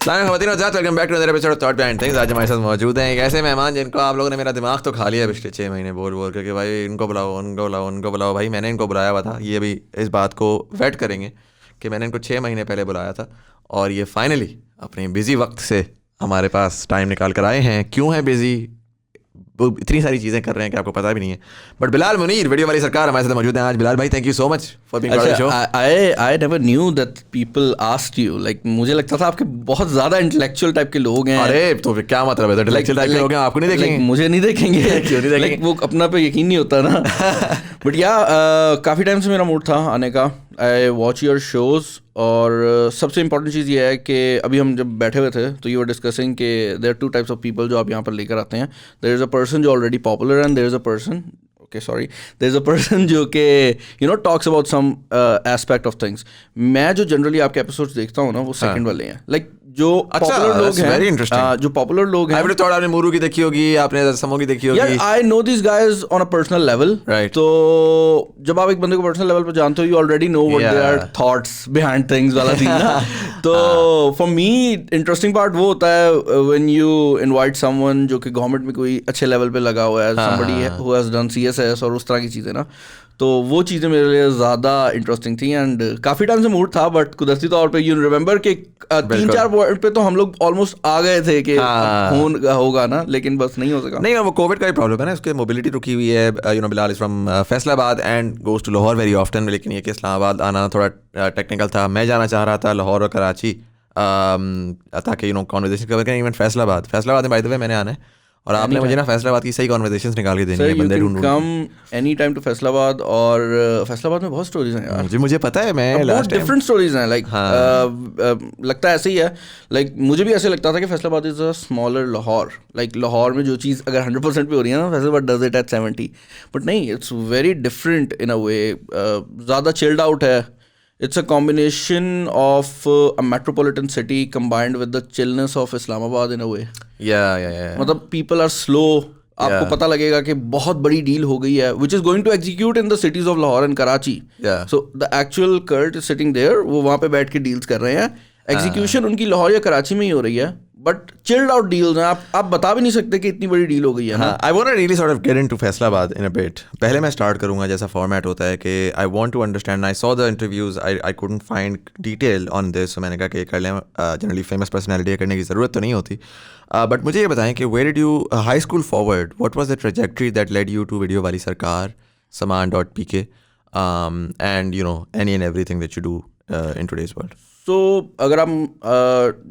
Welcome back to another episode of Thought Behind Things. आज हमारे साथ मौजूद हैं एक ऐसे मेहमान जिनको आप लोगों ने मेरा दिमाग तो खा लिया पिछले 6 महीने बोल बोल के भाई इनको बुलाओ उनको बुलाओ उनको बुलाओ। भाई मैंने इनको बुलाया हुआ था, ये अभी इस बात को वेट करेंगे कि मैंने इनको 6 महीने पहले बुलाया था और ये फाइनली अपने बिजी वक्त से हमारे पास टाइम निकाल कर आए हैं। क्यों है बिजी, इतनी सारी चीज़ें कर रहे हैं कि आपको पता भी नहीं है। बट बिलाल मुनीर वीडियो वाली सरकार हमारे साथ मौजूद हैं आज। बिलाल भाई thank you so much for being on the show. I never knew that people asked you, like मुझे लगता था आपके बहुत ज्यादा इंटेलेक्चुअल टाइप के लोग हैं। अरे तो फिर क्या मतलब है, इंटेलेक्चुअल टाइप के लोग हैं आपको नहीं देखेंगे? मुझे नहीं देखेंगे क्यों नहीं देखेंगे? वो अपना पे यकीन नहीं होता ना। बट या काफ़ी टाइम से मेरा मूड था आने का। आई वॉच योर शोज़ और सबसे इंपॉर्टेंट चीज़ ये है कि अभी हम जब बैठे हुए थे तो यू वर डिस्कसिंग कि there are 2 types of people जो आप यहाँ पर लेकर आते हैं। देयर इज़ अ पर्सन जो already popular and there is a person there is a person जो कि you know talks about some aspect of things. मैं जो जनरली आपके एपिसोड्स देखता हूँ ना वो सेकंड वाले हैं, लाइक जो पॉपुलर लोग हैं, जो पॉपुलर लोग हैं। थोड़ा आपने मूरू की देखी होगी, आपने समो की देखी होगी। यार I know this guys on a personal level, right. तो जब आप एक बंदे को पर्सनल लेवल पे जानते हो you already know what their thoughts behind things वाला सीन ना। तो फॉर मी इंटरेस्टिंग पार्ट वो होता है व्हेन यू इनवाइट समवन जो कि गवर्नमेंट में कोई अच्छे लेवल पे लगा हुआ है, somebody who has done CSS और उस तरह की चीज़ें ना, तो वो चीज़ें मेरे लिए ज़्यादा इंटरेस्टिंग थी। एंड काफ़ी टाइम से मूड था बट कुदरती तौर पे यू रिमेंबर के 3-4 पॉइंट पे तो हम लोग ऑलमोस्ट आ गए थे कि होगा ना, लेकिन बस नहीं हो सका। नहीं, वो कोविड का ही प्रॉब्लम है ना, उसके मोबिलिटी रुकी हुई है। You know Bilal is from Faisalabad and goes to Lahore very often, लेकिन ये कि इस्लामाबाद आना थोड़ा टेक्निकल था। मैं जाना चाह रहा था लाहौर और कराची ताकि यू नो कॉन्वर्जेशन कवर करें। इवन फैसलाबाद में बाय द वे मैंने आना है और आपने मुझे ना फैसलाबाद की सही कॉन्वर्सेशंस निकाल के देनी है बंदे ढूंढ come any time to Faisalabad. और फैसलाबाद में बहुत स्टोरीज हैं यार, मुझे पता है। मैं बहुत डिफरेंट स्टोरीज हैं, लाइक लगता है ऐसे ही है। लाइक मुझे भी ऐसे लगता था कि Faisalabad is a smaller Lahore, like Lahore में जो चीज़ अगर 100% पे हो रही है ना, Faisalabad does it at 70। But नहीं, it's very different in a वे, ज़्यादा चिल्ड आउट है। It's a combination of a metropolitan city combined with the chillness of Islamabad in a way. Yeah. मतलब people are slow. आपको पता लगेगा कि बहुत बड़ी डील हो गई है which is going to execute in the cities of Lahore and Karachi. Yeah. So the actual cult is sitting there. वो वहाँ पे बैठ के डील्स कर रहे हैं। एग्जीक्यूशन उनकी लाहौर या कराची में ही हो रही है, बट चिल्ड आउट डील्स हैं। आप बता भी नहीं सकते कि इतनी बड़ी डील हो गई है ना। I want to really sort of get into Faisalabad in a bit. पहले मैं स्टार्ट करूंगा जैसा फॉर्मेट होता है कि I want to understand. I saw the interviews, I couldn't find detail on this, so मैंने कहा कि कर लें। जनरली फेमस पर्सनैलिटी करने की ज़रूरत तो नहीं होती, बट मुझे ये बताएं कि where did you high school forward, what was the trajectory that led you to video वाली सरकार, saman.pk, and you know any and everything that you do in today's world. तो अगर आप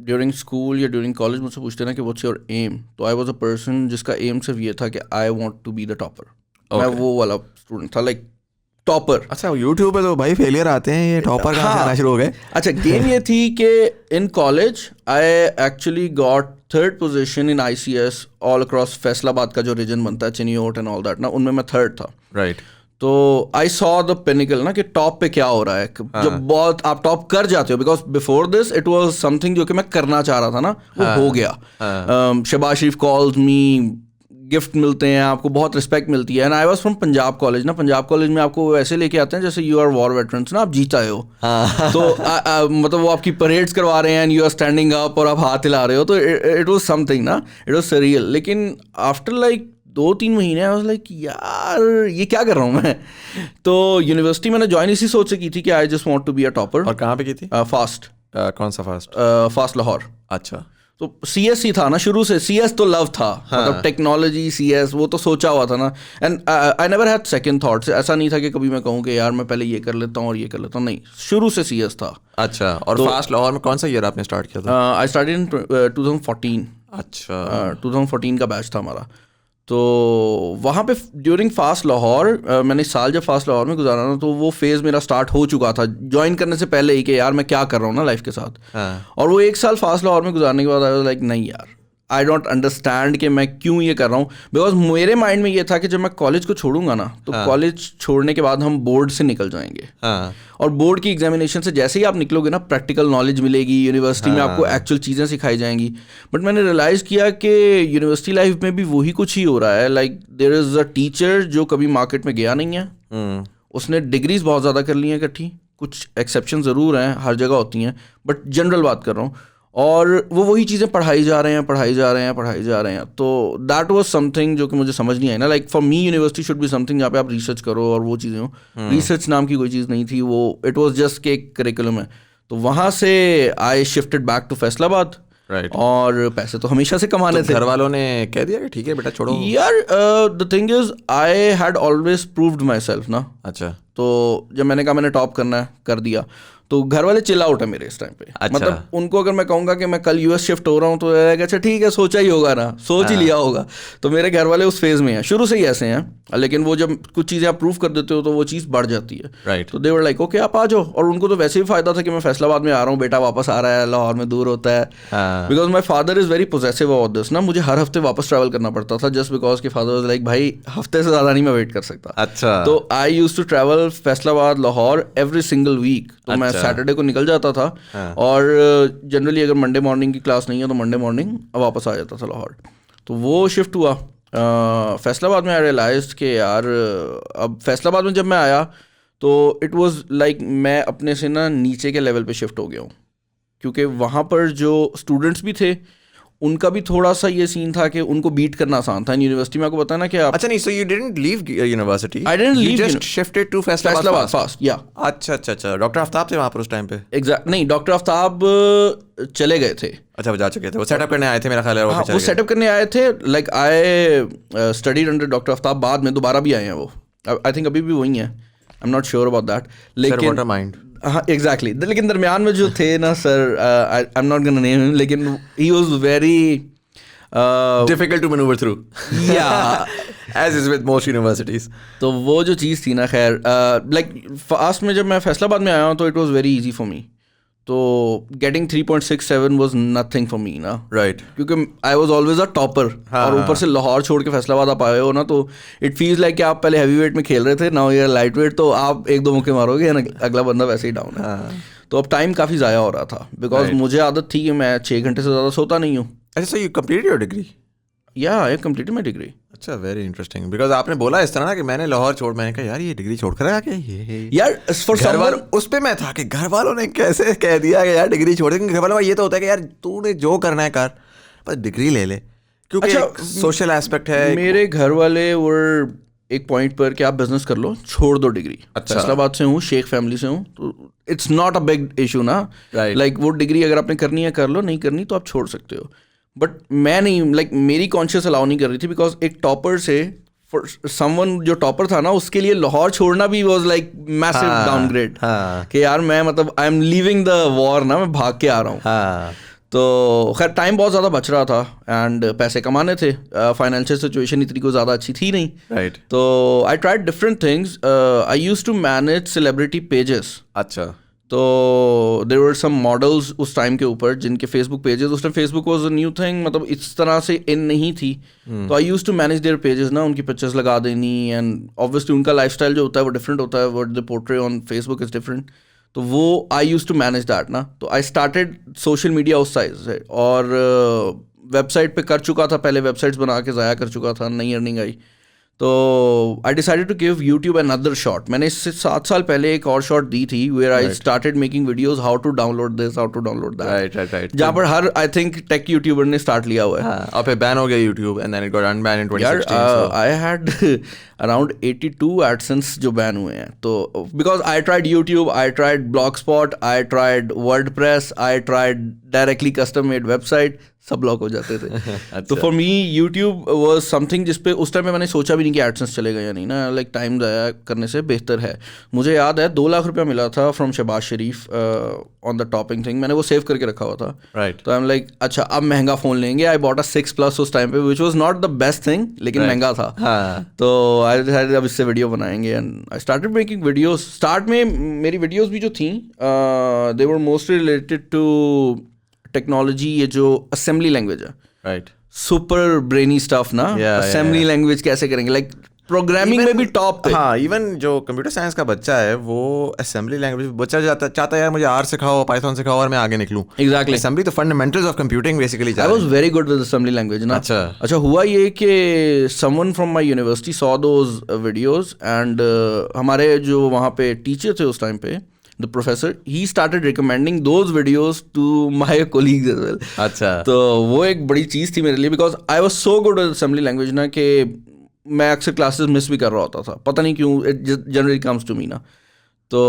ड्यूरिंग स्कूल या ड्यूरिंग कॉलेज मुझसे पूछते ना कि व्हाट्स योर एम, तो आई वाज अ पर्सन जिसका एम सिर्फ ये था कि I want to be the topper. मैं वो वाला स्टूडेंट था, लाइक टॉपर। अच्छा, यूट्यूब पे तो भाई फेलियर आते हैं, ये टॉपर कहाँ से आना शुरू हो गए? अच्छा, गेम ये थी कि in college I actually got 3rd position in ICS all across Faisalabad का जो रीजन बनता है, चिनियोट एंड ऑल दैट ना, उनमें मैं 3rd था। राइट। तो आई सॉ द पिनिकल ना कि टॉप पे क्या हो रहा है। जब बहुत आप टॉप कर जाते हो, because before this it was something जो कि मैं करना चाह रहा था ना, वो हो गया। शहबाज शरीफ कॉल्स मी, गिफ्ट मिलते हैं आपको, बहुत रिस्पेक्ट मिलती है। And I was from Punjab college ना, पंजाब कॉलेज में आपको ऐसे लेके आते हैं जैसे यू आर वॉर वेटरन्स ना, आप जीत आए हो। तो मतलब वो आपकी परेड्स करवा रहे हैं and you are standing up और आप हाथ हिला रहे हो, तो इट वाज समथिंग ना, इट वाज सरियल। लेकिन आफ्टर लाइक 2-3 महीने आई वाज लाइक यार ये क्या कर रहा हूँ मैं। तो यूनिवर्सिटी मैंने ज्वाइन इसी सोच से की थी कि I just want to be a topper. और कहाँ पे की थी? फास्ट। कौन सा फास्ट? फास्ट लाहौर। अच्छा। तो CS ही था ना शुरू से, CS तो लव था। मतलब टेक्नोलॉजी CS वो तो सोचा हुआ था ना। And I never had second thoughts. ऐसा नहीं था कि कभी मैं कहूँ कि यार मैं पहले ये कर लेता हूँ और ये कर लेता हूँ, नहीं, शुरू से CS था। अच्छा। और फास्ट लाहौर में कौन सा ईयर आपने स्टार्ट किया था? I started in 2014। अच्छा। 2014 का बैच था हमारा। तो वहाँ पे ड्यूरिंग फास्ट लाहौर मैंने साल जब फास्ट लाहौर में गुजारा ना, तो वो फेज़ मेरा स्टार्ट हो चुका था ज्वाइन करने से पहले ही कि यार मैं क्या कर रहा हूँ ना लाइफ के साथ। और वो 1 साल फास्ट लाहौर में गुजारने के बाद आई वाज लाइक नहीं यार, आई डोंट अंडरस्टैंड कि मैं क्यों ये कर रहा हूँ। बिकॉज मेरे माइंड में ये था कि जब मैं कॉलेज को छोड़ूंगा ना, तो कॉलेज छोड़ने के बाद हम बोर्ड से निकल जाएंगे। और बोर्ड की एग्जामिनेशन से जैसे ही आप निकलोगे ना, प्रैक्टिकल नॉलेज मिलेगी, यूनिवर्सिटी में आपको एक्चुअल चीज़ें सिखाई जाएंगी। बट मैंने रियलाइज़ किया कि यूनिवर्सिटी लाइफ में भी वही कुछ ही हो रहा है। Like there is a teacher जो कभी मार्केट में गया नहीं है, उसने डिग्रीज बहुत ज़्यादा कर ली हैं इकट्ठी, कुछ एक्सेप्शन ज़रूर हैं, हर जगह होती हैं, बट जनरल बात कर रहा हूँ। और वो वही चीज़ें पढ़ाई जा रहे हैं। तो दैट वाज समथिंग जो कि मुझे समझ नहीं आई ना, like for me university should be something जहाँ पे आप रिसर्च करो और वो चीज़ें हो। रिसर्च नाम की कोई चीज़ नहीं थी वो, इट वाज जस्ट के करिकुलम है। तो वहाँ से I shifted back to Faisalabad. Right. और पैसे तो हमेशा से कमाने थे। घर वालों ने कह दिया कि ठीक है बेटा छोड़ो? यार the thing is I had always proved my self ना। अच्छा। तो जब मैंने कहा मैंने टॉप करना है, कर दिया, तो घर वाले चिल आउट है मेरे इस टाइम पे। अच्छा। मतलब उनको अगर मैं कहूँगा कि मैं कल यूएस शिफ्ट हो रहा हूँ तो अच्छा ठीक है, सोचा ही होगा ना, सोच ही लिया होगा। तो मेरे घर वाले उस फेज में हैं, शुरू से ही ऐसे हैं, लेकिन वो जब कुछ चीज़ें आप प्रूव कर देते हो तो वो चीज़ बढ़ जाती है। राइट। तो दे वर लाइक ओके आप आ जाओ। और उनको तो वैसे भी फायदा था कि मैं फैसलाबाद में आ रहा हूँ, बेटा वापस आ रहा है, लाहौर में दूर होता है। Because my father is very possessive about this ना, मुझे हर हफ्ते वापस ट्रैवल करना पड़ता था जस्ट बिकॉज कि फादर वाज लाइक भाई हफ्ते से ज़्यादा नहीं मैं वेट कर सकता। अच्छा। तो I use to travel Faisalabad Lahore every single week. तो मैं सैटरडे को निकल जाता था और जनरली अगर मंडे मॉर्निंग की क्लास नहीं है तो मंडे मॉर्निंग वापस आ जाता था लाहौर। तो वो शिफ्ट हुआ फैसलाबाद में। आई रियलाइज्ड कि यार अब फैसलाबाद में जब मैं आया तो इट वाज लाइक मैं अपने से ना नीचे के लेवल पे शिफ्ट हो गया हूँ, क्योंकि वहाँ पर जो स्टूडेंट्स भी थे उनका भी थोड़ा सा ये सीन था कि उनको बीट करना आसान था। यूनिवर्सिटी में आपको पता है ना कि आप अच्छा नहीं, so you didn't leave university? I didn't leave, You just shifted to Faisalabad fast. या अच्छा। डॉक्टर आफ्ताब थे वहाँ पर उस टाइम पे? एग्जैक्ट नहीं, डॉक्टर आफ्ताब चले गए थे। अच्छा वो जा चुके थे, वो सेटअप करने आए थे मेरा ख्याल है। हाँ वो सेटअप करने आए थे। Like I studied under doctor Aftab, बाद में दोबारा भी आए हैं वो। आई थिंक अभी भी वही हैं, I am not sure about that. लेकिन हाँ एग्जैक्टली, लेकिन दरमियान में जो थे ना sir, I am not gonna name him, लेकिन he was very difficult to maneuver through. Yeah. As is with most universities. तो वो जो चीज़ थी ना, खैर लाइक फास्ट में जब मैं फैसलाबाद में आया हूँ तो it was very easy for me. तो getting 3.67 was nothing for me ना। राइट। क्योंकि I was always a topper. और ऊपर से लाहौर छोड़ के फैसलाबाद आप आए हो ना, तो इट फील्स लाइक कि आप पहले हैवी वेट में खेल रहे थे, नाउ यार लाइट वेट, तो आप एक दो मुक्के मारोगे ना, अगला बंदा वैसे ही डाउन है। तो अब टाइम काफ़ी ज़ाया हो रहा था बिकॉज मुझे आदत थी कि मैं 6 घंटे से ज़्यादा सोता नहीं हूँ। अच्छा, so you completed your degree? Yeah, I completed my degree. अच्छा, वेरी इंटरेस्टिंग। बिकॉज आपने बोला इस तरह ना कि मैंने लाहौर छोड़, मैंने कहा यार ये डिग्री छोड़ कर आ गया ये यार फॉर घर वालों, उस पे मैं था कि घर वालों ने कैसे कह दिया कि यार डिग्री छोड़ दे। घर वालों ये तो होता है कि यार तूने जो करना है कर, पर डिग्री ले ले, क्योंकि अच्छा, सोशल एस्पेक्ट है। मेरे घर वाले वर एक पॉइंट पर कि आप बिजनेस कर लो, छोड़ दो डिग्री। अच्छा। फैसलाबाद से हूँ, शेख फैमिली से हूँ, तो it's not a big issue ना। लाइक वो डिग्री अगर आपने करनी है कर लो, नहीं करनी तो आप छोड़ सकते हो। बट मैं नहीं, लाइक मेरी कॉन्शियस अलाउ नहीं कर रही थी बिकॉज एक टॉपर से समवन जो टॉपर था ना, उसके लिए लाहौर छोड़ना भी वाज लाइक मैसिव डाउनग्रेड। कि यार मैं मतलब I am leaving the war ना, मैं भाग के आ रहा हूँ। तो खैर टाइम बहुत ज़्यादा बच रहा था एंड पैसे कमाने थे, फाइनेंशियल सिचुएशन इतनी कोई ज़्यादा अच्छी थी नहीं। राइट। तो I tried different things. I used to manage celebrity pages. अच्छा। तो देयर वर सम मॉडल्स उस टाइम के ऊपर जिनके फेसबुक पेजेस, उस time Facebook was a new thing, मतलब इस तरह से इन नहीं थी। तो I used to manage their pages ना, उनकी पिक्चर्स लगा देनी, एंड ऑब्वियसली उनका लाइफस्टाइल जो होता है वो डिफरेंट होता है, what they portray on Facebook is different. तो वो I used to manage that ना। तो आई स्टार्टेड सोशल मीडिया उस साइड से, और वेबसाइट पे कर चुका था पहले, वेबसाइट्स बना के ज़ाया कर चुका था, नई अर्निंग आई। तो I decided to give YouTube another shot. मैंने इससे 7 साल पहले एक और शॉट दी थी where I started making videos, how to download this, how to download that. Right. जहाँ पर हर आई थिंक टेक यूट्यूबर ने स्टार्ट लिया हुआ है। और फिर बैन हो गया YouTube and then it got unbanned in 2016। I had around 82 AdSense जो बैन हुए हैं। तो because I tried YouTube, I tried Blogspot, I tried WordPress, I tried directly custom made website, सब ब्लॉक हो जाते थे। अच्छा। तो for me YouTube was something जिसपे उस टाइम में मैंने सोचा भी नहीं कि एडसेंस चलेगा या नहीं ना, लाइक टाइम ज़ाया करने से बेहतर है। मुझे याद है 2 लाख रुपया मिला था from Shahbaz Sharif on the topping thing, मैंने वो सेव करके रखा हुआ था। राइट। तो आई एम लाइक अच्छा अब महंगा फ़ोन लेंगे। आई बॉट अ 6+ उस टाइम पे, which was not the best thing, लेकिन महंगा था। तो आई डिसाइडेड अब इससे वीडियो बनाएंगे and I started making videos. Start में मेरी वीडियोस भी जो थी they were mostly related to technology, ये जो असेंबली लैंग्वेज है, राइट, सुपर ब्रेनी स्टफ ना, असेंबली लैंग्वेज कैसे करेंगे, लाइक प्रोग्रामिंग में भी टॉप पे। हाँ, इवन जो कंप्यूटर साइंस का बच्चा है वो असेंबली लैंग्वेज बच्चा चाहता है यार मुझे आर सिखाओ, पाइथन सिखाओ और मैं आगे निकलूं। एग्जैक्टली। असेंबली तो fundamentals of computing basically. I was very good with assembly language ना। अच्छा हुआ ये कि someone from my university saw those videos and हमारे जो वहाँ पे टीचर थे उस टाइम पे, the professor, he started recommending those videos to my colleagues as well. अच्छा. तो वो एक बड़ी चीज़ थी मेरे लिए, because I was so good at assembly language ना कि मैं अक्सर क्लासेस मिस भी कर रहा होता था, पता नहीं क्यों, it generally comes to me ना. तो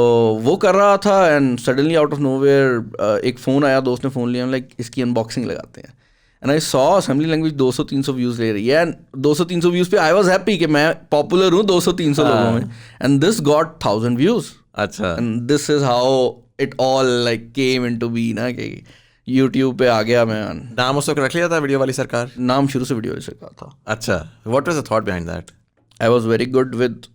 वो कर रहा था and suddenly out of nowhere एक फ़ोन आया, दोस्त ने फ़ोन लिया, लाइक इसकी अनबॉक्सिंग लगाते हैं. And I saw assembly language 200-300 views ले रही है, एंड 200-300 व्यूज़ पे आई वॉज हैप्पी कि मैं पॉपुलर हूँ 200-300 लोगों में. And this got 1000 views. अच्छा. And this is how it all like came into be ना, कि यूट्यूब पे आ गया मैं. नाम उस वक्त रख लिया था वीडियो वाली सरकार? नाम शुरू से वीडियो वाली सरकार था. अच्छा. What was the thought behind that? I was very good with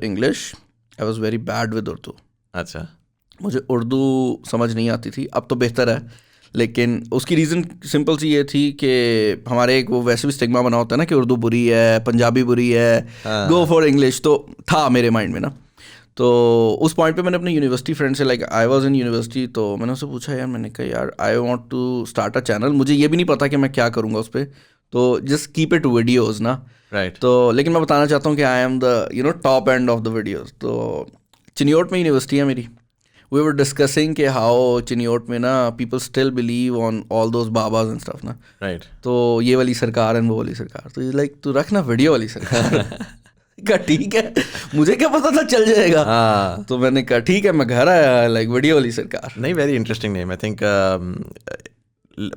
English, I was very bad with Urdu. अच्छा. मुझे उर्दू समझ नहीं आती थी, अब तो बेहतर है, लेकिन उसकी रीज़न सिंपल सी ये थी कि हमारे एक वो वैसे भी स्टिग्मा बना होता है ना कि उर्दू बुरी है, पंजाबी बुरी है, गो फॉर इंग्लिश. तो था मेरे माइंड में ना. तो उस पॉइंट पे मैंने अपने यूनिवर्सिटी फ्रेंड से, like I was in university, तो मैंने उससे पूछा यार, मैंने कहा यार I want to start a channel. मुझे ये भी नहीं पता कि मैं क्या करूँगा उस पर, तो जस्ट कीप इट वीडियोज़ ना. राइट. तो लेकिन मैं बताना चाहता हूँ कि I am the top end of the videos. तो चिनियोट में यूनिवर्सिटी है मेरी. वी वर डिस्कसिंग कि हाउ चिनियोट में ना people still believe on all those babas and stuff ना. राइट. तो ये वाली सरकार एंड वो वाली सरकार, तो लाइक तू रखना वीडियो वाली सरकार. कहा ठीक है, मुझे क्या पता था चल जाएगा. हाँ. तो मैंने कहा ठीक है, मैं घर आया, लाइक वीडियो वाली सरकार. नहीं, very interesting name. I think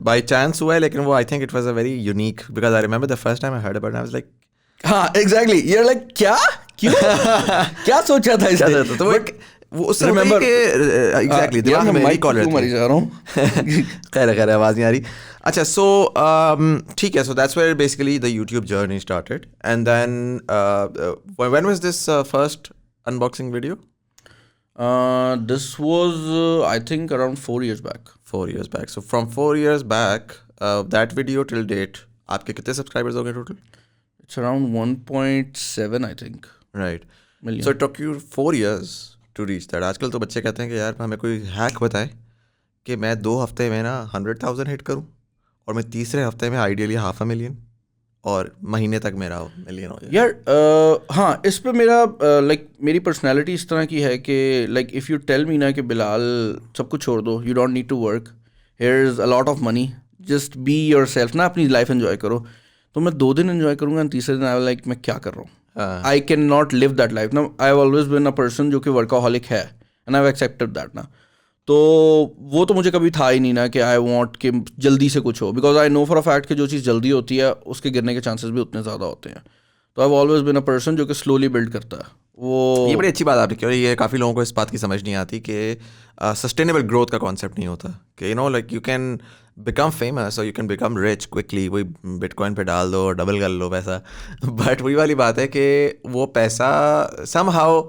by chance हुआ है, लेकिन वो I think it was a very unique, because I remember the first time I heard about it, I was like हाँ एग्जैक्टली, ये लाइक क्या क्यों क्या सोचा था इसने. तो वो उससे रिमेंबर एग्जैक्टली दिमाग में रिकॉल रहता है. मरी जा रहा हूँ. खैर आवाज़ नहीं आ रही. अच्छा. सो ठीक है. So that's where basically the YouTube journey started, and then when was this first unboxing video? This was I think around 4 years back. 4 years back. So from 4 years back, that video till date, आपके कितने subscribers हो गए total? It's around 1.7 I think. Right. Million. So it took you 4 years to reach that. आजकल तो बच्चे कहते हैं कि यार हमें कोई हैक बताए कि मैं 2 हफ्ते में ना 100,000 हिट करूं, और मैं तीसरे हफ्ते में आइडियली 500,000, और महीने तक मेरा मिलियन हो जाए. यार हाँ, इस पे मेरा लाइक मेरी पर्सनैलिटी इस तरह की है कि like if you tell me ना कि बिलाल सब कुछ छोड़ दो, you don't need to work, here is a lot of money, just be yourself ना, अपनी लाइफ एंजॉय करो. तो मैं 2 दिन एंजॉय करूँगा, तीसरे दिन आई लाइक मैं क्या कर रहा हूँ. I can not live that life ना. I have always been a person जो कि वर्काहॉलिक है, and I have accepted that ना. तो वो तो मुझे कभी था ही नहीं ना कि आई वांट कि जल्दी से कुछ हो, because I know for a fact कि जो चीज़ जल्दी होती है उसके गिरने के चांसेस भी उतने ज़्यादा होते हैं. तो I have always been a person जो कि स्लोली बिल्ड करता है. वो ये बड़ी अच्छी बात आपने की, और ये काफ़ी लोगों को इस बात की समझ नहीं आती कि सस्टेनेबल ग्रोथ का कॉन्सेप्ट नहीं होता कि you know like you can become famous और you can become rich quickly, वही बिटकॉइन पे डाल दो, डबल कर लो पैसा. बट वही वाली बात है कि वो पैसा समहाउ,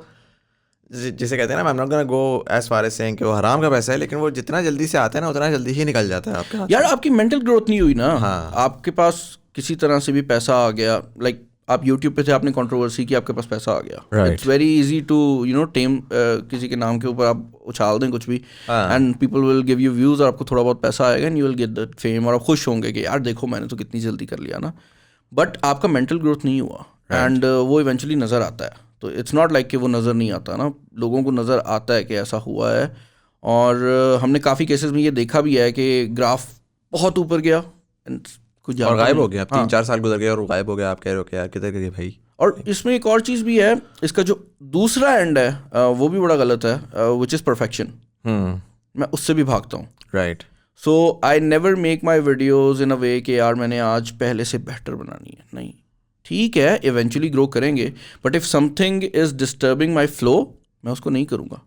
जिसे कहते हैं ना, I am not gonna go as far as saying कि वो हराम का पैसा है, लेकिन वो जितना जल्दी से आता है ना उतना जल्दी ही निकल जाता है आपके हाथ. यार आपकी मेंटल ग्रोथ नहीं हुई ना. हाँ. आपके पास किसी तरह से भी पैसा आ गया, लाइक आप यूट्यूब पे थे, आपने कंट्रोवर्सी की, आपके पास पैसा आ गया. It's very easy to tame किसी के नाम के ऊपर आप उछाल दें कुछ भी, and people will give you views, और आपको थोड़ा बहुत पैसा आएगा and you will get that fame, और आप खुश होंगे कि यार देखो मैंने तो कितनी जल्दी कर लिया ना. बट आपका मेंटल ग्रोथ नहीं हुआ, एंड वो इवेंचुअली नज़र आता है. तो इट्स नॉट लाइक कि वो नज़र नहीं आता ना, लोगों को नज़र आता है कि ऐसा हुआ है. और हमने काफ़ी केसेस में ये देखा भी है कि ग्राफ बहुत ऊपर गया कुछ और गायब हो गया. 3-4 साल गुजर गए और गायब हो गया. आप कह रहे हो कि यार किधर गए भाई. और इसमें एक और चीज़ भी है, इसका जो दूसरा एंड है वो भी बड़ा गलत है, विच इज़ परफेक्शन. मैं उससे भी भागता हूँ. Right. So I never make my videos in a way कि यार मैंने आज पहले से बेहतर बनानी है. नहीं, ठीक है इवेंचुअली ग्रो करेंगे, but if something is disturbing my flow, मैं उसको नहीं करूँगा.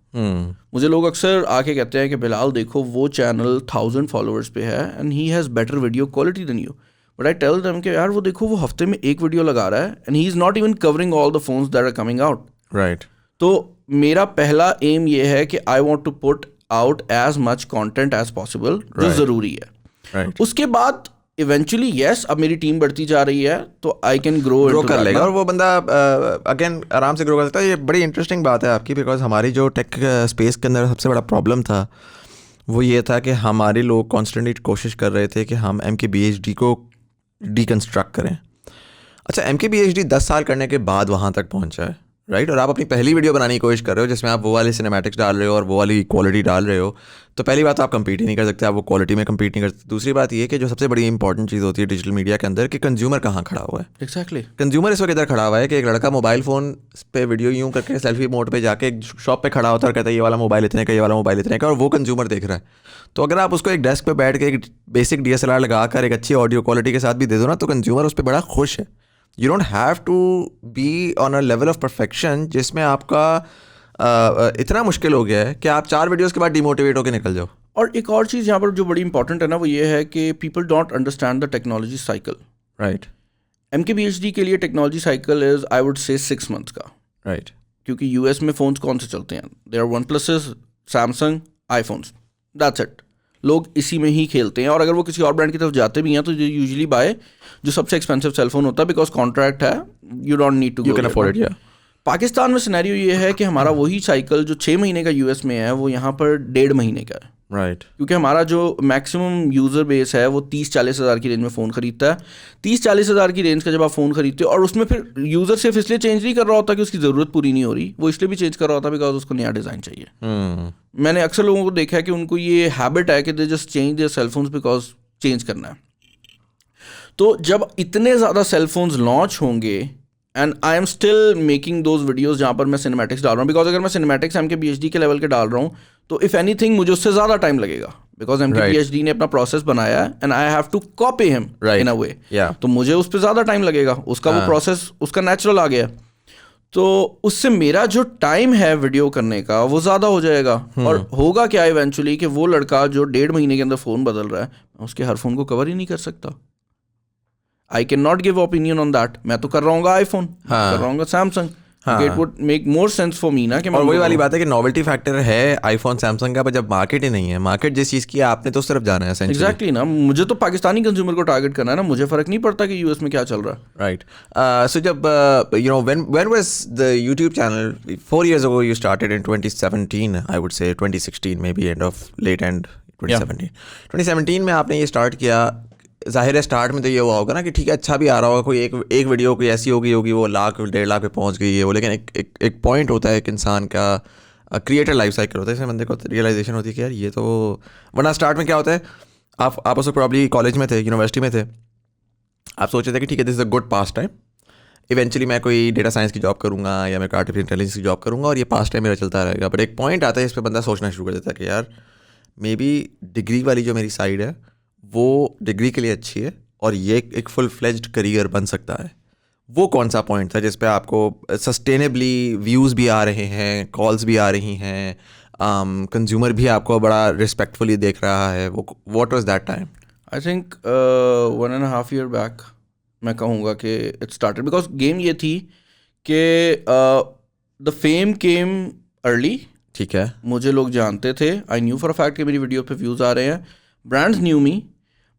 मुझे लोग अक्सर आके कहते हैं कि बिलाल देखो वो चैनल 1000 फॉलोअर्स पे है and he has better video quality than you. But I tell them कि यार वो देखो वो हफ्ते में एक वीडियो लगा रहा है and he is not even covering all the phones that are coming out. Right. तो मेरा पहला एम ये है कि I want to put out as much content as possible, जो ज़रूरी है. राइट. उसके बाद इवेंचुअली यस, अब मेरी टीम बढ़ती जा रही है तो आई कैन ग्रो कर लेगा, और वो बंदा अगेन आराम से ग्रो कर सकता है. ये बड़ी इंटरेस्टिंग बात है आपकी, बिकॉज हमारी जो टेक स्पेस के अंदर सबसे बड़ा प्रॉब्लम था वो ये था कि हमारे लोग कॉन्स्टेंटली कोशिश कर रहे थे कि हम MKBHD को डिकन्स्ट्रक्ट करें. अच्छा, MKBHD 10 साल करने के बाद वहाँ तक पहुँचा है, राइट, और आप अपनी पहली वीडियो बनाने की कोशिश कर रहे हो जिसमें आप वो वाले सिनेमैटिक्स डाल रहे हो और वो वाली क्वालिटी डाल रहे हो, तो पहली बात तो आप कंपीट ही नहीं कर सकते, आप वो क्वालिटी में कंपीट नहीं कर सकते। दूसरी बात ये कि जो सबसे बड़ी इंपॉर्टेंट चीज़ होती है डिजिटल मीडिया के अंदर कि कंज्यूमर कहाँ खड़ा हुआ है। एग्जैक्टली। कंज्यूमर इस वक्त इधर खड़ा हुआ है कि एक लड़का मोबाइल फ़ोन पे वीडियो यूँ करके सेल्फी मोड पे जाके शॉप पे खड़ा होता है और कहता है ये वाला मोबाइल इतने का, ये वाला मोबाइल इतने का, और वो कंज्यूमर देख रहा है। तो अगर आप उसको एक डेस्क पे बैठ के एक बेसिक DSLR लगा कर एक अच्छी ऑडियो क्वालिटी के साथ भी दे दो ना, तो कंज्यूमर उस पर बड़ा खुश है। You don't have to be on a level of perfection जिसमें आपका इतना मुश्किल हो गया है कि आप 4 वीडियोस के बाद डिमोटिवेट होकर निकल जाओ। और एक और चीज़ यहाँ पर जो बड़ी इंपॉर्टेंट है ना, वो ये है कि people don't understand the technology cycle. Right. MKBHD के लिए technology cycle is I would से 6 मंथ्स का। राइट। क्योंकि US में फ़ोन्स कौन से चलते हैं? There are OnePlus, Samsung, iPhones, that's it. लोग इसी में ही खेलते हैं, और अगर वो किसी और ब्रांड की तरफ जाते भी हैं तो यूजुअली बाय जो सबसे एक्सपेंसिव सेलफोन होता है, बिकॉज कॉन्ट्रैक्ट है, you don't need to you can afford it. या पाकिस्तान में सिनेरियो ये है कि हमारा वही साइकिल जो 6 महीने का US में है, वो यहाँ पर 1.5 महीने का है। राइट। क्योंकि हमारा जो मैक्सिमम यूज़र बेस है वो 30-40 हज़ार की रेंज में फ़ोन खरीदता है। 30-40 हज़ार की रेंज का जब आप फ़ोन खरीदते हो, और उसमें फिर यूज़र सिर्फ इसलिए चेंज नहीं कर रहा होता कि उसकी ज़रूरत पूरी नहीं हो रही, वो इसलिए भी चेंज कर रहा होता बिकॉज उसको नया डिज़ाइन चाहिए। मैंने अक्सर लोगों को देखा है कि उनको ये हैबिट है कि they just change their cellphones because change करना है। तो जब इतने ज़्यादा सेलफोन्स लॉन्च होंगे, and I am still making those videos जहाँ पर मैं सिनेमैटिक्स डाल रहा हूँ, बिकॉज अगर मैं सिनेमैटिक्स MKBHD के लेवल के डाल रहा हूँ तो इफ़ एनीथिंग मुझे उससे ज़्यादा टाइम लगेगा, बिकॉज MKBHD ने अपना प्रोसेस बनाया है and I have to copy him in a way. तो मुझे उस पर ज़्यादा टाइम लगेगा, उसका वो प्रोसेस उसका नेचुरल आ गया, तो उससे मेरा जो टाइम है वीडियो करने का वो ज़्यादा हो जाएगा। और होगा क्या इवेंचुअली कि वो लड़का जो 1.5 महीने के अंदर फ़ोन बदल रहा है, उसके हर फ़ोन को कवर ही नहीं कर सकता। आई can not give opinion on that. मैं तो कर रहा हूँ आईफोन, कर रहा हूँ Samsung, it would make more sense for me ना कि। और वही वाली बात है कि नॉवेल्टी फैक्टर है आईफोन सैमसंग का, पर जब मार्केट ही नहीं है, मार्केट जिस चीज़ की है आपने तो उस तरफ जाना है। एग्जैक्टली ना, मुझे तो पाकिस्तानी कंज्यूमर को टारगेट करना है ना, मुझे फ़र्क नहीं पड़ता कि US में क्या चल रहा है। राइट। सो जब you know when was the YouTube channel 4 years ago you started in 2017, I would say 2016 maybe, late end 2017 में आपने ये स्टार्ट किया। ज़ाहिर है स्टार्ट में तो ये हुआ होगा ना कि ठीक है अच्छा भी आ रहा होगा, कोई एक वीडियो कोई ऐसी होगी वो 1-1.5 लाख पे पहुंच गई है वो, लेकिन एक पॉइंट होता है एक इंसान का क्रिएटर लाइफ साइकिल होता है, इसमें बंदे को रियलाइजेशन होती है कि यार ये तो, वरना स्टार्ट में क्या होता है, आप उसको प्रॉब्ली कॉलेज में थे, यूनिवर्सिटी में थे, आप सोच रहे थे कि ठीक है this is a good pass time, eventually मैं कोई डेटा साइंस की जॉब करूँगा या मैं आर्टिफिशियल इंटेलिजेंस की जॉब करूँगा और ये पास टाइम मेरा चलता रहेगा। बट एक पॉइंट आता है इस पर बंदा सोचना शुरू कर देता है कि यार मे बी डिग्री वाली जो मेरी साइड है वो डिग्री के लिए अच्छी है और ये एक फुल फ्लेज्ड करियर बन सकता है। वो कौन सा पॉइंट था जिस पे आपको सस्टेनेबली व्यूज़ भी आ रहे हैं, कॉल्स भी आ रही हैं, कंज्यूमर भी आपको बड़ा रिस्पेक्टफुली देख रहा है, वो what was that time? I think 1.5 year back मैं कहूँगा कि इट स्टार्टेड बिकॉज गेम ये थी कि द फेम केम अर्ली। ठीक है, मुझे लोग जानते थे, I knew for a fact कि मेरी वीडियो पे व्यूज़ आ रहे हैं, brands new me,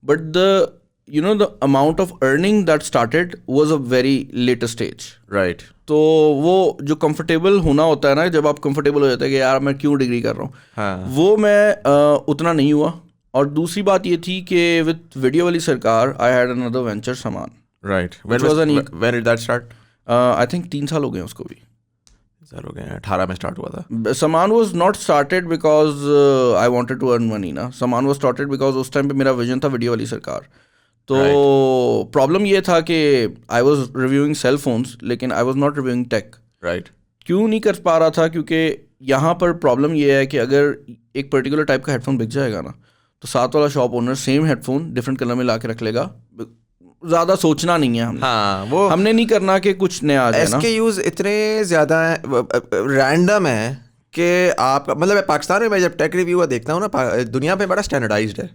but the amount of earning that started was a very later stage. Right. तो वो जो कंफर्टेबल होना होता है ना, जब आप कंफर्टेबल हो जाते हैं कि यार मैं क्यों डिग्री कर रहा हूँ, हाँ। वो मैं उतना नहीं हुआ। और दूसरी बात ये थी कि विद वीडियो वाली सरकार आई हैड अनदर वेंचर सामान। Right. When did that start? I think 3 साल हो गए उसको भी। हो गए 18 में स्टार्ट हुआ था। Saman was not started because I wanted to earn money ना, सामान वॉज स्टार्टेड बिकॉज उस टाइम पे मेरा विजन था वीडियो वाली सरकार। तो प्रॉब्लम ये था कि I was reviewing cell phones लेकिन I was not reviewing tech. Right. क्यों नहीं कर पा रहा था? क्योंकि यहाँ पर प्रॉब्लम ये है कि अगर एक पर्टिकुलर टाइप का हेडफोन बिक जाएगा ना, तो साथ वाला shop owner same headphone different colour में ला के रख लेगा। ज़्यादा सोचना नहीं है हमने। हाँ, वो हमने नहीं करना कि कुछ नया आ जाए ना। SKUs इतने ज़्यादा रैंडम है कि आप मतलब पाकिस्तान में मैं जब टेक रिव्यू का देखता हूँ ना, दुनिया पे बड़ा स्टैंडर्डाइज्ड है।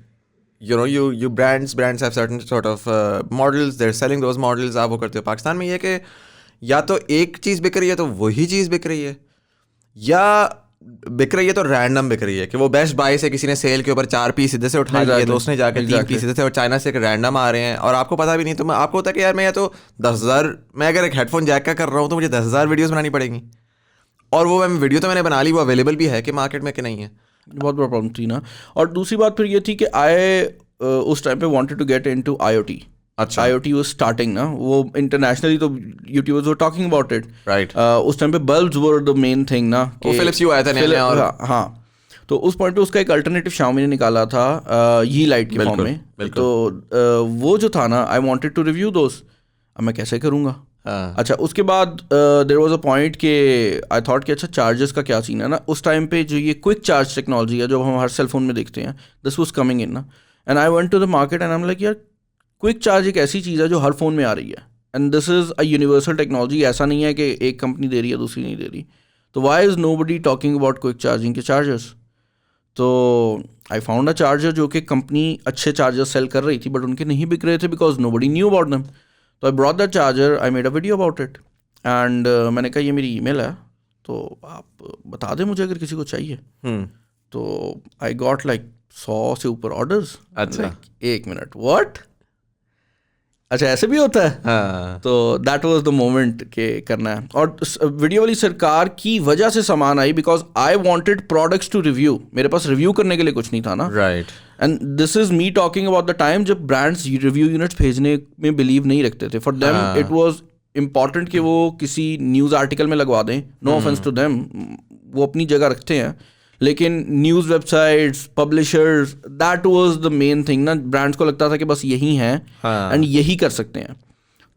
you brands have certain sort of models, they're selling those models, आप वो करते हो। पाकिस्तान में ये कि या तो एक चीज़ बिक रही है तो वही चीज़ बिक रही है, या बिक रही है तो रैंडम बिक रही है कि वो बेस्ट बाय से किसी ने सेल के ऊपर 4 पीस इधर से उठा लिए तो उसने जाकर 3 पीस इधर से और चाइना से रैंडम आ रहे हैं और आपको पता भी नहीं। तो आपको होता है कि यार मैं या तो 10,000, मैं अगर एक हेडफोन जैक का कर रहा हूँ तो मुझे 10,000 वीडियोस बनानी पड़ेंगी, और वो मैं वीडियो तो मैंने बना ली, वो अवेलेबल भी है कि मार्केट में कि नहीं है। बहुत बड़ा प्रॉब्लम थी ना। और दूसरी बात फिर ये थी कि आई उस टाइम पे wanted to get into IoT। अच्छा IoT was starting ना, वो इंटरनेशनली तो YouTubers were talking about it. Right उस टाइम पे bulbs were the main thing ना, वो Philips Hue आया था नया और हाँ। तो उस पॉइंट पे उसका एक अल्टरनेटिव Xiaomi ने निकाला था यी लाइट के फॉर्म में। बिल्कुल। तो वो जो था ना, आई वांटेड टू रिव्यू दोस, अब मैं कैसे करूँगा। हाँ अच्छा, उसके बाद देयर वाज अ पॉइंट के आई थॉट कि अच्छा चार्जर्स का क्या सीन है ना। उस टाइम पे जो ये क्विक चार्ज टेक्नोलॉजी है जो हम हर सेल फोन में देखते हैं, दिस वाज कमिंग इन ना, and I went to the market and I am like यार क्विक चार्ज एक ऐसी चीज़ है जो हर फ़ोन में आ रही है, and this is a universal technology. ऐसा नहीं है कि एक कंपनी दे रही है दूसरी नहीं दे रही। तो why is nobody talking about quick charging के चार्जर्स। तो आई फाउंड अ चार्जर जो कि कंपनी अच्छे चार्जर सेल कर रही थी बट उनके नहीं बिक रहे थे because nobody knew about them. तो I brought that charger, I made a video about it and मैंने कहा ये मेरी ईमेल है तो आप बता दें मुझे अगर किसी को चाहिए। तो आई गॉट लाइक 100 से ऊपर ऑर्डर्स। अच्छा एक मिनट, व्हाट, अच्छा ऐसे भी होता है। हाँ तो दैट वाज द मोमेंट के करना है। और वीडियो वाली सरकार की वजह से सामान I because I wanted products to review. मेरे पास रिव्यू करने के लिए कुछ नहीं था ना। Right and this is me talking about the time जब ब्रांड्स रिव्यू यूनिट्स भेजने में बिलीव नहीं रखते थे। For them it was important कि वो किसी न्यूज़ आर्टिकल में लगवा दें। नो ऑफेंस टू देम, वो अपनी जगह रखते हैं, लेकिन news websites, publishers, that was the main thing ना। ब्रांड्स को लगता था कि बस यही हैं एंड यही कर सकते हैं।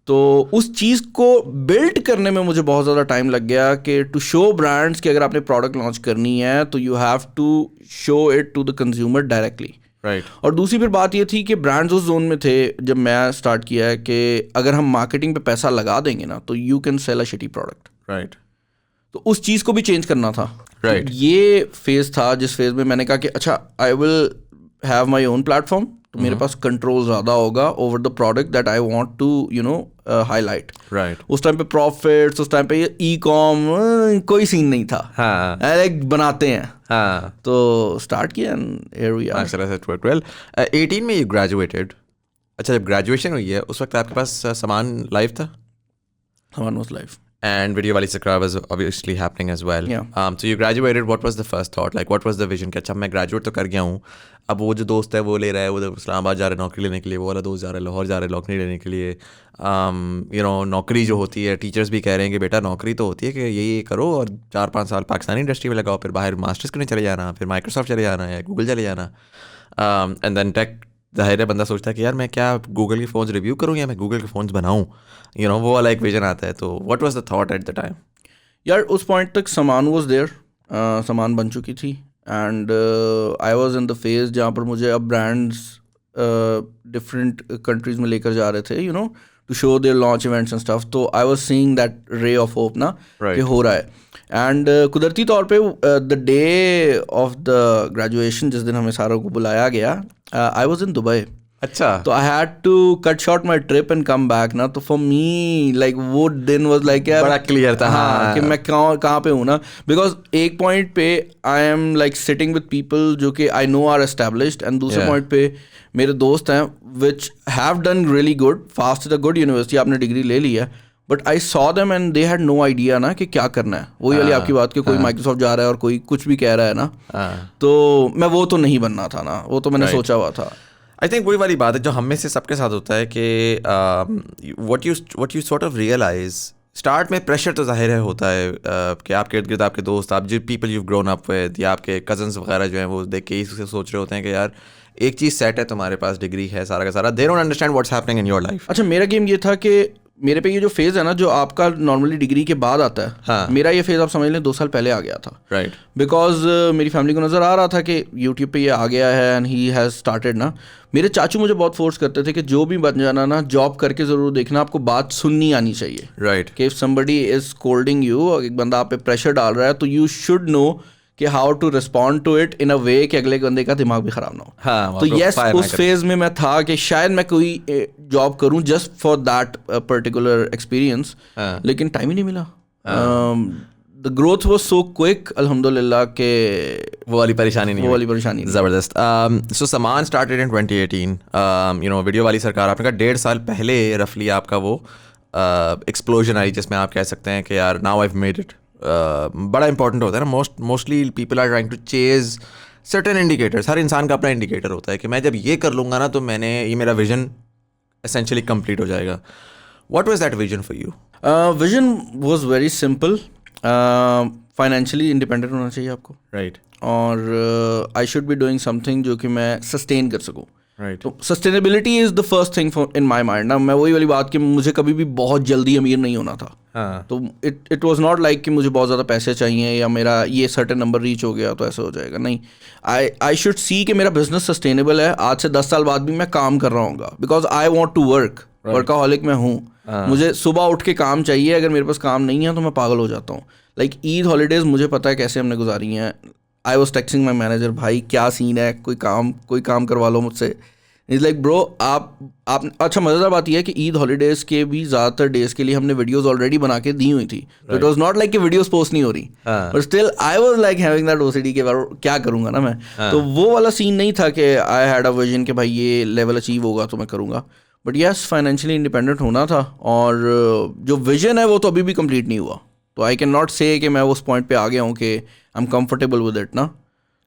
तो उस चीज़ को बिल्ड करने में मुझे बहुत ज़्यादा टाइम लग गया कि टू शो ब्रांड्स कि अगर आपने प्रोडक्ट लॉन्च करनी है तो you have to show it to the consumer directly. Right और दूसरी फिर बात ये थी कि ब्रांड्स उस जोन में थे जब मैं स्टार्ट किया है कि अगर हम मार्केटिंग पे पैसा लगा देंगे ना तो you can sell a shitty product. Right तो उस चीज़ को भी चेंज करना था। Right. ये फेज़ था जिस फेज़ में मैंने कहा कि अच्छा I will have my own platform, तो मेरे पास कंट्रोल ज़्यादा होगा over the product that I want to you know highlight. Right उस टाइम पे प्रॉफिट्स, उस टाइम पे ये ई कॉम कोई सीन नहीं था। हाँ लाइक बनाते हैं। हाँ तो स्टार्ट किया एंड हियर वी आर। माशाल्लाह से 12 18 में यू ग्रेजुएटेड। अच्छा जब ग्रेजुएशन हुई है उस वक्त आपके पास सामान लाइव था? सामान was live And video wali sakra was obviously happening as well. Yeah. So you graduated. What was the first thought? Like, what was the vision? कि अच्छा मैं graduate तो कर गया हूँ, अब वो जो दोस्त है वो ले रहा है, वो इस्लामाबाद जा रहा है नौकरी लेने के लिए, वो वाला दोस्त जा रहा है लाहौर जा रहा है नौकरी लेने के लिए। You know, नौकरी जो होती है, टीचर्स भी कह रहे हैं कि बेटा नौकरी तो होती है कि ये करो और 4-5 साल पाकिस्तानी इंडस्ट्री में लगाओ, फिर बाहर मास्टर्स करने चले जाना, फिर माइक्रोसॉफ्ट चले जाना या गूगल चले जाना। एंड देन टेक, जाहिर है बंदा सोचता है कि यार मैं क्या गूगल के फ़ोन्स रिव्यू करूँ या मैं गूगल के फ़ोन्स बनाऊँ, यू नो, वो वाला एक विजन आता है। तो what was the thought at the time? यार उस पॉइंट तक सामान वाज देयर, सामान बन चुकी थी and I was in the phase जहाँ पर मुझे अब ब्रांड्स डिफरेंट कंट्रीज़ में लेकर जा रहे थे, you know, to show their launch events and stuff. तो I was seeing that ray of hope ना कि हो रहा है। एंड कुदरती तौर पे the day of the graduation जिस दिन हमें सारों को बुलाया गया, आई वाज इन दुबई। अच्छा तो I had to cut short my trip and come back ना। तो फॉर मी लाइक वो दिन वाज लाइक बड़ा क्लियर था हाँ कि मैं कहाँ पे हूँ ना। बिकॉज एक पॉइंट पे I am like sitting with people जो कि I know are established, and दूसरे पॉइंट पे मेरे दोस्त हैं which have done really good, fast is a good university, आपने डिग्री ले ली है, but I saw them and they had no idea ना कि क्या करना है। वही वाली आपकी बात कि कोई माइक्रोसॉफ्ट जा रहा है और कोई कुछ भी कह रहा है ना। तो मैं वो तो नहीं बनना था ना, वो तो मैंने सोचा हुआ था। आई थिंक वही वाली बात है जो हम में से सबके साथ होता है कि what you sort of realise, start में प्रेशर तो जाहिर है होता है कि आपके इर्द गिर्द आपके दोस्त, आप जो people you grown up with या आपके कजन्स वगैरह जो हैं वो देख के इससे सोच रहे होते हैं कि यार एक चीज़ सेट है, तुम्हारे पास डिग्री है, सारा का सारा, they don't understand what's happening in your life. अच्छा मेरा गेम ये था कि मेरे पे ये जो फेज़ है ना जो आपका नॉर्मली डिग्री के बाद आता है, हाँ. मेरा ये फेज़ आप समझ लें 2 साल पहले आ गया था। राइट बिकॉज मेरी फैमिली को नज़र आ रहा था कि यूट्यूब पे ये आ गया है एंड ही हैज़ स्टार्टेड ना। मेरे चाचू मुझे बहुत फोर्स करते थे कि जो भी बन जाना ना जॉब करके ज़रूर देखना, आपको बात सुननी आनी चाहिए। राइट कि if somebody is scolding you, एक बंदा आप पे प्रेशर डाल रहा है तो यू शुड नो कि how to respond to it in a way कि अगले बंदे का दिमाग भी ख़राब ना हो। हाँ, तो यस उस फेज़ में मैं था कि शायद मैं कोई जॉब करूं just for that particular experience, लेकिन टाइम ही नहीं मिला। The growth was so quick अल्हम्दुलिल्लाह के वो वाली परेशानी नहीं, वो वाली परेशानी ज़बरदस्त। सो सामान started in 2018, you know, video वाली सरकार आपने कहा 1.5 साल पहले रफली आपका वो एक्सप्लोजन आई जिसमें आप कह सकते हैं कि यार now I have made it. बड़ा इंपॉर्टेंट होता है ना, mostly people are trying to chase certain indicators. हर इंसान का अपना इंडिकेटर होता है कि मैं जब ये कर लूँगा ना तो मैंने ये मेरा विजन एसेंशियली कंप्लीट हो जाएगा. What was that vision for you? Vision was very simple. Financially independent होना चाहिए आपको, Right. और I should be doing something जो कि मैं सस्टेन कर सकूँ. Right. तो sustainability is the first thing in my mind ना. मैं वही वाली बात कि मुझे कभी भी बहुत जल्दी अमीर नहीं होना था. हाँ. तो इट वॉज नॉट लाइक कि मुझे बहुत ज़्यादा पैसे चाहिए या मेरा ये सर्टेन नंबर रीच हो गया तो ऐसा हो जाएगा. नहीं, आई शुड सी कि मेरा बिजनेस सस्टेनेबल है. आज से 10 साल बाद भी मैं काम कर रहा हूँ, because I want to work. Workaholic मैं हूँ. मुझे सुबह उठ के काम चाहिए. अगर मेरे पास काम नहीं है तो मैं पागल हो जाता हूँ. लाइक ईद हॉलीडेज़ मुझे पता है कैसे हमने गुजारी हैं. आई वॉज टेक्सिंग माई मैनेजर, भाई क्या सीन है, कोई काम करवा लो मुझसे. इज़ लाइक ब्रो आप अच्छा, मज़ेदार बात यह है कि ईद हॉलीडेज़ के भी ज़्यादातर डेज़ के लिए हमने वीडियोज़ ऑलरेडी बना के दी हुई थी. इट वॉज नॉट लाइक कि वीडियोज़ पोस्ट नहीं हो रही, but still I was like having that OCD के बारे क्या करूँगा ना मैं. तो वो वाला सीन नहीं था कि आई हैड अ विजन कि भाई ये लेवल अचीव होगा तो मैं करूँगा. बट यस, फाइनेंशियली इंडिपेंडेंट होना था. और जो विजन है वो तो अभी भी कंप्लीट नहीं हुआ. तो आई कैन नॉट से कि मैं उस पॉइंट पे आ गया हूँ कि I am comfortable with it ना.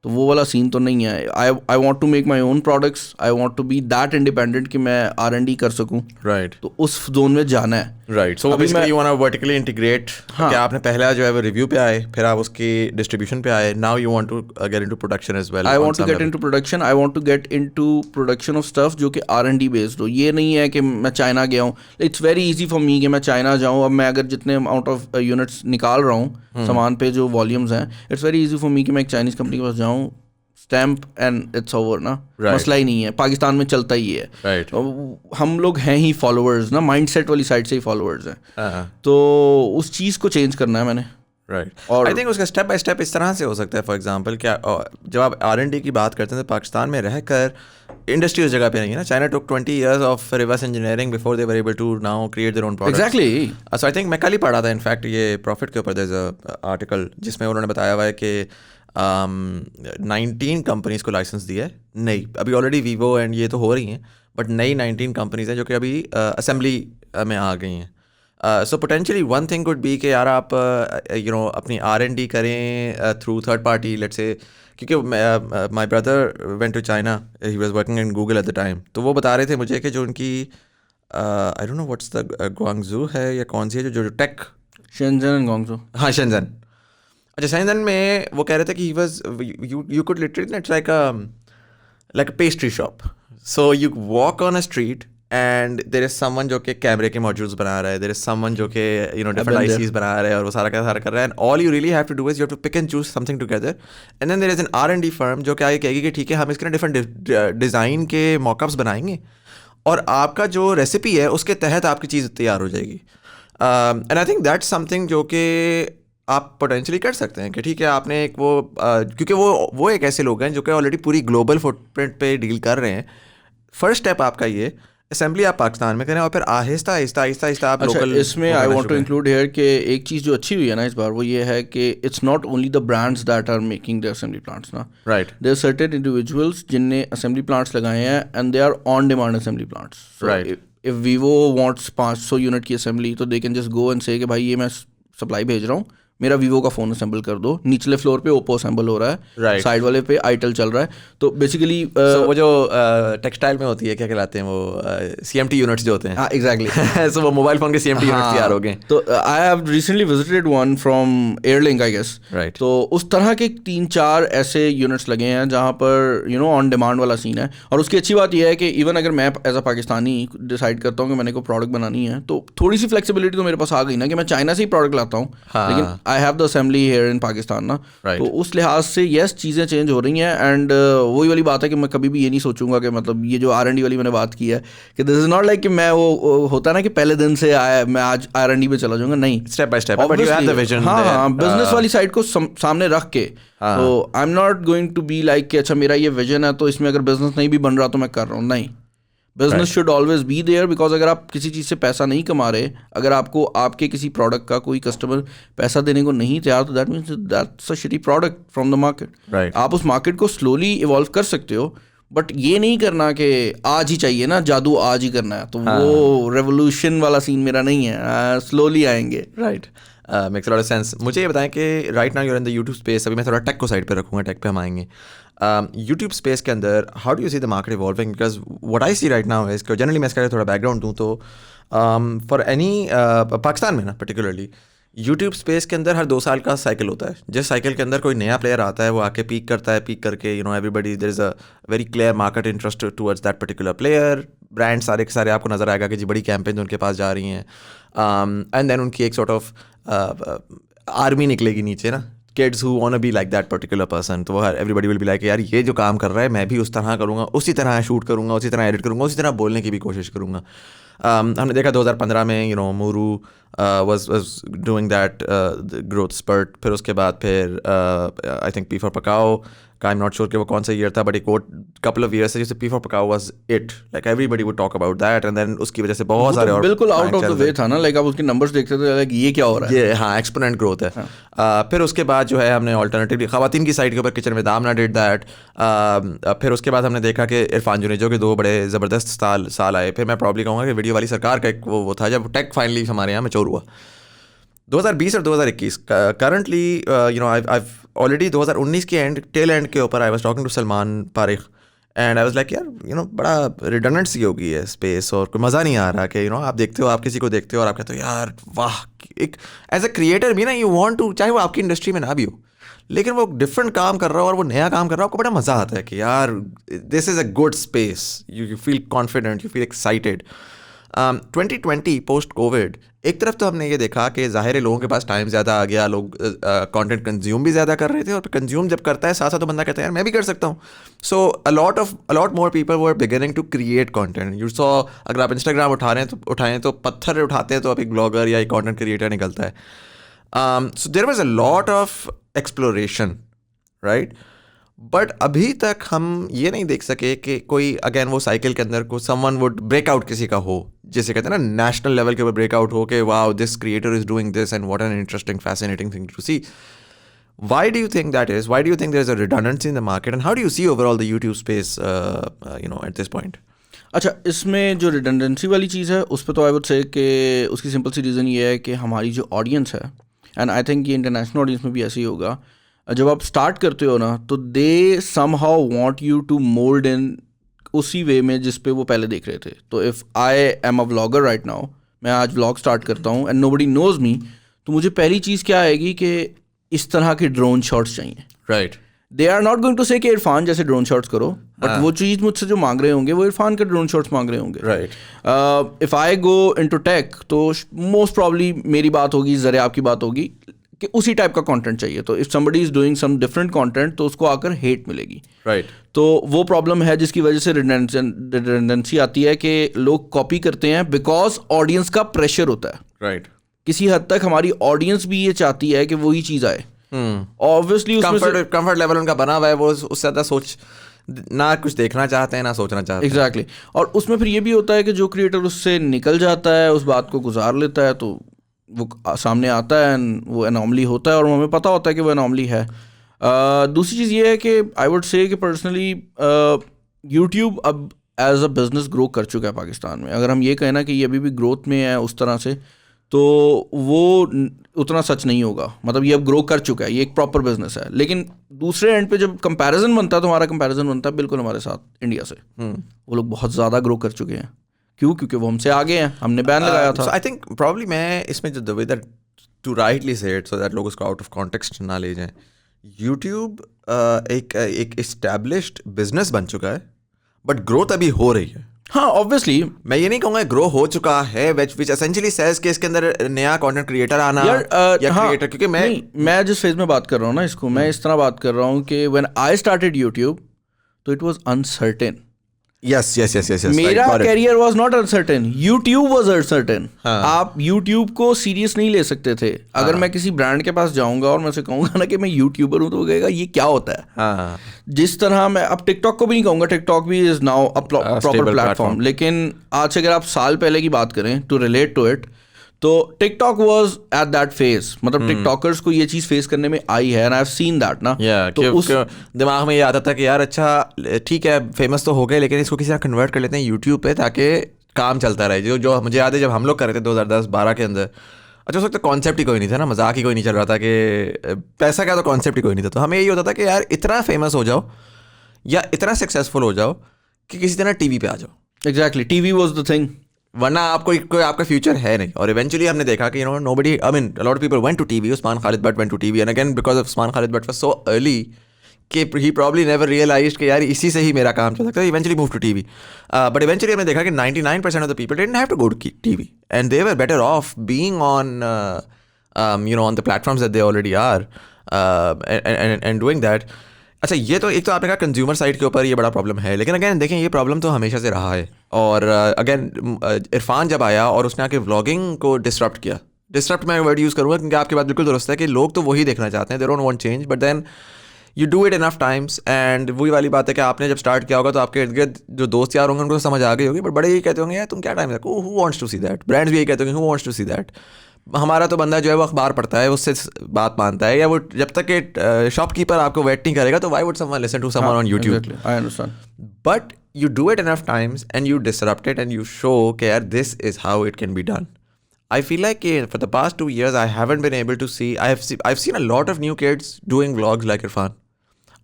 तो वो वाला सीन तो नहीं है. I want to make my own products. I want to be that independent कि मैं R&D कर सकूँ. Right. तो उस जोन में जाना है. Right. So basically you want to vertically integrate. हाँ. कि आपने पहला जो है वो रिव्यू पे आए, फिर आप उसकी डिस्ट्रीब्यूशन पे आए. Now you want to get into production as well. I want to get into production. I want to get into production of stuff जो कि R&D based हो. ये नहीं है कि मैं चाइना गया हूँ. It's very easy for me कि मैं चाइना जाऊँ. अब मैं अगर जितने अमाउंट ऑफ यूनिट्स निकाल रहा हूँ सामान पे जो वॉल्यूम्स हैं, इट्स वेरी इजी फॉर मी कि मैं एक चाइनीज़ कंपनी के पास जाऊँ, स्टैम्प एंड इट्स ओवर ना. मसला ही नहीं है. पाकिस्तान में चलता ही है. Right. हम लोग हैं ही फॉलोअर्स ना, माइंडसेट वाली साइड से ही फॉलोअर्स हैं. तो उस चीज़ को चेंज करना है मैंने. राइट. और आई थिंक उसका स्टेप बाय स्टेप इस तरह से हो सकता है. फॉर एग्जांपल क्या जब आप R&D की बात करते हैं तो पाकिस्तान में रहकर इंडस्ट्री उस जगह पे नहीं है ना. China took 20 years of reverse engineering before they were able to now create their own products. Exactly. So I think मैं कल ही पढ़ा था इनफैक्ट ये प्रॉफिट के ऊपर देयर इज अ आर्टिकल जिसमें उन्होंने बताया हुआ है कि 19 कंपनीज को लाइसेंस दिया है. नहीं, अभी ऑलरेडी वीवो एंड ये तो हो रही हैं, बट नई 19 कंपनीज हैं जो कि अभी असेंबली में आ गई हैं. So potentially one thing could be कि यार आप अपनी R&D करें through third party, let's say. क्योंकि my brother went to China, he was working in Google at the time. तो वो बता रहे थे मुझे कि जो उनकी I don't know what's the Guangzhou है या कौन सी है जो टेक, शेंजन एंड ग्वांगजू. हाँ शेंजन. अच्छा, शेंजन में वो कह रहे थे कि he was you could literally it's like a pastry shop. So you walk on a street and there is someone जो कि कैमरे के मॉड्यूल्स बना रहा है, देयर इज समवन जो कि डिफरेंट ICs बना रहा है और वो सारा का सारा कर रहा है. And all you really have to do is you have to pick and choose something together. And then there is an R&D firm जो कि आगे कहेगी कि ठीक है हम इसके डिफरेंट डिज़ाइन के मॉकअप्स बनाएंगे और आपका जो रेसिपी है उसके तहत आपकी चीज़ तैयार हो जाएगी. And I think that's something जो कि आप पोटेंशियली कर सकते हैं कि ठीक है आपने एक वो क्योंकि वो एक ऐसे लोग हैं जो कि ऑलरेडी पूरी ग्लोबल फुटप्रिंट पे डील कर रहे हैं. फर्स्ट स्टेप आपका ये असेंबली आप पाकिस्तान में करें और फिर आहिस्ता आहिस्ता आप लोकल. इसमें I want to include here कि एक चीज़ जो अच्छी हुई है ना इस बार वो ये है कि it's not only the brands that are making the assembly plants ना. Right. There are certain individuals जिनने असेंबली प्लांट्स लगाए हैं and they are on demand assembly plants. Right. If Vivo wants 500 unit की असेंबली तो they can just go and say कि भाई ये मैं सप्लाई भेज रहा हूँ, मेरा वीवो का फ़ोन असेंबल कर दो. निचले फ्लोर पे ओप्पो असेंबल हो रहा है, Right. साइड वाले पे आईटेल चल रहा है. तो बेसिकली वो जो टेक्सटाइल में होती है क्या कहलाते हैं वो CMT यूनिट्स जो होते हैं. हाँ एग्जैक्टली. सो वो मोबाइल फोन के CMT यूनिट्स तैयार हो गए. तो I have recently visited one from Airlink I guess. Right. तो उस तरह के 3-4 ऐसे यूनिट्स लगे हैं जहाँ पर ऑन डिमांड वाला सीन है. और उसकी अच्छी बात यह है कि इवन अगर मैं एज अ पाकिस्तानी डिसाइड करता हूँ कि मैंने कोई प्रोडक्ट बनानी है तो थोड़ी सी फ्लेक्सिबिलिटी तो मेरे पास आ गई ना कि मैं चाइना से ही प्रोडक्ट लाता हूँ. हाँ. लेकिन I have the assembly here in Pakistan ना. Right. तो उस लिहाज से यस चीज़ें चेंज हो रही हैं. एंड वही वाली बात है कि मैं कभी भी ये नहीं सोचूंगा कि मतलब ये जो R&D वाली मैंने बात की है कि दिस इज नॉट लाइक कि मैं वो होता ना कि पहले दिन से आया मैं आज R&D पे चला जाऊंगा. नहीं, step by step. But you have the vision. हाँ, बिजनेस वाली साइड को सामने रख के. तो I am not going to be like कि अच्छा मेरा ये विजन है तो इसमें अगर बिजनेस नहीं भी बन रहा तो मैं कर रहा हूँ. नहीं, business should always be there. Because अगर आप किसी चीज़ से पैसा नहीं कमा रहे, अगर आपको आपके किसी प्रोडक्ट का कोई कस्टमर पैसा देने को नहीं तैयार तो that means that's a shitty product from the market. Right. आप उस मार्केट को स्लोली इवॉल्व कर सकते हो, बट ये नहीं करना कि आज ही चाहिए ना, जादू आज ही करना है. तो वो रेवोल्यूशन वाला सीन मेरा नहीं है, स्लोली आएंगे. Right. Makes lot of sense. मुझे ये बताएं कि right now you're in the YouTube space. अभी मैं थोड़ा टेक को साइड पे रखूँगा, टेक पे हम आएंगे. यूट्यूब स्पेस के अंदर how do you see the market evolving? Because what I see right now is, generally मैं इसका थोड़ा बैकग्राउंड दूँ तो फॉर एनी पाकिस्तान में ना पर्टिकुलरली यूट्यूब स्पेस के अंदर हर 2 साल का साइकिल होता है. जिस साइकिल के अंदर कोई नया प्लेयर आता है वो आके पीक करता है, पीक करके everybody there is a very clear market interest towards that particular player. Brand सारे के सारे आपको नज़र आएगा कि जी बड़ी कैंपेन उनके पास जा रही हैं, एंड देन उनकी एक सॉर्ट ऑफ आर्मी निकलेगी नीचे ना, kids who want to be like that particular person. तो वो एवरीबडी विल बी लाइक यार ये जो काम कर रहा है मैं भी उस तरह करूँगा, उसी तरह शूट करूँगा, उसी तरह एडिट करूँगा, उसी तरह बोलने की भी कोशिश करूँगा. हमने देखा 2015 में Moru was doing that growth spurt. फिर उसके बाद फिर आई थिंक P4 Pacao का, I'm not sure कि वो कौन सा ईयर था, बट एक couple of years से जैसे P4 Pacao was it, like everybody would talk about that, and then उसकी वजह से बहुत सारे और बिल्कुल आउट ऑफ द वे था ना, लाइक आप उसके नंबर्स देखते थे लाइक ये क्या हो रहा है, ये हाँ एक्सपोनेंट ग्रोथ है. फिर उसके बाद जो है हमने ऑल्टरनेटिव खवातीन की साइड के ऊपर किचन में दामना डिड दैट. फिर उसके बाद हमने देखा कि इरफान जुनेजो के 2 बड़े ज़बरदस्त साल आए. फिर मैं प्रॉब्ली कहूँगा कि वीडियो वाली सरकार का एक वो था जब टेक फाइनली हमारे यहाँ मैच्योर हुआ 2020 और 2021. करंटली आई ऑलरेडी 2019 के टेल एंड के ऊपर I was talking to Salman Parikh and I was like यार बड़ा रिडंडेंसी हो गई है स्पेस और कोई मज़ा नहीं आ रहा कि आप देखते हो, आप किसी को देखते हो और आप कहते हो यार वाह. एक एज अ क्रिएटर भी ना यू वांट टू, चाहे वो आपकी इंडस्ट्री में ना भी हो, लेकिन वो डिफरेंट काम कर रहा हो और वो नया काम कर रहा हो, आपको बड़ा मज़ा आता है कि यार this is a good space, you feel confident, you feel excited. 2020 post Covid एक तरफ तो हमने ये देखा कि ज़ाहिर है लोगों के पास टाइम ज़्यादा आ गया, लोग कंटेंट कंज्यूम भी ज़्यादा कर रहे थे, और कंज्यूम जब करता है साथ साथ तो बंदा कहता है यार मैं भी कर सकता हूँ. So a lot more people were beginning to create content. You saw अगर आप इंस्टाग्राम उठाएं तो पत्थर उठाते हैं तो अब एक ब्लॉगर या एक कंटेंट क्रिएटर निकलता है. So there was a lot of exploration right, but अभी तक हम ये नहीं देख सके कि कोई अगेन वो साइकिल के अंदर को समवन वुड ब्रेकआउट किसी का हो, जैसे कहते हैं ना नेशनल लेवल के ऊपर ब्रेकआउट हो कि wow this creator is doing this and what an interesting fascinating thing to see. Why do you think that is? Why do you think there is a redundancy in the market, and how do you see overall the YouTube space at this point? अच्छा, इसमें जो redundancy वाली चीज़ है उस पर तो आई would से कि उसकी सिंपल सी रीज़न ये है कि हमारी जो ऑडियंस है, एंड आई थिंक ये इंटरनेशनल ऑडियंस में भी ऐसे ही होगा, जब आप स्टार्ट करते हो ना तो they somehow want you to mould in उसी वे में जिस पे वो पहले देख रहे थे. तो if I am a vlogger right now, मैं आज व्लॉग स्टार्ट करता हूँ एंड नोबडी नोज मी, तो मुझे पहली चीज़ क्या आएगी कि इस तरह के ड्रोन शॉट्स चाहिए. Right, they are not going to say कि इरफान जैसे ड्रोन शॉट्स करो, बट वो चीज़ मुझसे जो मांग रहे होंगे वो इरफान के ड्रोन शॉट्स मांग रहे होंगे. Right. If I go into tech तो मोस्ट प्रॉब्ली मेरी बात होगी, ज़रा आपकी बात होगी कि उसी टाइप का कंटेंट चाहिए. तो if somebody is doing some different content तो उसको आकर हेट मिलेगी. राइट. तो वो प्रॉब्लम है जिसकी वजह से रिडंडेंसी आती है कि लोग कॉपी करते हैं बिकॉज ऑडियंस का प्रेशर होता है. राइट. किसी हद तक हमारी ऑडियंस भी ये चाहती है कि वही चीज़ आए. ऑब्वियसली कंफर्ट लेवल उनका बना हुआ है, वो उससे ज़्यादा सोच ना कुछ देखना चाहते हैं ना सोचना चाहते हैं. एग्जैक्टली. और उसमें फिर ये भी होता है कि जो क्रिएटर उससे निकल जाता है, उस बात को गुजार लेता है, तो वो सामने आता है एंड वो एनॉमली होता है और हमें पता होता है कि वो एनॉमली है. दूसरी चीज़ ये है कि आई वुड से कि पर्सनली यूट्यूब अब एज अ बिज़नेस ग्रो कर चुका है पाकिस्तान में. अगर हम ये कहें ना कि ये अभी भी ग्रोथ में है उस तरह से, तो वो उतना सच नहीं होगा. मतलब ये अब ग्रो कर चुका है, ये एक प्रॉपर बिजनेस है. लेकिन दूसरे एंड पे जब कंपैरिजन बनता है तो हमारा कंपैरिजन बनता है बिल्कुल हमारे साथ इंडिया से. वो लोग बहुत ज़्यादा ग्रो कर चुके हैं. क्यों? क्योंकि वो हमसे आगे हैं, हमने बैन लगाया था. आई थिंक प्रॉब्ली मैं इसमें जो the way that to rightly say it so that लोग उसको आउट ऑफ कॉन्टेक्स्ट ना ले जाएं. यूट्यूब एक एस्टैब्लिश्ड बिजनेस बन चुका है, बट ग्रोथ अभी हो रही है. हाँ, ऑब्वियसली मैं ये नहीं कहूँगा ग्रो हो चुका है, विच एसेंशियली सेज कि इसके अंदर नया कंटेंट क्रिएटर आना या क्रिएटर, क्योंकि मैं जिस फेज में बात कर रहा हूँ ना इसको, मैं इस तरह बात कर रहा हूँ कि व्हेन आई स्टार्टेड यूट्यूब तो इट वाज अनसर्टेन. yes. मेरा career was not uncertain, YouTube was uncertain. आप यूट्यूब को सीरियस नहीं ले सकते थे. अगर मैं किसी ब्रांड के पास जाऊंगा और मैं उसे कहूंगा ना कि मैं यूट्यूबर हूं, तो वो कहेगा ये क्या होता है. जिस तरह मैं अब टिकटॉक को भी नहीं कहूंगा, टिकटॉक भी is now a proper platform. लेकिन आज से अगर आप साल पहले की बात करें टू रिलेट टू इट, तो TikTok was at that phase. मतलब टिकटॉकर्स को ये चीज़ फेस करने में आई है, and I have seen that ना. तो उस दिमाग में ये आता था कि यार अच्छा ठीक है फेमस तो हो गए, लेकिन इसको किसी तरह कन्वर्ट कर लेते हैं यूट्यूब पे ताकि काम चलता रहे. जो मुझे याद है जब हम लोग कर रहे थे 2010-12 के अंदर, अच्छा, उस वक्त कॉन्सेप्ट ही कोई नहीं था ना, मजाक ही कोई नहीं चल रहा था कि पैसा क्या, तो कॉन्सेप्ट ही कोई नहीं था। तो हमें यही होता था कि यार इतना फेमस हो जाओ या इतना सक्सेसफुल हो जाओ कि किसी तरह टीवी पे आ जाओ। Exactly, TV was the thing, वरना आपको कोई आपका फ्यूचर है नहीं। और इवेंचुअली हमने देखा कि nobody, I mean a lot of people went to TV. Usman Khalid Bhatt went to TV, and again because of Usman Khalid Bhatt was so early कि ही प्रॉब्ली नेवर रियलाइज्ड कि यार इसी से ही मेरा काम चल सकता है। Eventually move to TV, but eventually हमने देखा कि 99% of the people didn't have to go to TV and they were better off being on on the platforms that they already are and doing that. अच्छा, ये तो एक तो आपने कहा कंज्यूमर साइड के ऊपर ये बड़ा प्रॉब्लम है, लेकिन अगेन देखें ये प्रॉब्लम तो हमेशा से रहा है। और अगेन इरफान जब आया और उसने आके व्लॉगिंग को डिसरप्ट किया, डिसरप्ट मैं वर्ड यूज़ करूँगा क्योंकि आपकी बात बिल्कुल दुरुस्त है कि लोग तो वही देखना चाहते हैं, they don't want change, but then you do it enough times. And वही वाली बात है कि आपने जब स्टार्ट किया होगा तो आपके इर्द गिर्द जो दोस्त यार होंगे उनको समझ आ गई होगी, बट बड़े यही कहते होंगे यार तुम क्या टाइम रखो, who wants to see that. Brands भी यही कहते होंगे who wants to see that. हमारा तो बंदा जो है वो अखबार पढ़ता है, उससे बात मानता है, या वो जब तक कि शॉपकीपर आपको वेट नहीं करेगा तो why would someone listen to someone on YouTube. I understand, but you do it enough times and you disrupt it and you show okay yaar, this is how it can be done. I feel like for the past 2 years I haven't been able to see, I've seen a lot of new kids doing vlogs like Irfan.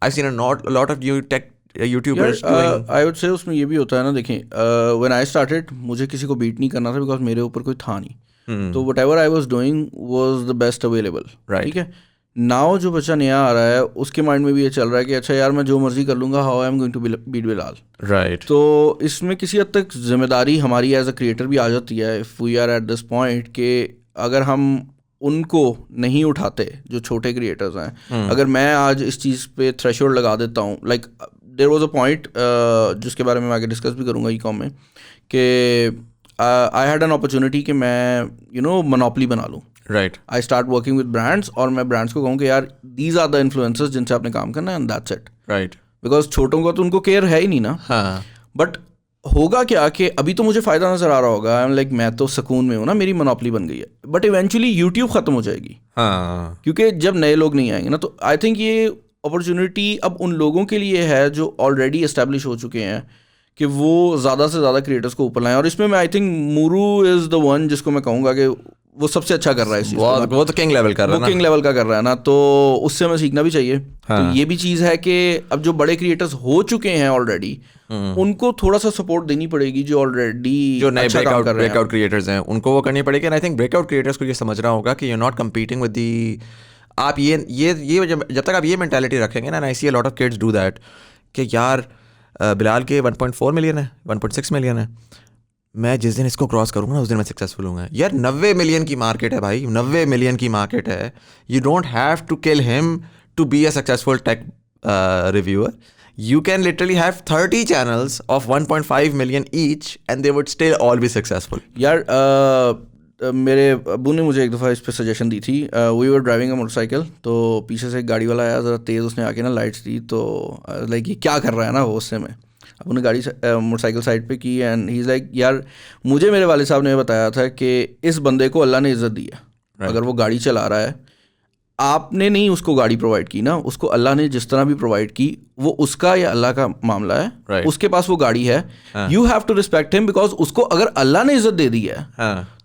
I've seen a lot of new tech YouTubers doing. I would से उसमें ये भी होता है ना, देखें when I started मुझे किसी को बीट नहीं करना था बिकॉज मेरे ऊपर कोई था नहीं, तो what ever I was doing was the best available, ठीक है। नाउ जो बच्चा नया आ रहा है उसके माइंड में भी ये चल रहा है कि अच्छा यार मैं जो मर्जी कर लूँगा, how I am going to beat Bilal, right. तो इसमें किसी हद तक जिम्मेदारी हमारी एज अ क्रिएटर भी आ जाती है, if we are at this point कि अगर हम उनको नहीं उठाते जो छोटे क्रिएटर्स हैं, अगर मैं आज इस चीज़ पे थ्रेशोल्ड लगा देता हूँ, like there was a point जिसके बारे में मैं आगे डिस्कस भी करूँगा ई कॉम में, कि आई हैड एन अपॉर्चुनिटी कि मैं मोनोपोली बना लूँ, right. I start working with brands और मैं ब्रांड्स को कहूँ कि यार दीज आर द इन्फ्लुएंसर्स जिनसे आपने काम करना है and that's it, right. Because छोटों का तो उनको केयर है ही नहीं ना। हाँ, बट होगा क्या कि अभी तो मुझे फ़ायदा नज़र आ रहा होगा, आई एम लाइक मैं तो सुकून में हूँ ना, मेरी मोनोपोली बन गई है, बट इवेंचुअली यूट्यूब ख़त्म हो जाएगी, हाँ, क्योंकि जब नए लोग नहीं आएंगे ना, तो आई थिंक ये अपॉर्चुनिटी अब उन लोगों के लिए है जो ऑलरेडी इस्टेब्लिश हो चुके हैं कि वो ज़्यादा से ज़्यादा क्रिएटर्स को ऊपर लाएं। और इसमें मैं I think Mooroo is the one जिसको मैं कहूँगा कि वो सबसे अच्छा कर रहा है इस चीज़ को। वो तो किंग लेवल कर रहा है ना, किंग लेवल का कर रहा है ना, तो उससे हमें सीखना भी चाहिए। हाँ। तो ये भी चीज़ है कि अब जो बड़े क्रिएटर्स हो चुके हैं ऑलरेडी, उनको थोड़ा सा सपोर्ट देनी पड़ेगी, जो ऑलरेडी जो नए अच्छा काम कर रहे हैं, ब्रेकआउट क्रिएटर्स हैं उनको वो करनी पड़ेगी। And I think breakout creators को ये समझना होगा कि you not competing with the, आप ये जब तक आप ये मेंटालिटी रखेंगे ना, I see a lot of kids do that कि यार बिलाल के 1.4 मिलियन है, 1.6 मिलियन है, मैं जिस दिन इसको क्रॉस करूँगा ना उस दिन मैं सक्सेसफुल हूँगा। यार 90 मिलियन की मार्केट है भाई, 90 मिलियन की मार्केट है। You don't have to kill him to be a successful tech reviewer. You can literally have 30 channels of 1.5 million each and they would still all be successful. यार मेरे अबू ने मुझे एक दफ़ा इस पर सजेशन दी थी। We were driving a motorcycle, तो पीछे से एक गाड़ी वाला आया ज़रा तेज़, उसने आके ना लाइट्स दी, तो लाइक ये क्या कर रहा है ना वो, उससे मैं अबू ने गाड़ी मोटरसाइकिल साइड पे की एंड ही इज़ लाइक यार मुझे मेरे वाले साहब ने बताया था कि इस बंदे को अल्लाह ने इज़्ज़त दी है, अगर वो गाड़ी चला रहा है, आपने नहीं उसको गाड़ी प्रोवाइड की ना, उसको अल्लाह ने जिस तरह भी प्रोवाइड की, वो उसका या अल्लाह का मामला है, Right. उसके पास वो गाड़ी है, you have to respect him, because उसको अगर अल्लाह ने इज्जत दे दी है,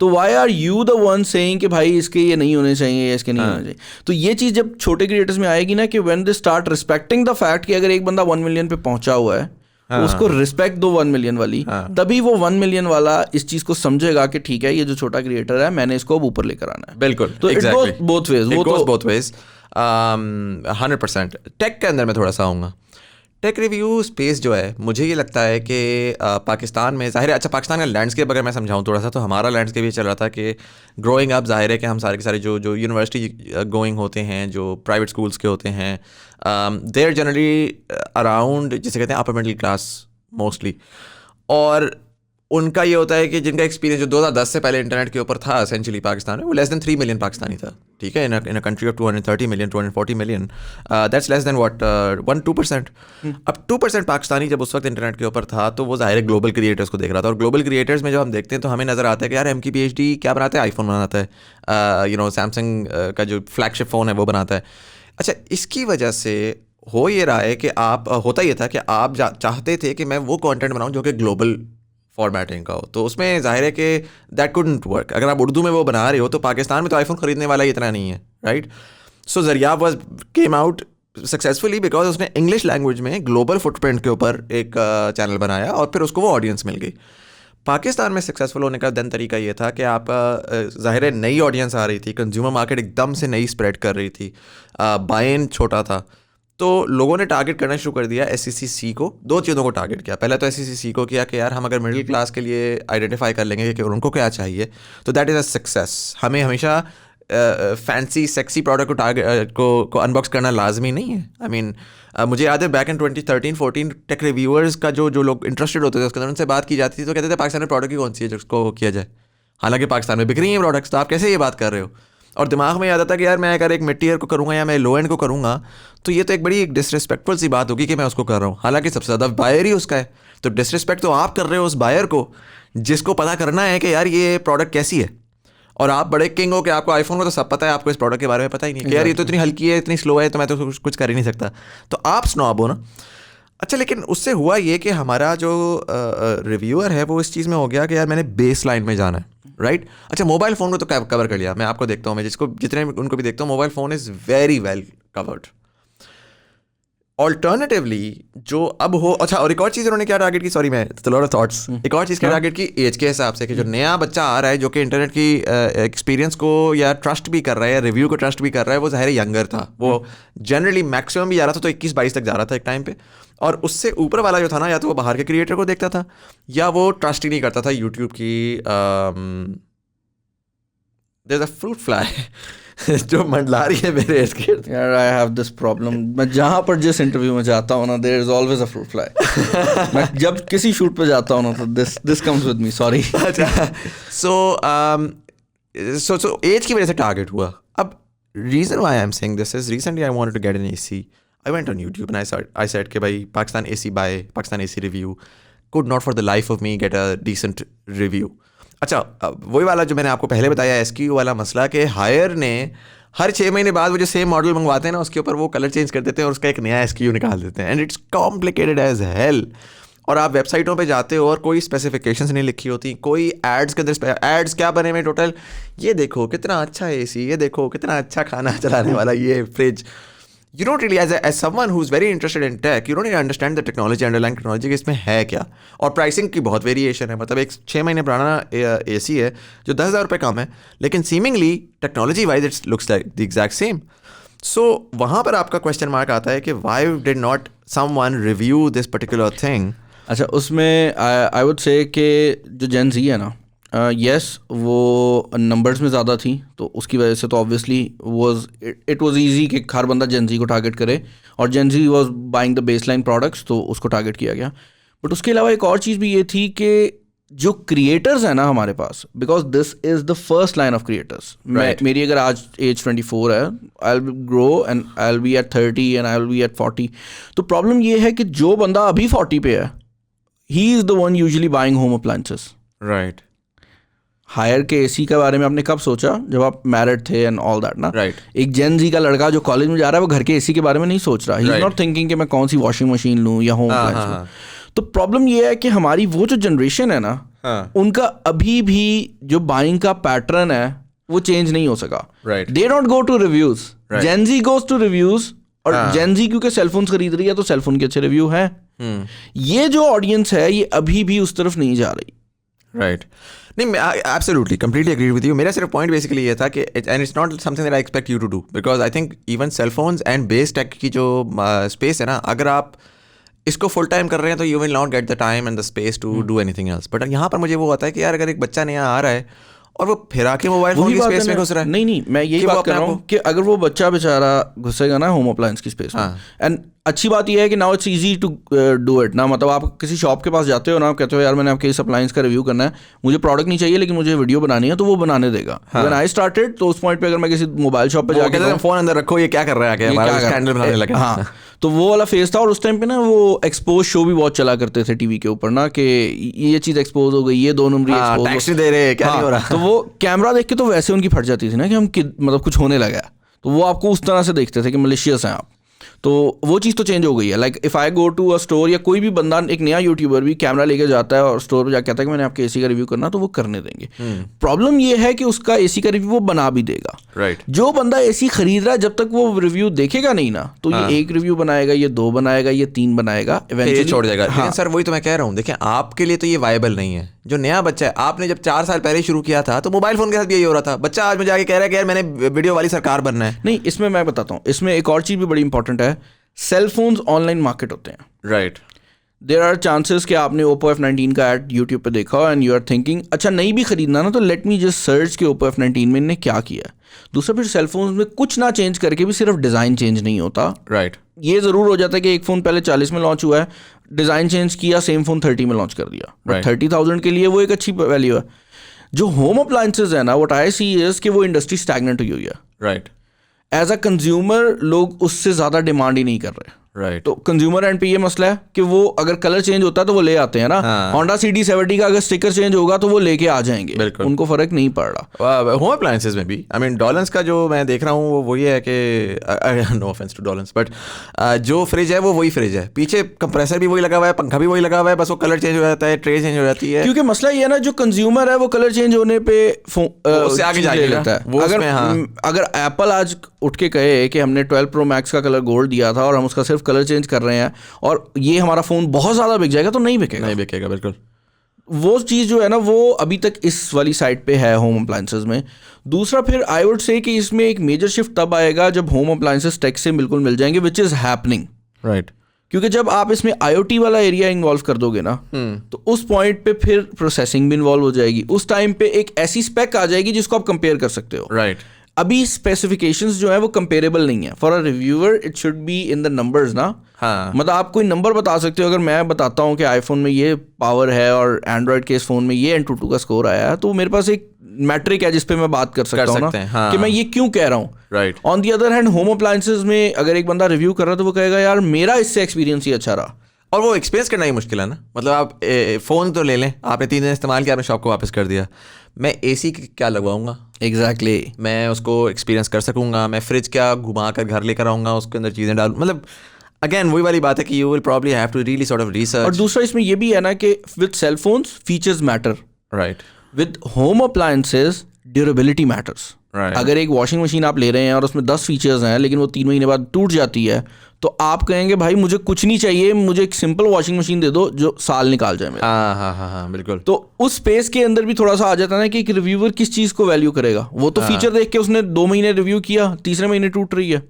तो why are you the one saying कि भाई इसके ये नहीं होने चाहिए, इसके नहीं होने चाहिए। तो ये चीज़ जब छोटे क्रिएटर्स में आएगी ना, कि when they start respecting the fact कि अगर एक बंदा 1 मिलियन पे पहुंचा हुआ है, तो उसको रिस्पेक्ट दो 1 मिलियन वाली, तभी वो 1 मिलियन वाला इस चीज को समझेगा कि ठीक है ये जो छोटा क्रिएटर है मैंने इसको अब ऊपर लेकर आना है। बिल्कुल, तो इट गोज बोथ वेज, वो तो बोथ वेज 100%। टेक के अंदर मैं थोड़ा सा आऊँगा। टेक रिव्यू स्पेस जो है, मुझे ये लगता है कि पाकिस्तान में ज़ाहिर है, अच्छा पाकिस्तान का लैंडस्केप अगर मैं समझाऊँ थोड़ा सा, तो हमारा लैंडस्केप ये चल रहा था कि ग्रोइंग अप, ज़ाहिर है कि हम सारे के सारे जो यूनिवर्सिटी गोइंग होते हैं, जो प्राइवेट स्कूल्स के होते हैं, दे आर जनरली अराउंड जिसे कहते हैं अपर मिडिल क्लास मोस्टली, और उनका ये होता है कि जिनका एक्सपीरियंस जो 2010 से पहले इंटरनेट के ऊपर था एसेंशियली पाकिस्तान में, वो लेस देन 3 मिलियन पाकिस्तानी था, ठीक है, in a country of 230 million 240 million, that's less than what 1-2%। अब 2% पाकिस्तानी जब उस वक्त इंटरनेट के ऊपर था, तो वो ज़ाहिर ग्लोबल क्रिएटर्स को देख रहा था, और ग्लोबल क्रिएटर्स में जब हम देखते हैं तो हमें नज़र आता है कि यार MK PhD क्या बनाता है, आईफोन बनाता है, सैमसंग का जो फ्लैगशिप फ़ोन है वो बनाता है। अच्छा, इसकी वजह से हो ये रहा है कि आप होता ये था कि आप चाहते थे कि मैं वो कंटेंट बनाऊं जो कि ग्लोबल फॉर्मेटिंग का हो, तो उसमें जाहिर है कि दैट कुडंट वर्क। अगर आप उर्दू में वो बना रहे हो तो पाकिस्तान में तो आईफोन ख़रीदने वाला ही इतना नहीं है, राइट। सो ज़रिया was came out successfully because उसने इंग्लिश लैंग्वेज में ग्लोबल फुटप्रिंट के ऊपर एक चैनल बनाया और फिर उसको वो ऑडियंस मिल गई। पाकिस्तान में सक्सेसफुल होने का देन तरीका ये था कि आप ज़ाहिर है नई ऑडियंस आ रही थी, कंज्यूमर मार्केट एकदम से नई स्प्रेड कर रही थी, बाय-इन छोटा था, तो लोगों ने टारगेट करना शुरू कर दिया SEC को। दो चीज़ों को टारगेट किया। पहले तो SEC को किया कि यार हम अगर मिडिल क्लास के लिए आइडेंटिफाई कर लेंगे कि उनको क्या चाहिए तो दैट इज़ अ सक्सेस। हमें हमेशा फैंसी सेक्सी प्रोडक्ट को टारगेट को अनबॉक्स करना लाजमी नहीं है। आई मीन मुझे याद है बैक इन 2013-14 टेक रिव्यूअर्स का जो लोग इंटरेस्टेड होते थे उसके अंदर उनसे बात की जाती थी तो कहते थे पाकिस्तान में प्रोडक्ट ही कौन सी है जिसको किया जाए, हालांकि पाकिस्तान में बिक रही है प्रोडक्ट्स, तो आप कैसे ये बात कर रहे हो। और दिमाग में याद आता कि यार मैं अगर एक मिड टियर को करूँगा या मैं लो एंड को करूँगा तो ये तो एक बड़ी डिसरिस्पेक्टफुल सी बात होगी कि मैं उसको कर रहा हूँ, हालांकि सबसे ज़्यादा बायर ही उसका है। तो डिसरिस्पेक्ट तो आप कर रहे हो उस बायर को जिसको पता करना है कि यार ये प्रोडक्ट कैसी है, और आप बड़े किंग हो कि आपको आईफोन को तो सब पता है, आपको इस प्रोडक्ट के बारे में पता ही नहीं कि यार ये तो इतनी हल्की है, इतनी स्लो है, तो मैं तो कुछ कर ही नहीं सकता, तो आप स्नॉब हो ना। अच्छा, लेकिन उससे हुआ ये कि हमारा जो रिव्यूअर है वो इस चीज़ में हो गया कि यार मैंने बेस लाइन में जाना है, राइट। अच्छा, मोबाइल फ़ोन को तो कवर कर लिया, मैं आपको देखता हूँ, मैं जिसको जितने उनको भी देखता हूँ, mobile phone is very well covered. Alternatively जो अब हो, अच्छा, और एक और चीज़ उन्होंने क्या टारगेट की, सॉरी मैं लॉट ऑफ थॉट्स, एक और चीज़ क्या टारगेट की एज के हिसाब से कि जो नया बच्चा आ रहा है जो कि इंटरनेट की एक्सपीरियंस को या ट्रस्ट भी कर रहा है, रिव्यू को ट्रस्ट भी कर रहा है, वो ज़ाहिर यंगर था, वो जनरली मैक्सिमम भी जा रहा था तो 21-22 तक जा रहा था एक टाइम पे, और उससे ऊपर वाला जो था ना, या तो वो बाहर के क्रिएटर को देखता था या वो ट्रस्ट ही नहीं करता था यूट्यूब की। There is a fruit fly जो मंडला रही है मेरे यार, आई हैव दिस प्रॉब्लम, मैं जहाँ पर जिस इंटरव्यू में जाता हूँ ना, there is always a fruit fly. मैं जब किसी शूट पे जाता हूँ ना तो this comes with me, sorry. So age की वजह से टारगेट हुआ। अब reason why I am saying this is recently I wanted to get an AC. I went on YouTube and I said कि भाई Pakistan AC buy, Pakistan AC review, could not for the life of me get a decent review. अच्छा, वही वाला जो मैंने आपको पहले बताया SKU वाला मसला कि हायर ने हर 6 महीने बाद वो जो सेम मॉडल मंगवाते हैं ना उसके ऊपर वो कलर चेंज कर देते हैं और उसका एक नया SKU निकाल देते हैं, and it's complicated as hell. और आप वेबसाइटों पे जाते हो और कोई स्पेसिफिकेशंस नहीं लिखी होती, कोई एड्स के अंदर एड्स क्या बने हुए टोटल, ये देखो कितना अच्छा AC, ये देखो कितना अच्छा खाना चलाने वाला ये fridge. You don't really, as someone who's very interested in tech, you don't really understand the technology, underlying technology कि इसमें है क्या, और प्राइसिंग की बहुत वेरिएशन है। मतलब एक 6 महीने पुराना AC है जो 10,000 रुपये कम है, लेकिन seemingly technology wise it's looks like the exact same. सो वहाँ पर आपका क्वेश्चन मार्क आता है कि why did not someone review this particular thing? अच्छा, उसमें आई वुड से कि जो जेन ज़ी है ना, यस वो नंबर्स में ज़्यादा थी तो उसकी वजह से तो ऑब्वियसली इट वाज इजी कि हर बंदा जेन ज़ी को टारगेट करे, और Gen Z was buying the baseline products तो उसको टारगेट किया गया। बट उसके अलावा एक और चीज़ भी ये थी कि जो क्रिएटर्स हैं ना हमारे पास, because this is the first line of creators. मेरी अगर आज एज 24 है, I will grow and I will be at 30 and I will be at 40। तो प्रॉब्लम ये है कि जो बंदा अभी 40 पे है, he is the one usually buying home appliances, right. Haier के AC के बारे में आपने कब सोचा, जब आप मैरिड थे एंड ऑल दैट ना, राइट। एक जेन जी का लड़का जो कॉलेज में जा रहा है वो घर के AC के बारे में नहीं सोच रहा, ही इज नॉट थिंकिंग कि मैं कौन सी वॉशिंग मशीन लूँ या होम अप्लायंस लूँ। तो प्रॉब्लम ये है कि हमारी वो जो जनरेशन है ना, उनका अभी भी जो बाइंग का पैटर्न है वो चेंज नहीं हो सका। They don't go to reviews, Gen Z goes to reviews, और जेन जी क्योंकि सेलफोन खरीद रही है तो सेलफोन के अच्छे रिव्यू हैं। ये जो ऑडियंस है ये अभी भी उस तरफ नहीं जा रही। राइट, नहीं, मैं absolutely completely agree with you. मेरा सिर्फ पॉइंट बेसिकली ये था कि and it's not something that I expect you to do, because I think even cellphones and base tech की जो स्पेस है ना, अगर आप इसको फुल टाइम कर रहे हैं तो you will not get the time and the space to do anything else. But यहाँ पर मुझे वो आता है कि यार अगर एक बच्चा नया आ रहा है और वो फिरा के मोबाइल फोन की स्पेस में घुस रहा है, नहीं मैं यही बात कर रहा हूँ कि अगर वो बच्चा बेचारा घुसेगा ना होम अप्लायंस की स्पेस में, एंड अच्छी बात यह है कि now it's easy to do it ना। मतलब आप किसी शॉप के पास जाते हो ना, आप कहते हो यार मैंने आपके इस अप्लायंस का रिव्यू करना है, मुझे प्रोडक्ट नहीं चाहिए लेकिन मुझे वीडियो बनानी है, तो वो बनाने देगा। व्हेन आई स्टार्टेड तो उस पॉइंट पे अगर मैं किसी मोबाइल शॉप पे जाके फोन अंदर रखो, ये क्या कर रहा है, कैंडल बनाने लगा, हाँ, तो वो वाला फेज था। और उस टाइम पे ना वो एक्सपोज शो भी बहुत चला करते थे टीवी के ऊपर ना, कि ये चीज़ एक्सपोज हो गई, ये 2 नंबरी एक्सपोज, टैक्स दे रहे, क्या नहीं हो रहा। तो वो कैमरा देख के तो वैसे उनकी फट जाती थी ना कि हम मतलब कुछ होने लगा, तो वो आपको उस तरह से देखते थे कि मलेशियस हैं आप। तो वो चीज़ तो चेंज हो गई है. Like if I go to a store, या कोई भी बंदा, एक नया यूट्यूबर भी कैमरा लेके जाता है और स्टोर पे जाके कहता है कि मैंने आपके एसी का रिव्यू करना, तो वो करने देंगे. प्रॉब्लम ये है कि उसका एसी का रिव्यू वो बना भी देगा. राइट. जो बंदा एसी खरीद रहा है, जब तक वो रिव्यू देखेगा नहीं ना, तो ये एक रिव्यू बनाएगा, ये 2 बनाएगा, ये 3 बनाएगा, फिर ये छोड़ जाएगा. लेकिन सर वही तो मैं कह रहा हूँ, देखिए आपके लिए तो ये वायबल नहीं है. जो नया बच्चा है, आपने जब 4 साल पहले शुरू किया था तो मोबाइल फोन के साथ भी यही हो रहा था. बच्चा आज मुझे आके कह रहा है कि यार मैंने वीडियो वाली सरकार बनना है. नहीं, इसमें मैं बताता हूँ, इसमें एक और चीज़ भी बड़ी इंपॉर्टेंट है. सेल फोन्स ऑनलाइन मार्केट होते हैं. राइट. देर आर चांसेस कि आपने ओप्पो F19 का एड यूट्यूब पे देखा एंड यू आर थिंकिंग अच्छा नहीं भी खरीदना ना, तो लेट मी जस्ट सर्च कि ओप्पो F19 में इन्होंने क्या किया. दूसरा, फिर सेल फोन में कुछ ना चेंज करके भी सिर्फ डिज़ाइन चेंज नहीं होता. राइट. ये ज़रूर हो जाता है कि एक फ़ोन पहले 40 में लॉन्च हुआ है, डिज़ाइन चेंज किया, सेम फ़ोन 30 में लॉन्च कर दिया. बट 30,000 के लिए वो एक अच्छी वैल्यू है. जो होम अप्लायंसेज है ना, व्हाट आई सी इज़ कि वो इंडस्ट्री स्टैग्नेंट हुई है. राइट. एज अ कंज्यूमर लोग उससे ज़्यादा डिमांड ही नहीं कर रहे. राइट. तो कंज्यूमर एंड पे ये मसला है कि वो अगर कलर चेंज होता है तो वो ले आते हैं ना. Honda CD70 का अगर स्टिकर चेंज होगा तो वो लेके आ जाएंगे, उनको फर्क नहीं पड़ रहा. होम अप्लायंसेज में भी आई मीन डॉलन्स का जो मैं देख रहा हूँ वो वही है कि नो ऑफेंस टू डॉलन्स, बट जो फ्रिज है वो वही फ्रिज है, पीछे कंप्रेसर भी वही लगा हुआ है, पंखा भी वही लगा हुआ है, बस वो कलर चेंज हो जाता है, ट्रे चेंज हो जाती है. क्योंकि मसला ये है ना, जो कंज्यूमर है वो कलर चेंज होने पे उससे आगे जा लेता है. अगर एप्पल आज उठ के कहे कि हमने 12 Pro Max का कलर गोल्ड दिया था और हम उसका सिर्फ कलर चेंज कर रहे हैं और ये हमारा फ़ोन बहुत ज़्यादा बिक जाएगा, तो नहीं बिकेगा. बिल्कुल. वो चीज़ जो है ना, वो अभी तक इस वाली साइड पे है होम अप्लायंसेज में. दूसरा, फिर आई वुड से कि इसमें एक मेजर शिफ्ट तब आएगा जब होम अप्लायंसेज टेक से बिल्कुल मिल जाएंगे, विच इज़ हैपनिंग. राइट. क्योंकि जब आप इसमें IoT वाला एरिया इन्वॉल्व कर दोगे ना, तो उस पॉइंट पे फिर प्रोसेसिंग भी इन्वॉल्व हो जाएगी. उस टाइम पे एक ऐसी स्पेक आ जाएगी जिसको आप कंपेयर कर सकते हो. राइट. अभी स्पेसिफिकेशंस जो है वो कंपेरेबल नहीं है. For a reviewer it should be in the numbers ना. हाँ. मतलब आप कोई नंबर बता सकते हो. अगर मैं बताता हूँ कि आईफोन में ये पावर है और एंड्रॉयड के इस फोन में ये Antutu का स्कोर आया है, तो मेरे पास एक मैट्रिक है जिसपे मैं बात कर सकता हूँ ना, हाँ. कि मैं ये क्यों कह रहा हूँ. Right. On the other hand, home appliances में अगर एक बंदा रिव्यू कर रहा है तो वो कहेगा यार मेरा इससे एक्सपीरियंस ही अच्छा रहा. और वो एक्सपीरियंस करना ही मुश्किल है ना. मतलब आप फ़ोन तो ले लें, आपने 3 दिन इस्तेमाल किया, आपने शॉप को वापस कर दिया. मैं AC क्या लगवाऊंगा? एग्जैक्टली. मैं उसको एक्सपीरियंस कर सकूंगा? मैं फ्रिज क्या घुमा कर घर लेकर आऊँगा, उसके अंदर चीज़ें डालूँ? मतलब अगेन वही वाली बात है कि you will probably have to really sort of research. और दूसरा इसमें ये भी है ना कि with cell phones features matter. Right. With home appliances durability matters. Right. अगर एक वॉशिंग मशीन आप ले रहे हैं और उसमें 10 फीचर्स हैं लेकिन वो 3 महीने बाद टूट जाती है, तो आप कहेंगे भाई मुझे कुछ नहीं चाहिए, मुझे एक सिंपल वॉशिंग मशीन दे दो जो साल निकाल जाए मेरा. हाँ बिल्कुल. तो उस स्पेस के अंदर भी थोड़ा सा आ जाता है ना कि एक रिव्यूअर किस चीज़ को वैल्यू करेगा. वो तो फीचर देख के उसने 2 महीने रिव्यू किया, तीसरे महीने टूट रही है.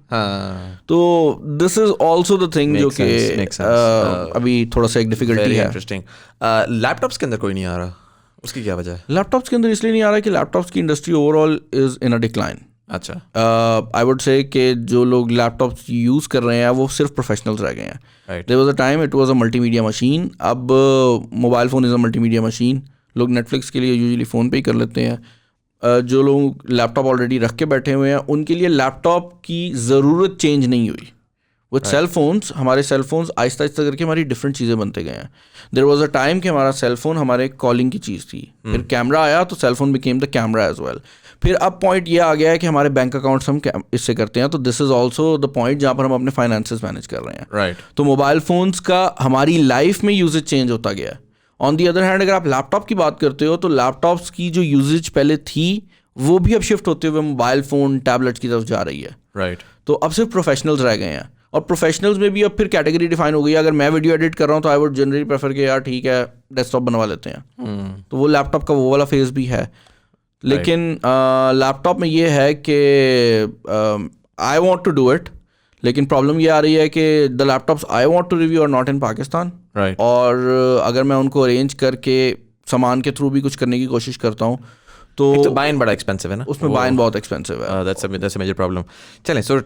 तो this is also the thing जो कि अभी थोड़ा सा एक डिफिकल्टी है. इंटरेस्टिंग. लैपटॉप्स के अंदर कोई नहीं आ रहा, उसकी क्या वजह है? लैपटॉप्स के अंदर इसलिए नहीं आ रहा कि लैपटॉप्स की industry overall is in a decline. अच्छा. आई वुड से कि जो लोग लैपटॉप्स यूज़ कर रहे हैं वो सिर्फ प्रोफेशनल्स रह गए हैं. There was a time it was a multimedia machine. अब mobile phone is a multimedia machine. लोग नेटफ्लिक्स के लिए यूजुअली फ़ोन पे ही कर लेते हैं. जो लोग लैपटॉप ऑलरेडी रख के बैठे हुए हैं उनके लिए लैपटॉप की ज़रूरत चेंज नहीं हुई. विद सेल फोन्स, हमारे सेल फोन्स आहिस्ता आहिस्ता करके हमारी डिफरेंट चीज़ें बनते गए हैं. देयर वाज अ टाइम कि हमारा सेल फोन हमारे कॉलिंग की चीज़ थी. फिर कैमरा आया तो cell phone became the camera as well. फिर अब पॉइंट ये आ गया है कि हमारे बैंक अकाउंट्स हम इससे करते हैं, तो this is also the point जहाँ पर हम अपने फाइनेंसेस मैनेज कर रहे हैं. राइट. तो मोबाइल फ़ोन्स का हमारी लाइफ में यूजेज चेंज होता गया है. ऑन दी अदर हैंड, अगर आप लैपटॉप की बात करते हो तो लैपटॉप्स की जो यूजेज पहले थी वो भी अब शिफ्ट होते हुए मोबाइल फ़ोन, टैबलेट्स की तरफ जा रही है. राइट. तो अब सिर्फ प्रोफेशनल्स रह गए हैं. और प्रोफेशनल्स में भी अब फिर कैटेगरी डिफाइन हो गई है. अगर मैं वीडियो एडिट कर रहा हूँ तो आई वुड जनरली प्रेफर कि यार ठीक है डेस्कटॉप बनवा लेते हैं. तो वो लैपटॉप का वो वाला फेज भी है. लेकिन लैपटॉप में ये है कि I want to do it, लेकिन प्रॉब्लम ये आ रही है कि the laptops I want to review are not in Pakistan. Right. और अगर मैं उनको अरेंज करके सामान के थ्रू भी कुछ करने की कोशिश करता हूँ तो बाइन बड़ा एक्सपेंसिव है ना, उसमें बाइन बहुत एक्सपेंसिव है. That's a major problem. चलें, सो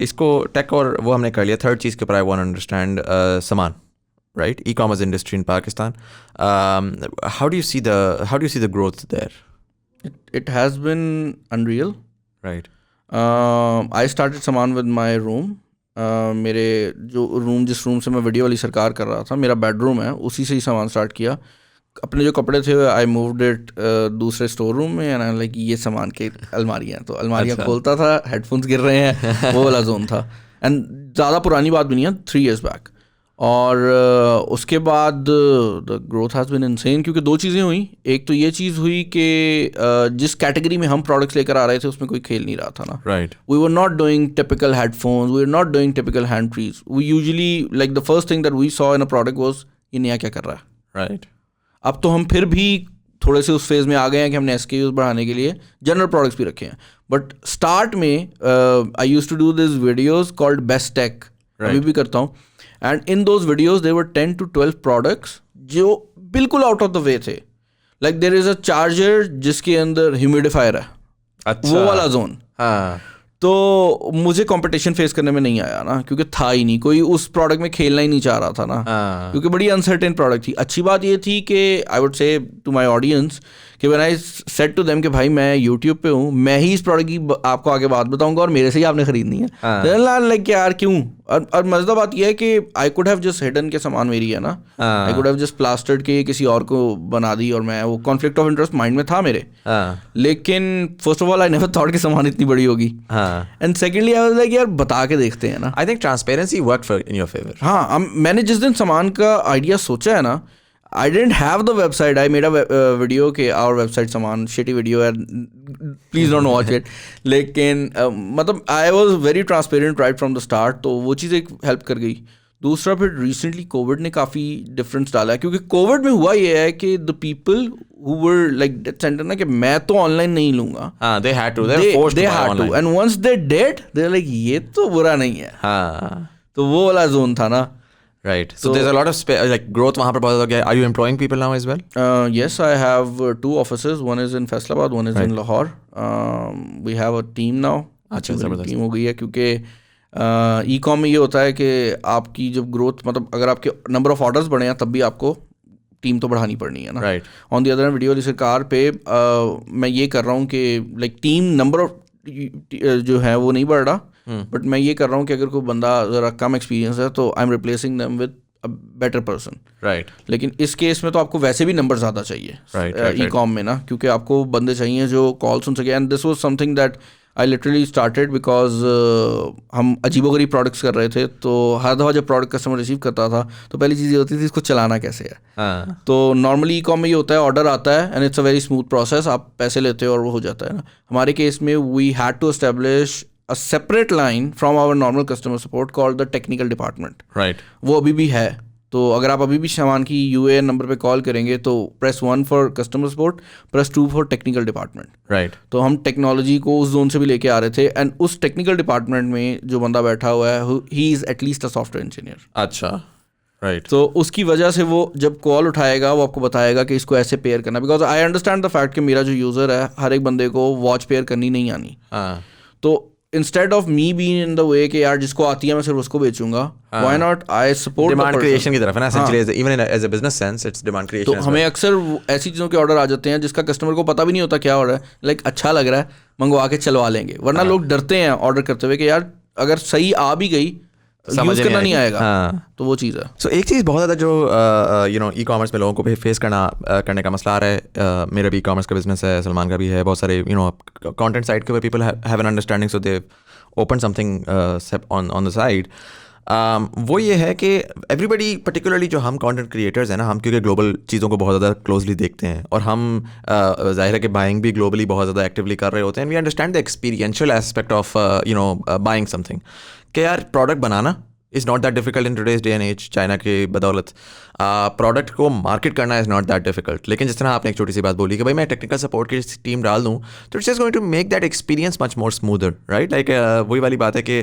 इसको टेक और वो हमने कर लिया. थर्ड चीज़ के ऊपर आई वांट अंडरस्टैंड सामान. Right. E-commerce industry in Pakistan, how do you see the growth there? It has been unreal. Right. I started सामान with my room. मेरे जो रूम, जिस रूम से मैं वीडियो वाली सरकार कर रहा था, मेरा बेडरूम है, उसी से ही सामान स्टार्ट किया. अपने जो कपड़े थे आई मूव्ड इट दूसरे स्टोर रूम में एंड लाइक ये सामान के अलमारियाँ, तो अलमारियाँ खोलता था, हेडफोन्स गिर रहे हैं, वो वाला जोन था. एंड ज़्यादा पुरानी बात भी नहीं है, 3 years बैक। और उसके बाद the growth has been insane, क्योंकि 2 चीज़ें हुई। एक तो ये चीज़ हुई कि जिस कैटेगरी में हम प्रोडक्ट्स लेकर आ रहे थे उसमें कोई खेल नहीं रहा था ना। Right. We were not doing typical headphones, we were not doing typical hands-free. We usually like the first thing that we saw in a product was ये नया क्या कर रहा है। राइट। अब तो हम फिर भी थोड़े से उस फेज़ में आ गए हैं कि हमने SKUs बढ़ाने के लिए जनरल प्रोडक्ट्स भी रखे हैं। बट स्टार्ट में I use to do this videos called best tech, अभी भी करता हूँ। And in those videos there were 10 to 12 products जो बिल्कुल आउट ऑफ द वे थे। Like there is a charger जिसके अंदर ह्यूमिडिफायर है, अच्छा। वो वाला जोन। हाँ। तो मुझे कंपटीशन फेस करने में नहीं आया ना, क्योंकि था ही नहीं कोई उस प्रोडक्ट में खेलना ही नहीं चाह रहा था ना। हाँ। क्योंकि बड़ी अनसर्टेन प्रोडक्ट थी। अच्छी बात ये थी कि I would say to my audience कि when I said to them कि भाई मैं यूट्यूब पे हूँ, मैं ही इस प्रोडक्ट की आपको आगे बात बताऊंगा और मेरे से ही आपने खरीदनी है। लाइक यार क्यों। और मजेदार बात यह है कि I could have just hidden के सामान मेरी है ना, I could have just plastered के किसी और को बना दी, और मैं वो कॉन्फ्लिक्ट ऑफ इंटरेस्ट माइंड में था मेरे। लेकिन first of all I never thought कि सामान इतनी बड़ी होगी, and secondly I was like यार बता के देखते हैं ना। I think transparency work for in your favour. हाँ, मैंने जिस दिन सामान का आइडिया सोचा है ना, I didn't have the website. I made a video कि our website सामान shitty video है, please don't watch it. लेकिन मतलब I was very transparent right from the start, तो वो चीज़ एक हेल्प कर गई। दूसरा फिर रिसेंटली कोविड ने काफ़ी डिफरेंस डाला है, क्योंकि कोविड में हुआ ये है कि the people who were like dead center ना कि मैं तो ऑनलाइन नहीं लूँगा, they had to, they were forced to buy online. and once they did they were like ये तो बुरा नहीं है। हाँ, तो वो वाला जोन था ना। Right. So there's a lot of like growth वहाँ पर बहुत हो गया। Are you employing people now as well? Yes, I have 2 offices. One is in Faisalabad, one is in Lahore. We have a team now. अच्छा, ज़बरदस्त team हो गई है, क्योंकि ई-कॉम में ये होता है कि आपकी जब ग्रोथ, मतलब अगर आपके नंबर ऑफ ऑर्डर्स बढ़े हैं तब भी आपको टीम तो बढ़ानी पड़नी है ना। Right. On the other hand video सरकार पे मैं ये कर रहा हूँ कि लाइक टीम नंबर ऑफ जो है वो नहीं बढ़ रहा, बट मैं ये कर रहा हूँ कि अगर कोई बंदा ज़रा कम एक्सपीरियंस है तो I M replacing them with a better person. Right. लेकिन इस केस में तो आपको वैसे भी नंबर ज़्यादा चाहिए ई-कॉम में ना, क्योंकि आपको बंदे चाहिए जो कॉल सुन सके। And this was something that I literally started because हम अजीबोगरीब प्रोडक्ट्स कर रहे थे। तो हर दफ़ा जब प्रोडक्ट कस्टमर रिसीव करता था तो पहली चीज़ ये होती थी इसको चलाना कैसे है। तो नॉर्मली ई-कॉम में ये होता है ऑर्डर आता है and it's a very smooth process, आप पैसे लेते हो और वो हो जाता है ना। हमारे केस में we had to establish a separate line from our normal customer support called the technical department. Right. वो अभी भी है। तो अगर आप अभी भी सामान की UAN नंबर पे कॉल करेंगे तो press 1 for customer support, press 2 for technical department. Right. तो हम टेक्नोलॉजी को उस जोन से भी लेके आ रहे थे, एंड उस टेक्निकल डिपार्टमेंट में जो बंदा बैठा हुआ है he is at least a software engineer. अच्छा। राइट। तो उसकी वजह से वो जब कॉल उठाएगा वो आपको बताएगा कि इसको ऐसे पेयर करना, because I understand the fact कि मेरा जो यूज़र है हर एक बंदे को वॉच पेयर करनी नहीं आनी। तो instead of me being in the way कि यार जिसको आती है मैं सिर्फ उसको बेचूंगा, why not I support demand creation की तरफ है ना essentially, even as a business sense it's demand creation. तो हमें अक्सर ऐसी चीज़ों के ऑर्डर आ जाते हैं जिसका कस्टमर को पता भी नहीं होता क्या ऑर्डर है, लाइक अच्छा लग रहा है मंगवा के चलवा लेंगे, वरना लोग डरते हैं ऑर्डर करते हुए कि यार अगर सही आ भी गई यूज़ करना नहीं आएगा। तो वो चीज़ है। सो एक चीज़ बहुत ज़्यादा जो यू नो ई कॉमर्स में लोगों को भी फेस करने का मसला आ रहा है। मेरा भी ई कॉमर्स का बिजनेस है, सलमान का भी है, बहुत सारे यू नो कंटेंट साइट के ऊपर people have an understanding, so they open something on the side. वो ये है कि एवरीबडी पर्टिकुलरली जो हम कंटेंट क्रिएटर्स हैं ना, हम क्योंकि ग्लोबल चीज़ों को बहुत ज़्यादा क्लोजली देखते हैं और हम जाहिर है कि बाइंग भी ग्लोबली बहुत ज़्यादा एक्टिवली कर रहे होते हैं। We understand the experiential aspect of you know buying something, कि यार प्रोडक्ट बनाना is not that difficult in today's day and age. China के बदौलत प्रोडक्ट को मार्केट करना इज़ नॉट दैट डिफिकल्ट। लेकिन जिस तरह आपने एक छोटी सी बात बोली कि भाई मैं टेक्निकल सपोर्ट की टीम डाल दूँ तो it's just going to make that experience much more smoother, right. Like वही वाली बात है कि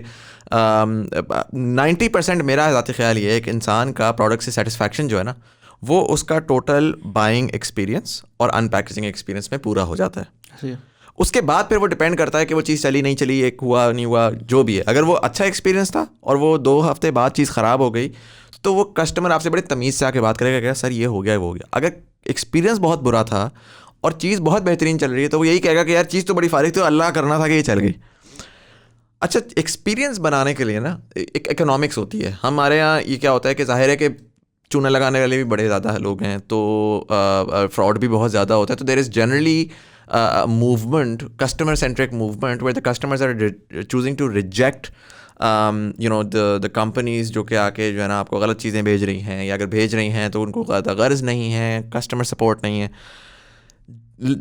90% मेरा ज़ाती ख्याल ये है कि इंसान का प्रोडक्ट से सेटिस्फैक्शन जो है ना वो उसका टोटल बाइंग एक्सपीरियंस और अनपैकेजिंग एक्सपीरियंस में पूरा हो जाता है। उसके बाद फिर वो डिपेंड करता है कि वो चीज़ चली नहीं चली, एक हुआ नहीं हुआ, जो भी है। अगर वो अच्छा एक्सपीरियंस था और वो 2 हफ्ते बाद चीज़ ख़राब हो गई तो वो कस्टमर आपसे बड़े तमीज़ से आके बात करेगा कि सर ये हो गया वो हो गया। अगर एक्सपीरियंस बहुत बुरा था और चीज़ बहुत बेहतरीन चल रही है तो वो यही कहेगा कि यार चीज़ तो बड़ी फारिग थी, अल्लाह करना था कि ये चल गई। अच्छा, एक्सपीरियंस बनाने के लिए ना एक इकोनॉमिक्स होती है हमारे यहाँ। ये क्या होता है कि जाहिर है कि चूना लगाने वाले भी बड़े ज़्यादा लोग हैं, तो फ्रॉड भी बहुत ज़्यादा होता है। तो there is generally movement, customer centric movement, where the customers are choosing to reject you know the companies जो कि आके जो है ना आपको गलत चीज़ें भेज रही हैं, या अगर भेज रही हैं तो उनको गर्ज नहीं है, कस्टमर सपोर्ट नहीं है.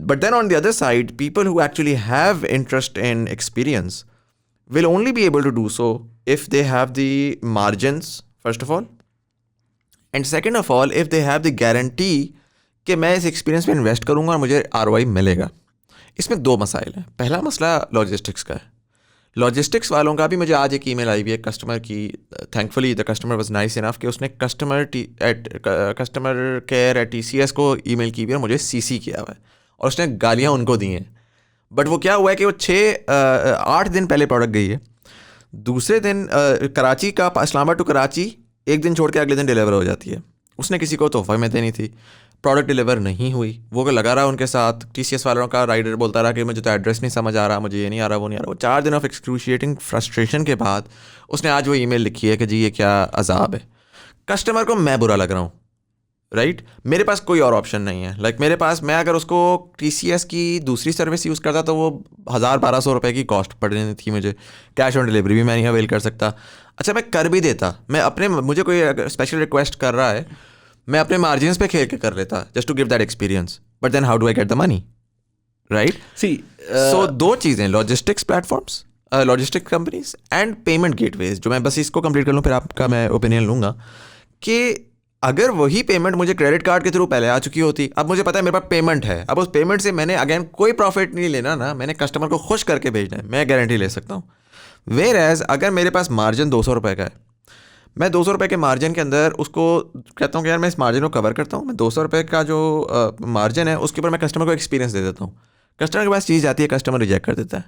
But then on the other side, people who actually have interest in experience will only be able to do so if they have the margins, first of all, and second of all, if they have the guarantee कि मैं इस experience में invest करूंगा और मुझे ROI मिलेगा. इसमें दो मसाइल हैं. पहला मसला लॉजिस्टिक्स का है. लॉजिस्टिक्स वालों का भी मुझे आज एक ईमेल आई हुई है कस्टमर की. Thankfully the customer was nice enough कि उसने कस्टमर केयर एट TCS को ईमेल की हुई है और मुझे CC किया हुआ है, और उसने गालियाँ उनको दी हैं. बट वो क्या हुआ है कि वो 8 दिन पहले प्रोडक्ट गई है. दूसरे दिन कराची का, इस्लामाबाद टू कराची एक दिन छोड़ के अगले दिन डिलीवर हो जाती है. उसने किसी को तोहफा में देनी थी, प्रोडक्ट डिलीवर नहीं हुई. वो लगा रहा उनके साथ, TCS वालों का राइडर बोलता रहा कि मुझे तो एड्रेस नहीं समझ आ रहा, मुझे ये नहीं आ रहा, वो नहीं आ रहा. वो 4 दिन ऑफ एक्सक्रूशिएटिंग फ्रस्ट्रेशन के बाद उसने आज वो ईमेल लिखी है कि जी ये क्या अजाब है. कस्टमर को मैं बुरा लग रहा हूँ, राइट. मेरे पास कोई और ऑप्शन नहीं है. लाइक मेरे पास, मैं अगर उसको TCS की दूसरी सर्विस यूज़ करता तो वो 1000-1200 रुपये की कॉस्ट पड़नी थी मुझे. कैश ऑन डिलीवरी भी मैं नहीं अवेल कर सकता. अच्छा मैं कर भी देता, मैं अपने, मुझे कोई स्पेशल रिक्वेस्ट कर रहा है, मैं अपने मार्जिन्स पे खेल के कर लेता just to give that experience. But then how do I get the money, right. So दो चीज़ें, logistics platforms, logistic companies and payment gateways. जो मैं बस इसको कंप्लीट कर लूँ फिर आपका मैं ओपिनियन लूँगा कि अगर वही पेमेंट मुझे क्रेडिट कार्ड के थ्रू पहले आ चुकी होती, अब मुझे पता है मेरे पास पेमेंट है, अब उस पेमेंट से मैंने अगेन कोई प्रॉफिट नहीं लेना ना, मैंने कस्टमर को खुश करके भेजना है, मैं गारंटी ले सकता हूँ. वेयर एज अगर मेरे पास मार्जिन 200 रुपये का है, मैं 200 रुपये के मार्जिन के अंदर उसको कहता हूँ कि यार मैं इस मार्जिन को कवर करता हूँ, मैं 200 रुपये का जो मार्जिन है उसके ऊपर मैं कस्टमर को एक्सपीरियंस दे देता हूँ. कस्टमर के पास चीज़ जाती है, कस्टमर रिजेक्ट कर देता है.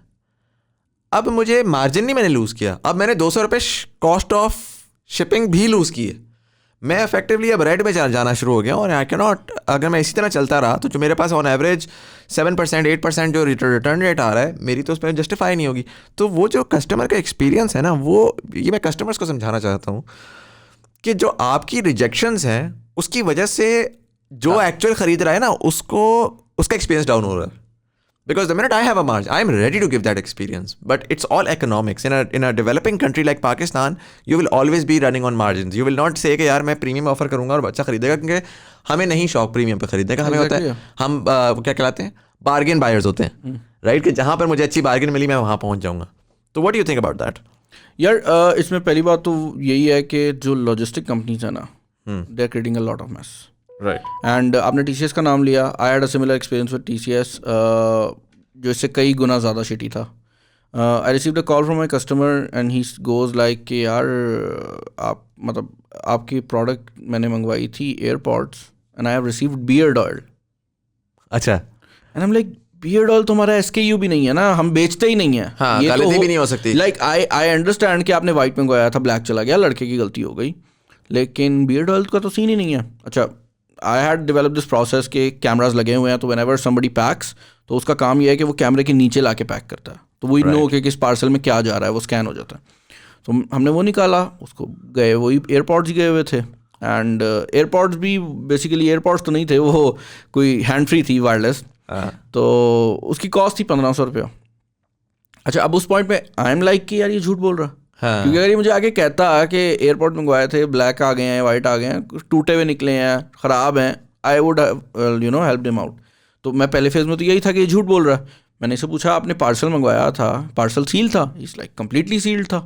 अब मुझे मार्जिन नहीं मैंने लूज़ किया, अब मैंने 200 रुपये कॉस्ट ऑफ शिपिंग भी लूज़ की है. मैं इफेक्टिवली अब रेड में जाना शुरू हो गया और आई कैन नॉट, अगर मैं इसी तरह चलता रहा तो जो मेरे पास ऑन एवरेज 7% 8% जो रिटर्न रेट आ रहा है, मेरी तो उसमें जस्टिफाई नहीं होगी. तो वो जो कस्टमर का एक्सपीरियंस है ना, वो ये मैं कस्टमर्स को समझाना चाहता हूँ कि जो आपकी रिजेक्शंस हैं उसकी वजह से जो एक्चुअल ख़रीद रहा है ना, उसको उसका एक्सपीरियंस डाउन हो रहा है. Because the minute I have a margin, I am ready to give that experience. But it's all economics. In a developing country like Pakistan, you will always be running on margins. You will not say कि यार मैं premium offer करूँगा और बच्चा खरीदेगा, क्योंकि हमें नहीं शौक प्रीमियम पे खरीदने का. हमें होता है, हम क्या कहलाते हैं, बार्गेन बायर्स होते हैं, राइट. कि जहाँ पर मुझे अच्छी बार्गेन मिली मैं वहाँ पहुँच जाऊँगा. तो what do you think about that? यार इसमें पहली बात तो यही है कि जो लॉजिस्टिक कंपनीज है ना, they are creating a lot of mess, right. And आपने TCS का नाम लिया. I had a similar experience with TCS, जो इससे कई गुना ज़्यादा शिटी था. I received a call from my customer and he goes like कि यार आप मतलब आपकी प्रोडक्ट मैंने मंगवाई थी AirPods and I have received beard oil. अच्छा. And I am like beard oil तो हमारा SKU भी नहीं है ना, हम बेचते ही नहीं है. हाँ, ये गलती तो भी नहीं हो सकती. लाइक आई अंडरस्टैंड कि आपने वाइट मंगवाया था, ब्लैक चला गया, लड़के की गलती हो गई, लेकिन बियर्ड ऑयल का तो सीन ही नहीं है. अच्छा, I had develop this process के कैमराज लगे हुए हैं, तो व्हेनेवर समबडी पैक्स तो उसका काम यह है कि वो कैमरे के नीचे ला के पैक करता है, तो वो नो कि किस पार्सल में क्या जा रहा है, वो स्कैन हो जाता है. तो हमने वो निकाला, उसको गए वही एयरपॉड्स गए हुए थे. एंड एयरपॉड्स भी बेसिकली एयरपॉड्स तो नहीं थे, वो कोई हैंड फ्री थी, वायरलेस. तो उसकी कॉस्ट थी 1500 रुपया. अच्छा, अब उस पॉइंट पे आई एम लाइक कि यार ये झूठ बोल रहा. हाँ. क्योंकि अगर ये मुझे आगे कहता कि एयरपॉड मंगवाए थे, ब्लैक आ गए हैं, वाइट आ गए हैं, टूटे हुए निकले हैं, ख़राब हैं, I would help them out. तो मैं पहले फेज में तो यही था कि ये झूठ बोल रहा है. मैंने इसे पूछा आपने पार्सल मंगवाया था, पार्सल सील था? इज लाइक कंप्लीटली सील्ड था.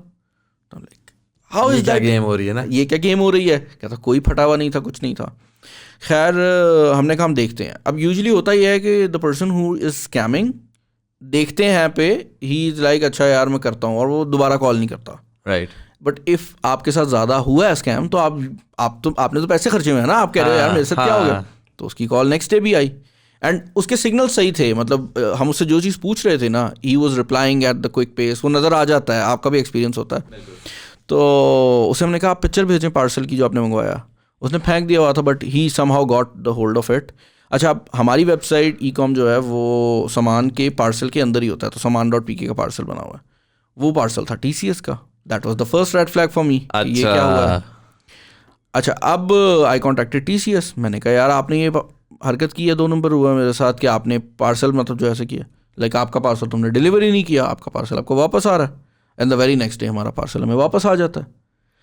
तो like how is that game हो रही है ना, ये क्या गेम हो रही है? कहता कोई फटा हुआ नहीं था, कुछ नहीं था. खैर हमने कहा हम देखते हैं. अब यूजुअली होता ही है कि the person who is scamming देखते हैं पे ही इज लाइक अच्छा यार मैं करता हूँ, और वो दोबारा कॉल नहीं करता, राइट. बट इफ़ आपके साथ ज़्यादा हुआ है स्कैम तो आपने तो पैसे खर्चे हुए हैं ना, आप कह रहे हो यार मेरे साथ क्या हो गया. तो उसकी कॉल नेक्स्ट डे भी आई एंड उसके सिग्नल सही थे. मतलब हम उससे जो चीज़ पूछ रहे थे ना, he was replying at the quick pace, वो नज़र आ जाता है, आपका भी एक्सपीरियंस होता है. तो उसे हमने कहा आप पिक्चर भेजें पार्सल की जो आपने मंगवाया. उसने फेंक दिया हुआ था, but he somehow got the hold of it. अच्छा, अब हमारी वेबसाइट ई-कॉम जो है वो सामान के पार्सल के अंदर ही होता है, तो saman.pk का पार्सल बना हुआ है, वो पार्सल था TCS का. That was the first red flag for me. ये क्या हुआ है? अच्छा, अब आई कॉन्टैक्टेड TCS. मैंने कहा यार आपने ये हरकत की है, 2 नंबर हुआ मेरे साथ कि आपने पार्सल मतलब जो ऐसे किया, लाइक आपका पार्सल तुमने डिलीवरी नहीं किया, आपका पार्सल आपको वापस आ रहा है. And the very next day हमारा पार्सल हमें वापस आ जाता है.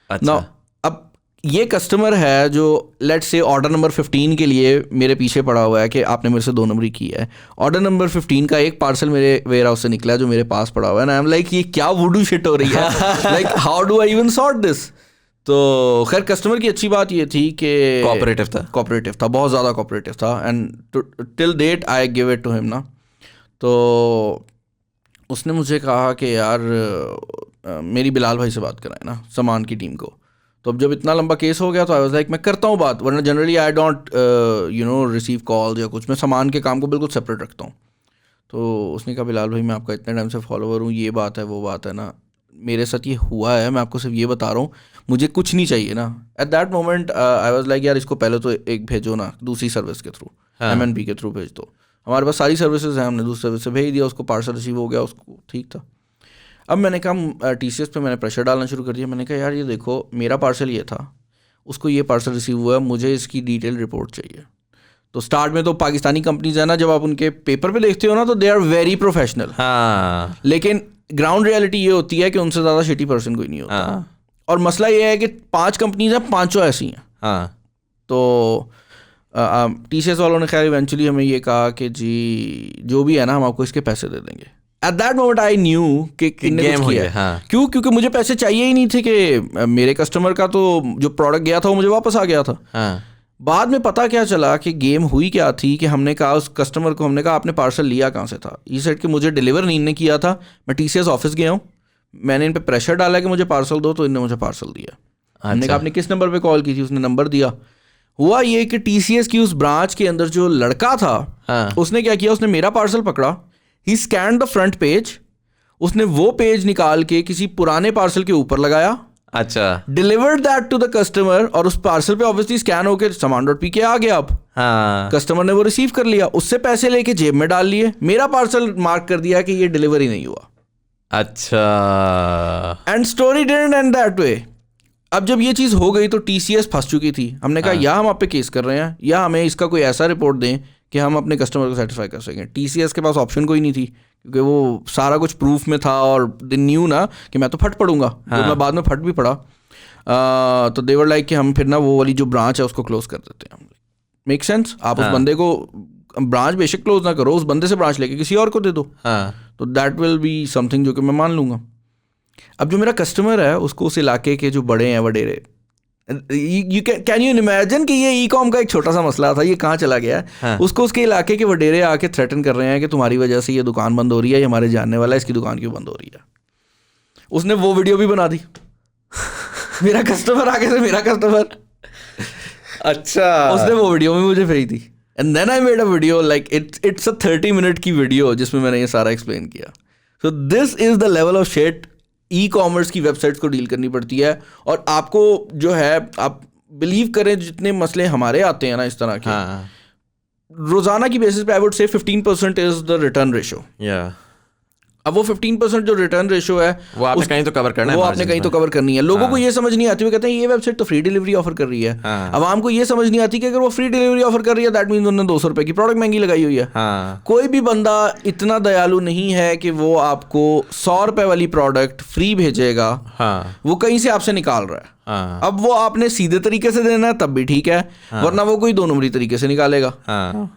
अच्छा. Now, अब ये कस्टमर है जो लेट्स से ऑर्डर नंबर 15 के लिए मेरे पीछे पड़ा हुआ है कि आपने मेरे से 2 नंबरी की है. ऑर्डर नंबर 15 का एक पार्सल मेरे वेयर हाउस से निकला है जो मेरे पास पड़ा हुआ है. आई एम लाइक ये क्या वुडू शिट हो रही है, like how do I even sort this. तो खैर कस्टमर की अच्छी बात ये थी कि कोऑपरेटिव था, बहुत ज़्यादा कोऑपरेटिव था. And till date I give it to him ना. तो उसने मुझे कहा कि यार मेरी बिलाल भाई से बात कराए ना, सामान की टीम को. तो अब जब इतना लंबा केस हो गया तो आई वाज लाइक मैं करता हूँ बात, वरना generally I don't receive call या कुछ, मैं सामान के काम को बिल्कुल सेपरेट रखता हूँ. तो उसने कहा बिलाल भाई मैं आपका इतने टाइम से फॉलोवर हूँ, ये बात है वो बात है ना, मेरे साथ ये हुआ है, मैं आपको सिर्फ ये बता रहा हूँ, मुझे कुछ नहीं चाहिए ना. At that moment I was like यार इसको पहले तो एक भेजो ना दूसरी सर्विस के थ्रू, MNP के थ्रू भेज दो. हमारे पास सारी सर्विसेज हैं, हमने दूसरी सर्विस से भेज दिया, उसको पार्सल रिसीव हो गया, उसको ठीक था. अब मैंने कहा TCS पे मैंने प्रेशर डालना शुरू कर दिया. मैंने कहा यार ये देखो मेरा पार्सल ये था, उसको ये पार्सल रिसीव हुआ है, मुझे इसकी डिटेल रिपोर्ट चाहिए. तो स्टार्ट में तो पाकिस्तानी कंपनीज है ना, जब आप उनके पेपर पे देखते हो ना तो दे आर वेरी प्रोफेशनल. लेकिन ग्राउंड रियलिटी ये होती है कि उनसे ज़्यादा शिटी पर्सन कोई नहीं होता. और मसला ये है कि 5 कंपनीज हैं, 5 ऐसी हैं. तो TCS वालों ने खैर इवेंचुअली हमें ये कहा कि जी जो भी है ना हम आपको इसके पैसे दे देंगे. At that moment I knew कि गेम हो गया. क्यों? क्योंकि मुझे पैसे चाहिए ही नहीं थे कि मेरे कस्टमर का तो जो प्रोडक्ट गया था वो मुझे वापस आ गया था. बाद में पता क्या चला कि गेम हुई क्या थी कि हमने कहा उस कस्टमर को, हमने कहा आपने पार्सल लिया कहाँ से था. ये सेट कि मुझे डिलीवर नहीं इनने किया था, मैं TCS ऑफिस गया हूँ, मैंने इन पर प्रेशर डाला कि मुझे पार्सल दो, तो इनने मुझे पार्सल दिया. हमने कहा आपने किस नंबर पर कॉल की थी, उसने नंबर दिया. हुआ ये कि TCS की उस ब्रांच के अंदर जो लड़का था उसने क्या किया, उसने मेरा पार्सल पकड़ा, ही स्कैन्ड द फ्रंट पेज, उसने वो पेज निकाल के किसी पुराने पार्सल के ऊपर लगाया. अच्छा. Delivered that to the customer, और उस पार्सल पे ऑब्वियसली स्कैन होके saman.pk आ गया. अब कस्टमर ने वो रिसीव कर लिया, उससे पैसे लेके जेब में डाल लिए, मेरा पार्सल मार्क कर दिया कि ये डिलीवरी नहीं हुआ. अच्छा. And story didn't and that way. अब जब ये चीज़ हो गई तो TCS फंस चुकी थी. हमने कहा या हम आप पे केस कर रहे हैं या हमें इसका कोई ऐसा रिपोर्ट दें कि हम अपने कस्टमर को सेटिस्फाई कर सकें. TCS के पास ऑप्शन कोई नहीं थी क्योंकि वो सारा कुछ प्रूफ में था और दे न्यू ना कि मैं तो फट पड़ूंगा. तो मैं बाद में फट भी पड़ा. तो देवर लाइक कि हम फिर ना वो वाली जो ब्रांच है उसको क्लोज कर देते हैं. Make sense. आप उस बंदे को ब्रांच बेशक क्लोज ना करो, उस बंदे से ब्रांच लेके किसी और को दे दो. तो दैट विल बी समथिंग जो कि मैं मान लूँगा. अब जो मेरा कस्टमर है उसको उस इलाके के जो बड़े हैं वडेरे, कैन यू इमेजिन कि ये ई-कॉम का एक छोटा सा मसला था, ये कहाँ चला गया है. उसको उसके इलाके के वडेरे आके थ्रेटन कर रहे हैं कि तुम्हारी वजह से ये दुकान बंद हो रही है, ये हमारे जानने वाला है, इसकी दुकान क्यों बंद हो रही है. उसने वो वीडियो भी बना दी. मेरा कस्टमर आगे से मेरा कस्टमर. अच्छा. उसने वो वीडियो में मुझे भेजी थी. And then I made a video like it's a 30 minute की वीडियो जिसमें मैंने ये सारा एक्सप्लेन किया. So this is the level of shit e-commerce की वेबसाइट्स को डील करनी पड़ती है. और आपको जो है, आप बिलीव करें जितने मसले हमारे आते हैं ना इस तरह के, रोजाना की बेसिस पे आई वुड से 15% इज द रिटर्न रेशो. अब वो 15% जो रिटर्न रेशो है वो आपने कहीं तो कवर करना है, वो आपने कहीं तो कवर करनी है. लोगों को ये समझ नहीं आती, वो कहते हैं ये वेबसाइट तो फ्री डिलीवरी ऑफर कर रही है. आवाम को ये समझ नहीं आती कि अगर वो फ्री डिलीवरी ऑफर कर रही है दैट मीन्स उन्होंने 200 रुपए की प्रोडक्ट महंगी लगाई हुई है. कोई भी बंदा इतना दयालु नहीं है कि वो आपको 100 रुपए वाली प्रोडक्ट फ्री भेजेगा. वो कहीं से आपसे निकाल रहा है. अब वो आपने सीधे तरीके से देना है तब भी ठीक है, वरना वो कोई 2 नंबरी तरीके से निकालेगा.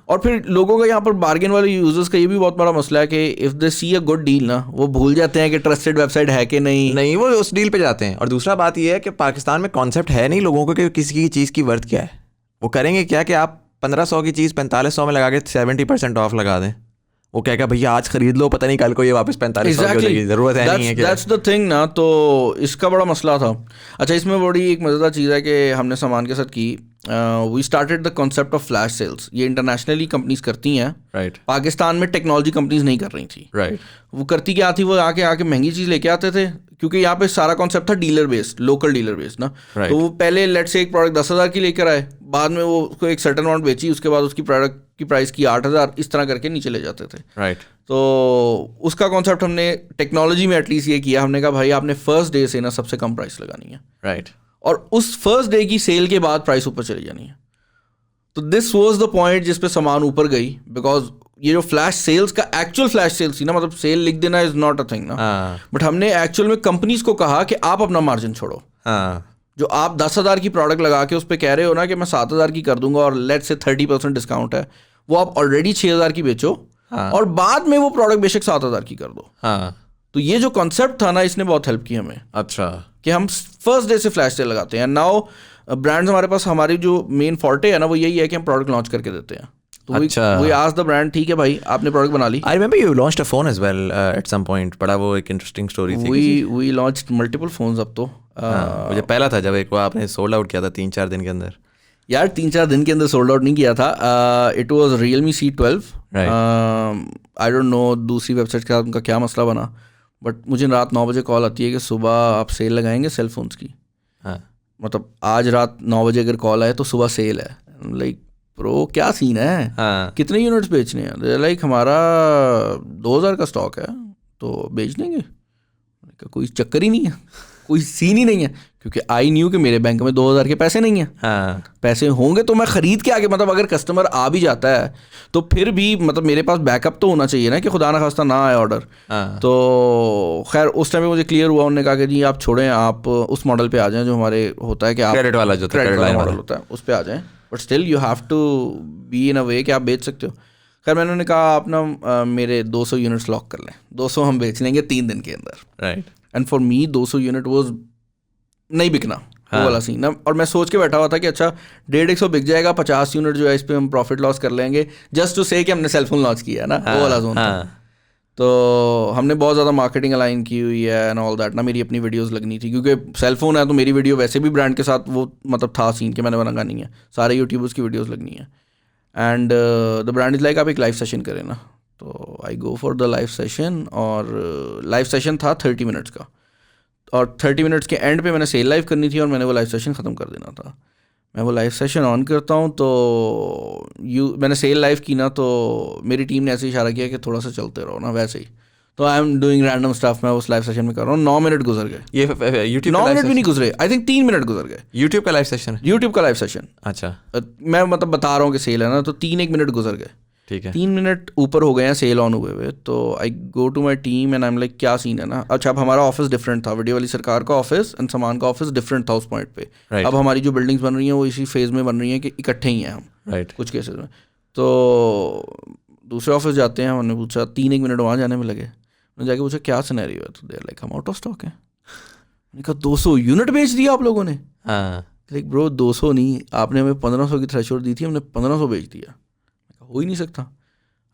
और फिर लोगों का यहाँ पर बार्गेन वाले यूजर्स का ये भी बहुत बड़ा मसला है कि if they see a good deal ना, वो भूल जाते हैं कि ट्रस्टेड वेबसाइट है कि नहीं, वो उस डील पे जाते हैं. और दूसरा बात ये है कि पाकिस्तान में कॉन्सेप्ट है नहीं लोगों को कि किसी की चीज़ की वर्थ क्या है. वो करेंगे क्या कि आप 1500 की चीज़ 4500 में लगा के 70% ऑफ लगा दें. वो कहेगा भैया आज खरीद लो, पता नहीं कल को ये वापस 4500 की हो जाएगी, जरूरत है नहीं है. दैट्स द थिंग ना. तो इसका बड़ा मसला था. अच्छा, इसमें बड़ी एक मज़ेदार चीज़ है कि हमने सामान के साथ की, we started the concept of flash sales. ये इंटरनेशनली कंपनीज करती हैं. राइट. पाकिस्तान में टेक्नोलॉजी कंपनीज नहीं कर रही थी. राइट. वो करती क्या थी, वो आके महंगी चीज़ लेके आते थे क्योंकि यहाँ पे सारा कॉन्सेप्ट था dealer based, local dealer based ना. तो वो पहले लेट से एक प्रोडक्ट 10,000 की लेकर आए, बाद में वो उसको एक सर्टेन अमाउंट बेची, उसके बाद उसकी प्रोडक्ट की प्राइस की 8,000, इस तरह करके नीचे ले जाते थे. राइट. तो उसका कॉन्सेप्ट हमने टेक्नोलॉजी में एटलीस्ट ये किया, हमने कहा भाई आपने फर्स्ट डे से ना सबसे कम प्राइस लगानी है. राइट. और उस फर्स्ट डे की सेल के बाद प्राइस ऊपर चली जानी है. तो दिस वाज द पॉइंट जिस पे सामान ऊपर गई, बिकॉज ये जो फ्लैश सेल्स का एक्चुअल फ्लैश सेल्स थी ना, मतलब सेल लिख देना इज नॉट अ थिंग ना, बट हमने एक्चुअल में कंपनीज को कहा कि आप अपना मार्जिन छोड़ो। जो आप 10,000 की प्रोडक्ट लगा के उस पर कह रहे हो ना कि मैं 7,000 की कर दूंगा और लेट से 30% डिस्काउंट है, वो आप ऑलरेडी 6,000 की बेचो और बाद में वो प्रोडक्ट बेशक 7,000 की कर दो। तो ये जो कॉन्सेप्ट था ना, इसने बहुत हेल्प की हमें। अच्छा, कि हम फर्स्ट डे से फ्लैश सेल लगाते हैं। नाउ ब्रांड्स हमारे पास, हमारी जो मेन फॉर्टे है ना वो यही है कि हम प्रोडक्ट लॉन्च करके देते हैं। तो we ask the brand, ठीक है भाई आपने प्रोडक्ट बना ली। I remember you launched a phone as well at some point, बड़ा वो एक इंटरेस्टिंग स्टोरी थी। We launched multiple phones अब तो। मुझे पहला था जब एक वो आपने सोल्ड आउट किया था 3-4 दिन के अंदर। यार 3-4 दिन के अंदर सोल्ड आउट नहीं किया था। It was Realme C12। I don't no दूसरी वेबसाइट का उनका क्या मसला बना, बट मुझे रात 9 बजे कॉल आती है कि सुबह आप सेल लगाएंगे सेल फोन्स की। मतलब आज रात 9 बजे अगर कॉल आए तो सुबह सेल है। लाइक प्रो क्या सीन है, कितने यूनिट्स बेचने हैं? लाइक हमारा 2,000 का स्टॉक है तो बेच देंगे। कोई चक्कर ही नहीं है, कोई सीन ही नहीं है, क्योंकि आई न्यू कि मेरे बैंक में 2,000 के पैसे नहीं हैं। पैसे होंगे तो मैं ख़रीद के आगे, मतलब अगर कस्टमर आ भी जाता है तो फिर भी मतलब मेरे पास बैकअप तो होना चाहिए ना, कि खुदा ना खास्ता ना आए ऑर्डर। तो खैर उस टाइम पे मुझे क्लियर हुआ, उन्होंने कहा कि जी आप छोड़ें, आप उस मॉडल पे आ जाएं जो हमारे होता है कि आप क्रेडिट वाला जो क्रेडिट वाला मॉडल होता है उस पर आ जाएँ, but still you have to be in a way कि आप बेच सकते हो। खैर मैंने उन्हें कहा आप ना मेरे 200 यूनिट्स लॉक कर लें, 200 हम बेच लेंगे 3 दिन के अंदर। Right. And for me 200 unit वो नहीं बिकना, वो वाला सीन ना। और मैं सोच के बैठा हुआ था कि अच्छा 150 बिक जाएगा, 50 यूनिट जो है इस पर हम प्रॉफिट लॉस कर लेंगे, जस्ट टू से कि हमने सेलफोन लॉन्च किया है ना, वो वाला जोन था। तो हमने बहुत ज़्यादा मार्केटिंग अलाइन की हुई है एंड ऑल दैट ना। मेरी अपनी वीडियोस लगनी थी, क्योंकि सेलफोन है तो मेरी वीडियो वैसे भी ब्रांड के साथ वो मतलब था सीन कि मैंने बनानी है, सारे यूट्यूबर्स की वीडियोस लगनी है। And the brand is like आप एक लाइव सेशन करें ना, तो I go for the live session. और लाइव सेशन था 30 मिनट्स का, और 30 मिनट्स के एंड पे मैंने सेल लाइव करनी थी और मैंने वो लाइव सेशन ख़त्म कर देना था। मैं वो लाइव सेशन ऑन करता हूँ तो मैंने सेल लाइव की ना, तो मेरी टीम ने ऐसे इशारा किया कि थोड़ा सा चलते रहो ना, वैसे ही। तो I am doing random stuff, मैं उस लाइव सेशन में कर रहा हूँ। 9 मिनट गुजर गए। ये यूट्यूब 9 मिनट भी नहीं गुजरे, आई थिंक 3 मिनट गुजर गए। यूट्यूब का लाइव सेशन? यूट्यूब का लाइव सेशन। अच्छा। मैं मतलब बता रहा हूँ कि सेल है ना, तो 3-1 मिनट गुजर गए। ठीक है। 3 मिनट ऊपर हो गए हैं सेल ऑन हुए हुए। तो I go to my team and I am like क्या सीन है ना। अच्छा अब हमारा ऑफिस डिफरेंट था, वीडियो वाली सरकार का ऑफिस एंड सामान का ऑफिस डिफरेंट था उस पॉइंट पे। अब हमारी जो बिल्डिंग्स बन रही हैं वो इसी फेज में बन रही हैं कि इकट्ठे ही हैं हम कुछ केसेस में। तो दूसरे ऑफिस जाते हैं, हमने पूछा 3-1 मिनट वहाँ जाने में लगे। मैंने जाके पूछा क्या सिनेरियो है, तो देयर लाइक हम आउट ऑफ स्टॉक है। मैंने कहा 200 यूनिट बेच दिया आप लोगों ने? लाइक ब्रो 200 नहीं, आपने हमें 1500 की थ्रेशोल्ड दी थी, हमने 1500 बेच दिया। हो ही नहीं सकता।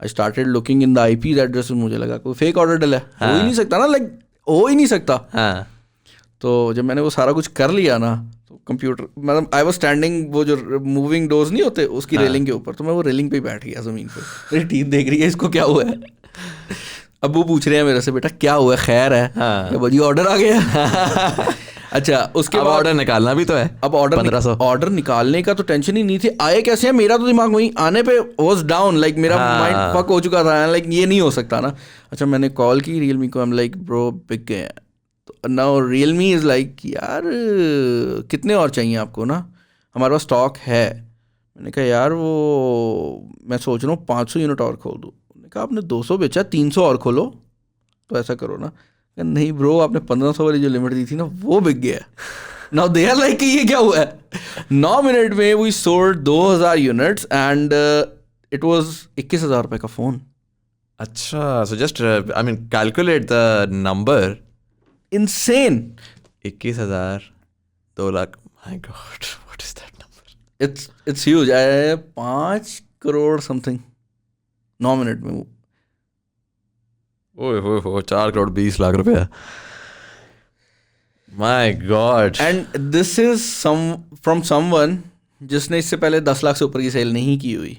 I started looking in the IP address, मुझे लगा कोई फेक ऑर्डर डला है। हो ही नहीं सकता ना, लाइक हो ही नहीं सकता। तो जब मैंने वो सारा कुछ कर लिया ना, तो कंप्यूटर मतलब आई वाज स्टैंडिंग, वो जो मूविंग डोर्स नहीं होते उसकी रेलिंग के ऊपर, तो मैं वो रेलिंग पे ही बैठ गया ज़मीन पे। मेरी टीम देख रही है इसको क्या हुआ है। अब वो पूछ रहे हैं मेरे से बेटा क्या हुआ है, खैर है? बोलिए ऑर्डर आ गया। अच्छा उसके बाद ऑर्डर निकालना भी तो है। अब ऑर्डर निकालने का तो टेंशन ही नहीं थी, आए कैसे हैं मेरा तो दिमाग वहीं आने पे वाज डाउन, लाइक मेरा माइंड फक हो चुका था, लाइक ये नहीं हो सकता ना। अच्छा मैंने कॉल की Realme को, आई एम लाइक ब्रो बिक गए हैं। तो नाउ Realme इज़ लाइक यार कितने और चाहिए आपको ना, हमारे पास स्टॉक है। मैंने कहा यार वो मैं सोच रहा हूँ 500 यूनिट और खोल दूँ। मैंने कहा आपने 200 बेचा, 300 और खोलो। तो ऐसा करो ना, नहीं ब्रो आपने 1500 वाली जो लिमिट दी थी ना वो बिक गया। नाउ दे आर लाइक ये क्या हुआ है। 9 मिनट में we sold 2000 units and it was 21,000 रुपये का फ़ोन। अच्छा, so just I mean calculate the number. Insane. 21,000, 2 lakh, my god what is that number. It's huge. 5 crore something 9 minute में। ओए हो 4 करोड़ 20 लाख रुपया। My god. And this is from someone जिसने इससे पहले 10 लाख से ऊपर की सेल नहीं की हुई।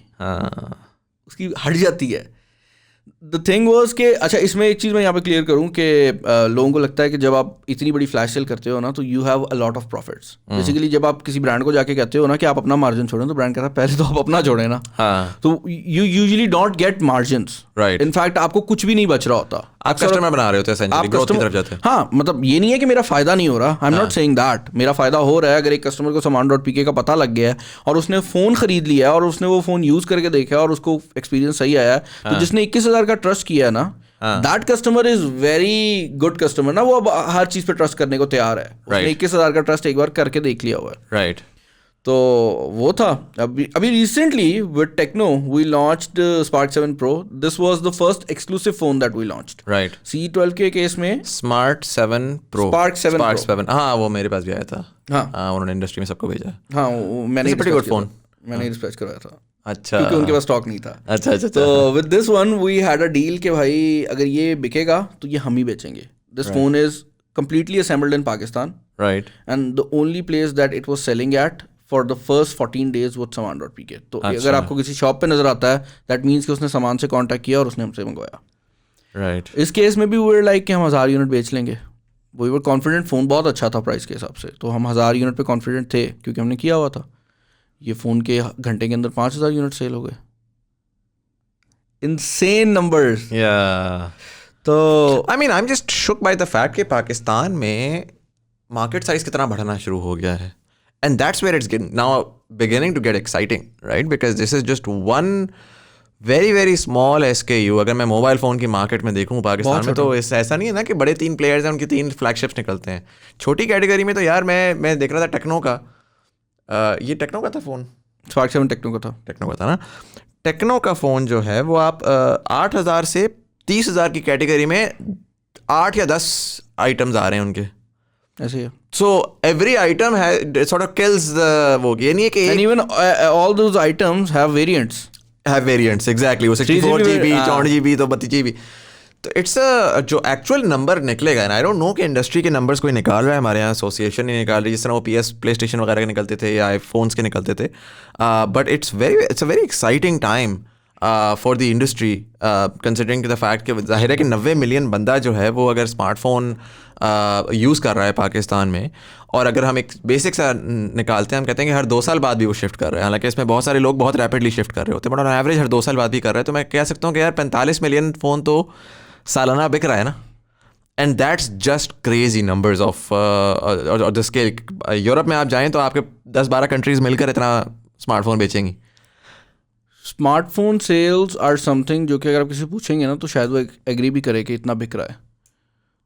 उसकी हट जाती है। द थिंग वॉज कि अच्छा इसमें एक चीज़ मैं यहाँ पे क्लियर करूँ कि लोगों को लगता है कि जब आप इतनी बड़ी फ्लैश सेल करते हो ना तो you have a lot of profits. Basically जब आप किसी ब्रांड को जाके कहते हो ना कि आप अपना मार्जिन छोड़ें, तो ब्रांड कहता है पहले तो आप अपना छोड़ें ना। तो you usually don't get margins, right. In fact आपको कुछ भी नहीं बच रहा होता। आप कस्टमर बना रहे होते हैं essentially, आप growth की customer- तरफ जाते हैं। हाँ, मतलब ये नहीं है कि मेरा फायदा नहीं हो रहा, आई एम नॉट सेइंग दैट, मेरा फायदा हो रहा है। अगर एक कस्टमर को saman.pk का पता लग गया है और उसने फोन खरीद लिया है और उसने वो फोन यूज करके देखा है और उसको एक्सपीरियंस सही आया है, तो जिसने 21,000 का ट्रस्ट किया है ना, that customer is very good customer ना, वो अब हर चीज पे ट्रस्ट करने को तैयार है। उसने 21,000 का ट्रस्ट एक बार करके देख लिया हुआ है। राइट। तो वो था। अभी recently with Tecno we launched Spark 7 Pro. This was the first exclusive phone that we launched. Right. C12 के केस में Smart 7 Pro, Spark 7 Spark Pro। 7, हाँ वो मेरे पास भी आया था। हाँ उन्होंने इंडस्ट्री में सबको भेजा। हाँ, मैंने pretty good phone। मैंने डिस्पैच करवाया था अच्छा, क्योंकि उनके पास स्टॉक नहीं था। अच्छा अच्छा। तो with this one we had a deal कि भाई अगर ये बिकेगा तो ये हम ही बेचेंगे। This phone is completely assembled in Pakistan right. and the only place that it was selling at for the first 14 days was saman.pk। तो अगर आपको किसी शॉप पे नजर आता है दैट मीन्स कि उसने सामान से कांटेक्ट किया और उसने हमसे मंगवाया। राइट। इस केस में भी वो लाइक कि हम 1000 यूनिट बेच लेंगे। वी वर कॉन्फिडेंट, फ़ोन बहुत अच्छा था प्राइस के हिसाब से, तो हम 1000 यूनिट पे कॉन्फिडेंट थे क्योंकि हमने किया हुआ था। ये फ़ोन के घंटे के अंदर 5000 यूनिट सेल हो गए। Insane numbers. या तो I mean I am just shook by the fact कि पाकिस्तान में मार्केट साइज कितना बढ़ना शुरू हो गया है, and that's where it's now beginning to get exciting, right? Because this is just one very very small SKU। अगर मैं मोबाइल फ़ोन की मार्केट में देखूँ पाकिस्तान में, तो ऐसा नहीं है ना कि बड़े 3 प्लेयर्स हैं, उनकी 3 फ्लैगशिप्स निकलते हैं। छोटी कैटेगरी में तो यार मैं देख रहा था टेक्नो का, ये टेक्नो का था फ़ोन, Spark 7 टेक्नो का था। टेक्नो का था ना। टेक्नो का फ़ोन जो है वो आप 8,000 से 30,000 की कैटेगरी में 8 या 10 आइटम्स आ रहे हैं उनके। ऐसे ही है। सो एवरी आइटम है सॉर्ट ऑफ किल्स वो, ये नहीं है कि and even all those items have variants. Have variants, exactly. वो 64 GB, 64 GB, तो 32 GB। तो इट्स जो एक्चुअल नंबर निकलेगा, एंड आई डोंट नो कि इंडस्ट्री के नंबर्स कोई निकाल रहा है, हमारे यहाँ एसोसिएशन नहीं निकाल रही, जिस तरह वो PS PlayStation वगैरह के निकलते थे या आईफोन्स के निकलते थे। But it's a very exciting time for the industry, considering the fact कि जाहिर है कि 90 मिलियन बंदा जो है वो अगर स्मार्टफोन यूज़ कर रहा है पाकिस्तान में, और अगर हम एक बेसिक सा निकालते हैं, हम कहते हैं कि हर 2 साल बाद भी वो शिफ्ट कर रहे हैं। हालांकि इसमें बहुत सारे लोग बहुत रैपिडली शिफ्ट कर रहे होते हैं, बट ऑन एवरेज हर 2 साल बाद भी कर रहे हैं। तो मैं कह सकता हूँ कि यार 45 मिलियन फ़ोन तो सालाना बिक रहा है ना, and that's just crazy numbers of the scale. Europe में आप जाएँ तो आपके 10-12 कंट्रीज़ मिलकर इतना स्मार्टफोन बेचेंगी। स्मार्टफोन सेल्स आर समथिंग जो कि अगर आप किसी से पूछेंगे ना तो शायद वो एग्री भी करे कि इतना बिक रहा है।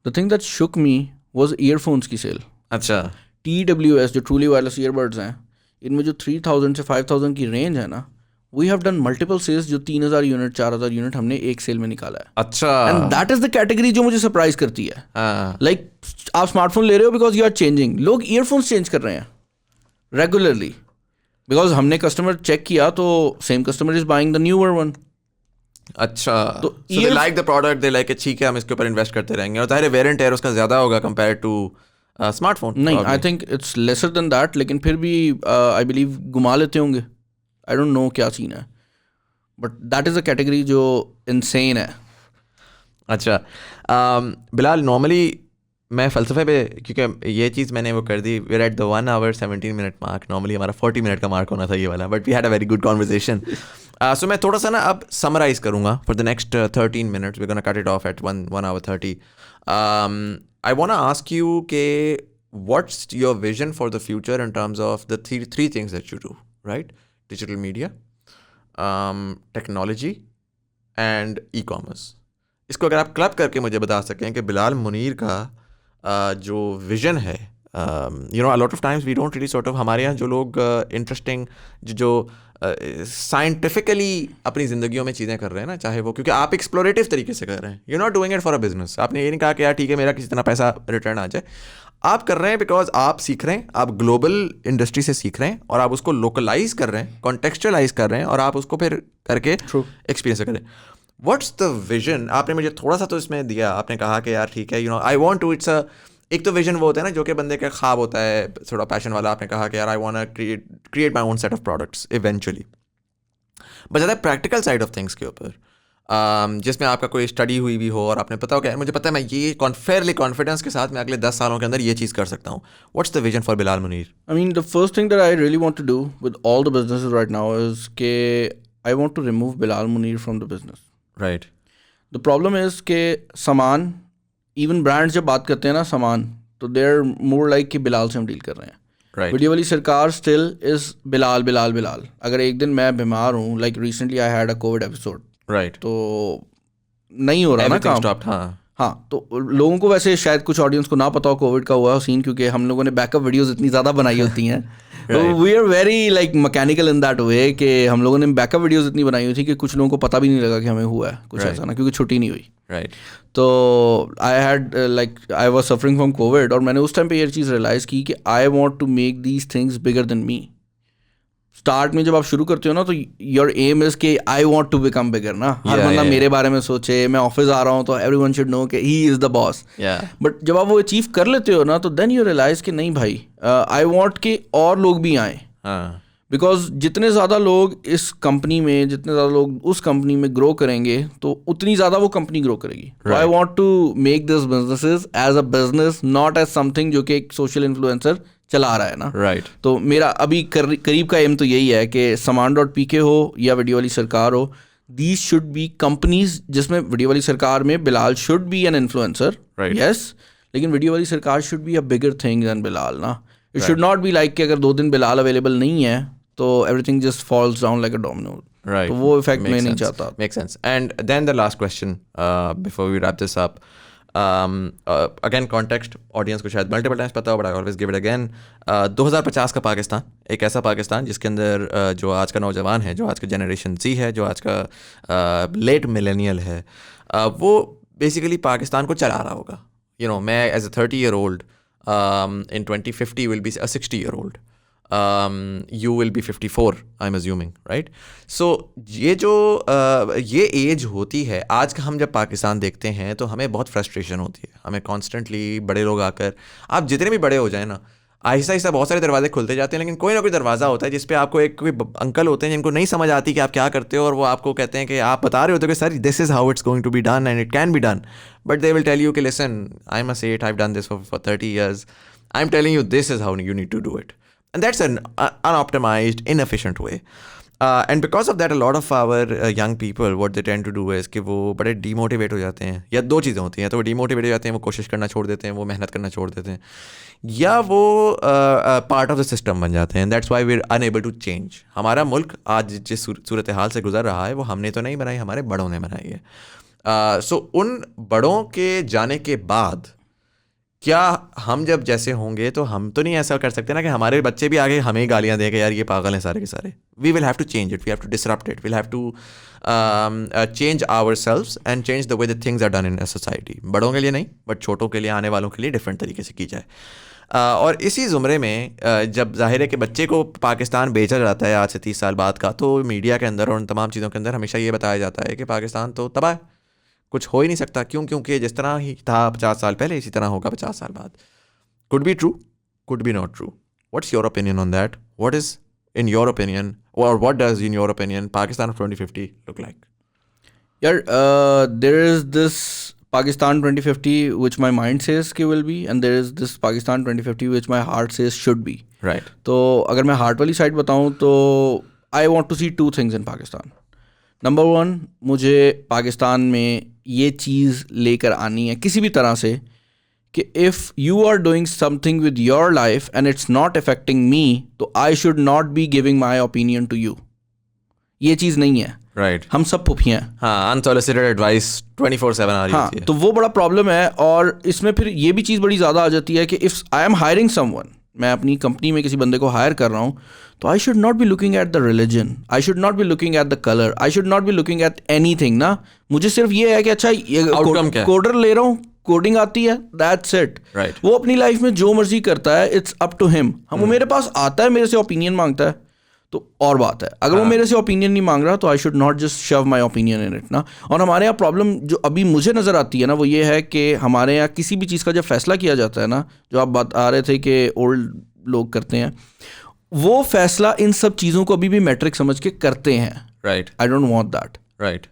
The thing that Shuk me was earphones की सेल। अच्छा। TWS जो ट्रूली वायरलेस ईयरबड्स हैं, इनमें जो 3000 से 5000 की रेंज है ना, we have done multiple sales जो 3000 यूनिट 4000 यूनिट हमने एक सेल में निकाला है। अच्छा। And that is the category जो मुझे सरप्राइज करती है। हाँ। लाइक आप स्मार्टफोन ले रहे हो बिकॉज यू आर चेंजिंग। लोग ईयरफोन्स चेंज कर रहे हैं रेगुलरली बिकॉज हमने कस्टमर चेक किया तो same customer is buying the newer one. अच्छा, तो so they like the product, they like it, ठीक है हम इसके ऊपर इन्वेस्ट करते रहेंगे, और जाहिर है वेरिएंट है उसका ज़्यादा होगा कंपेयर टू स्मार्टफोन। नहीं, I think it's lesser than that, लेकिन फिर भी आई बिलीव घुमा लेते होंगे। आई डोंट नो क्या सीन है, but that is a category जो इनसेन है। अच्छा, बिलाल नॉर्मली मैं फ़लसफ़े पे, क्योंकि ये चीज़ मैंने वो कर दी, we're at the 1 hour 17 minute मार्क। नॉर्मली हमारा 40 मिनट का मार्क होना था ये वाला, but we had a very good conversation. So मैं थोड़ा सा ना अब समराइज़ करूँगा for the next 13 minutes, we gonna cut it off at 1 hour 30। I want to ask you के what's your vision for the future in terms of the three things that you do, right? Digital media, technology and e-commerce. इसको अगर आप club करके मुझे बता सकें कि बिलाल मुनीर का जो विज़न है, you know a lot of times we don't really sort of, हमारे यहाँ जो लोग इंटरेस्टिंग जो साइंटिफिकली अपनी ज़िंदगियों में चीज़ें कर रहे हैं ना, चाहे वो, क्योंकि आप एक्सप्लोरेटिव तरीके से कर रहे हैं, you not doing it for a business. आपने ये नहीं कहा कि यार ठीक है मेरा किसी तरह पैसा रिटर्न आ जाए, आप कर रहे हैं बिकॉज आप सीख रहे हैं, आप ग्लोबल इंडस्ट्री से सीख रहे हैं और आप उसको लोकलाइज कर रहे हैं, कॉन्टेक्चुअलाइज कर रहे हैं, और आप उसको फिर करके एक्सपीरियंस करें। What's the vision? आपने मुझे थोड़ा सा तो इसमें दिया, आपने कहा कि यार ठीक है, you know I want to, it's एक तो विजन वो होता है ना जो कि बंदे का ख्वाब होता है थोड़ा पैशन वाला। आपने कहा कि यार I want to create my own set of products eventually, but ज़्यादा प्रैक्टिकल साइड ऑफ थिंग्स के ऊपर, जिसमें आपका कोई स्टडी हुई भी हो और आपने पता हो कि मुझे पता है मैं ये फेयरली कॉन्फिडेंस के साथ मैं अगले 10 सालों के अंदर ये चीज़ कर सकता हूँ। What's the vision for Bilal Munir? I mean, the first thing that I really want to do with all the businesses right now is that I want to remove Bilal Munir from the business. Right. The problem is के सामान, even brands जब बात करते हैं ना सामान, तो they are more like कि बिलाल से हम डील कर रहे हैं. राइट. वीडियो वाली सरकार स्टिल इज़ बिलाल बिलाल बिलाल. अगर एक दिन मैं बीमार हूँ, like recently I had a Covid episode, right, तो नहीं हो रहा ना काम. हाँ, तो लोगों को वैसे शायद कुछ ऑडियंस को ना पता हो कोविड का हुआ सीन, क्योंकि हम लोगों ने बैकअप वीडियोस इतनी ज़्यादा बनाई होती हैं. तो we are very like mechanical in that way कि हम लोगों ने बैकअप वीडियोस इतनी बनाई हुई थी कि कुछ लोगों को पता भी नहीं लगा कि हमें हुआ है कुछ ऐसा ना, क्योंकि छुट्टी नहीं हुई. राइट. तो I had like I was suffering from Covid, और मैंने उस टाइम पे ये चीज़ रियलाइज़ की कि I want to make these things bigger than me. Start में जब आप शुरू करते हो ना, तो योर एम इज के I want to become bigger ना. हर बंदा मेरे बारे में सोचे. मैं ऑफिस आ रहा हूँ तो एवरीवन शुड नो कि ही इज़ द बॉस. बट जब आप वो अचीव कर लेते हो ना, तो देन यू रियलाइज कि नहीं भाई, आई वांट के और लोग भी आएँ. बिकॉज जितने ज़्यादा लोग इस कंपनी में, जितने ज़्यादा लोग उस कंपनी में ग्रो करेंगे, तो उतनी ज़्यादा वो कंपनी ग्रो करेगी. I want to make this businesses as a business, not as something जो कि एक सोशल इन्फ्लुएंसर चला रहा है ना. राइट. तो मेरा अभी करीब का एम तो यही है कि saman.pk हो या वीडियो वाली सरकार हो, दीज शुड बी कंपनीज जिसमें वीडियो वाली सरकार में Bilal should be an influencer, yes, लेकिन वीडियो वाली सरकार should be a bigger thing than Bilal ना. It should not be like कि अगर 2 दिन बिलाल अवेलेबल नहीं है तो everything just falls down like a domino. Right. तो वो इफेक्ट मैं नहीं चाहता. Makes sense. And then the last question before we wrap this up. Again, context, audience को शायद multiple times पता हो, but I always give it again. 2050 का पाकिस्तान, एक ऐसा पाकिस्तान जिसके अंदर जो आज का नौजवान है, जो आज का जनरेशन Z है, जो आज का लेट मिलेनियल है, वो बेसिकली पाकिस्तान को चला रहा होगा. You know, मैं as a 30-year-old in 2050 will be a 60-year-old. You will be 54, I'm assuming, right? So ये जो ये एज होती है, आज का हम जब पाकिस्तान देखते हैं तो हमें बहुत फ्रस्ट्रेशन होती है. हमें कॉन्स्टेंटली बड़े लोग आकर, आप जितने भी बड़े हो जाए ना, आहिस्ता आहिस्ता बहुत सारे दरवाजे खुलते जाते हैं, लेकिन कोई ना कोई दरवाज़ा होता है जिस पे आपको एक कोई अंकल होते हैं जिनको नहीं समझ आती कि आप क्या करते हो, और वो आपको कहते हैं कि आप बता रहे होते हो कि sir this is how it's going to be done and it can be done, but they will tell you कि लिसन, आई एम अ सेठ, I have done this for 30 years, I am telling you this is how you need to do it. And that's an unoptimized, inefficient way. And because of that, a lot of our young people, what they tend to do is कि वो बड़े demotivate हो जाते हैं. या 2 चीज़ें होती हैं, तो वो demotivate हो जाते हैं, वो कोशिश करना छोड़ देते हैं, वो मेहनत करना छोड़ देते हैं, या वो part of the system बन जाते हैं. That's why we're unable to change. हमारा मुल्क आज जिस सूरत हाल से गुजर रहा है, वो हमने तो नहीं बनाई, हमारे बड़ों ने बनाई है. So उन बड़ों के जाने के बाद क्या हम जब जैसे होंगे, तो हम तो नहीं ऐसा कर सकते ना कि हमारे बच्चे भी आगे हमें ही गालियाँ दें कि यार ये पागल हैं सारे के सारे. We will have to change it, we have to disrupt it, we'll have to change ourselves and change the way the things are done in a society. बड़ों के लिए नहीं, बट छोटों के लिए, आने वालों के लिए डिफरेंट तरीके से की जाए. और इसी ज़ुमरे में जब जाहिर है कि बच्चे को पाकिस्तान बेचा जाता है आज से 30 साल बाद का, तो मीडिया के अंदर और उन तमाम चीज़ों के अंदर हमेशा ये बताया जाता है कि पाकिस्तान तो तबाह है, कुछ हो ही नहीं सकता. क्यों? क्योंकि जिस तरह ही था 50 साल पहले, इसी तरह होगा 50 साल बाद. Could be true, could be not true. What's your opinion on that? What is, in your opinion, or what does, in your opinion, Pakistan of 2050 look like? Yeah, there is this Pakistan 2050 which my mind says कि will be, and there is this Pakistan 2050 which my heart says should be. Right. तो अगर मैं heart वाली side बताऊँ तो I want to see 2 things in Pakistan. Number 1, मुझे पाकिस्तान में ये चीज़ लेकर आनी है किसी भी तरह से कि if you are doing something with your life and it's not affecting me, तो I should not be giving my opinion to you. ये चीज़ नहीं है. राइट. हम सब पुफियाँ हैं. हाँ, अनसॉलिसिटेड एडवाइस 24/7 आ रही होती है. तो वो बड़ा प्रॉब्लम है. और इसमें फिर ये भी चीज़ बड़ी ज़्यादा आ जाती है कि if I am hiring someone, मैं अपनी कंपनी में किसी बंदे को हायर कर रहा हूँ, तो I should not be looking at the religion, I should not be looking at the colour, I should not be looking at any thing ना. मुझे सिर्फ ये है कि अच्छा कोडर ले रहा हूँ, कोडिंग आती है, दैट्स इट. वो अपनी लाइफ में जो मर्जी करता है, इट्स अप टू हिम. वो मेरे पास आता है, मेरे से ओपिनियन मांगता है, तो और बात है. अगर वो मेरे से ओपिनियन नहीं मांग रहा, तो आई शुड नॉट जस्ट शव माई ओपिनियन इन इट ना. और हमारे यहाँ प्रॉब्लम जो अभी मुझे नज़र आती है ना, वो ये है कि हमारे यहाँ किसी भी चीज़ का जब फैसला किया जाता है ना, जो आप बात आ रहे थे कि ओल्ड लोग करते हैं, वो फैसला इन सब चीज़ों को अभी भी मैट्रिक समझ के करते हैं. Right. I don't want that. Right.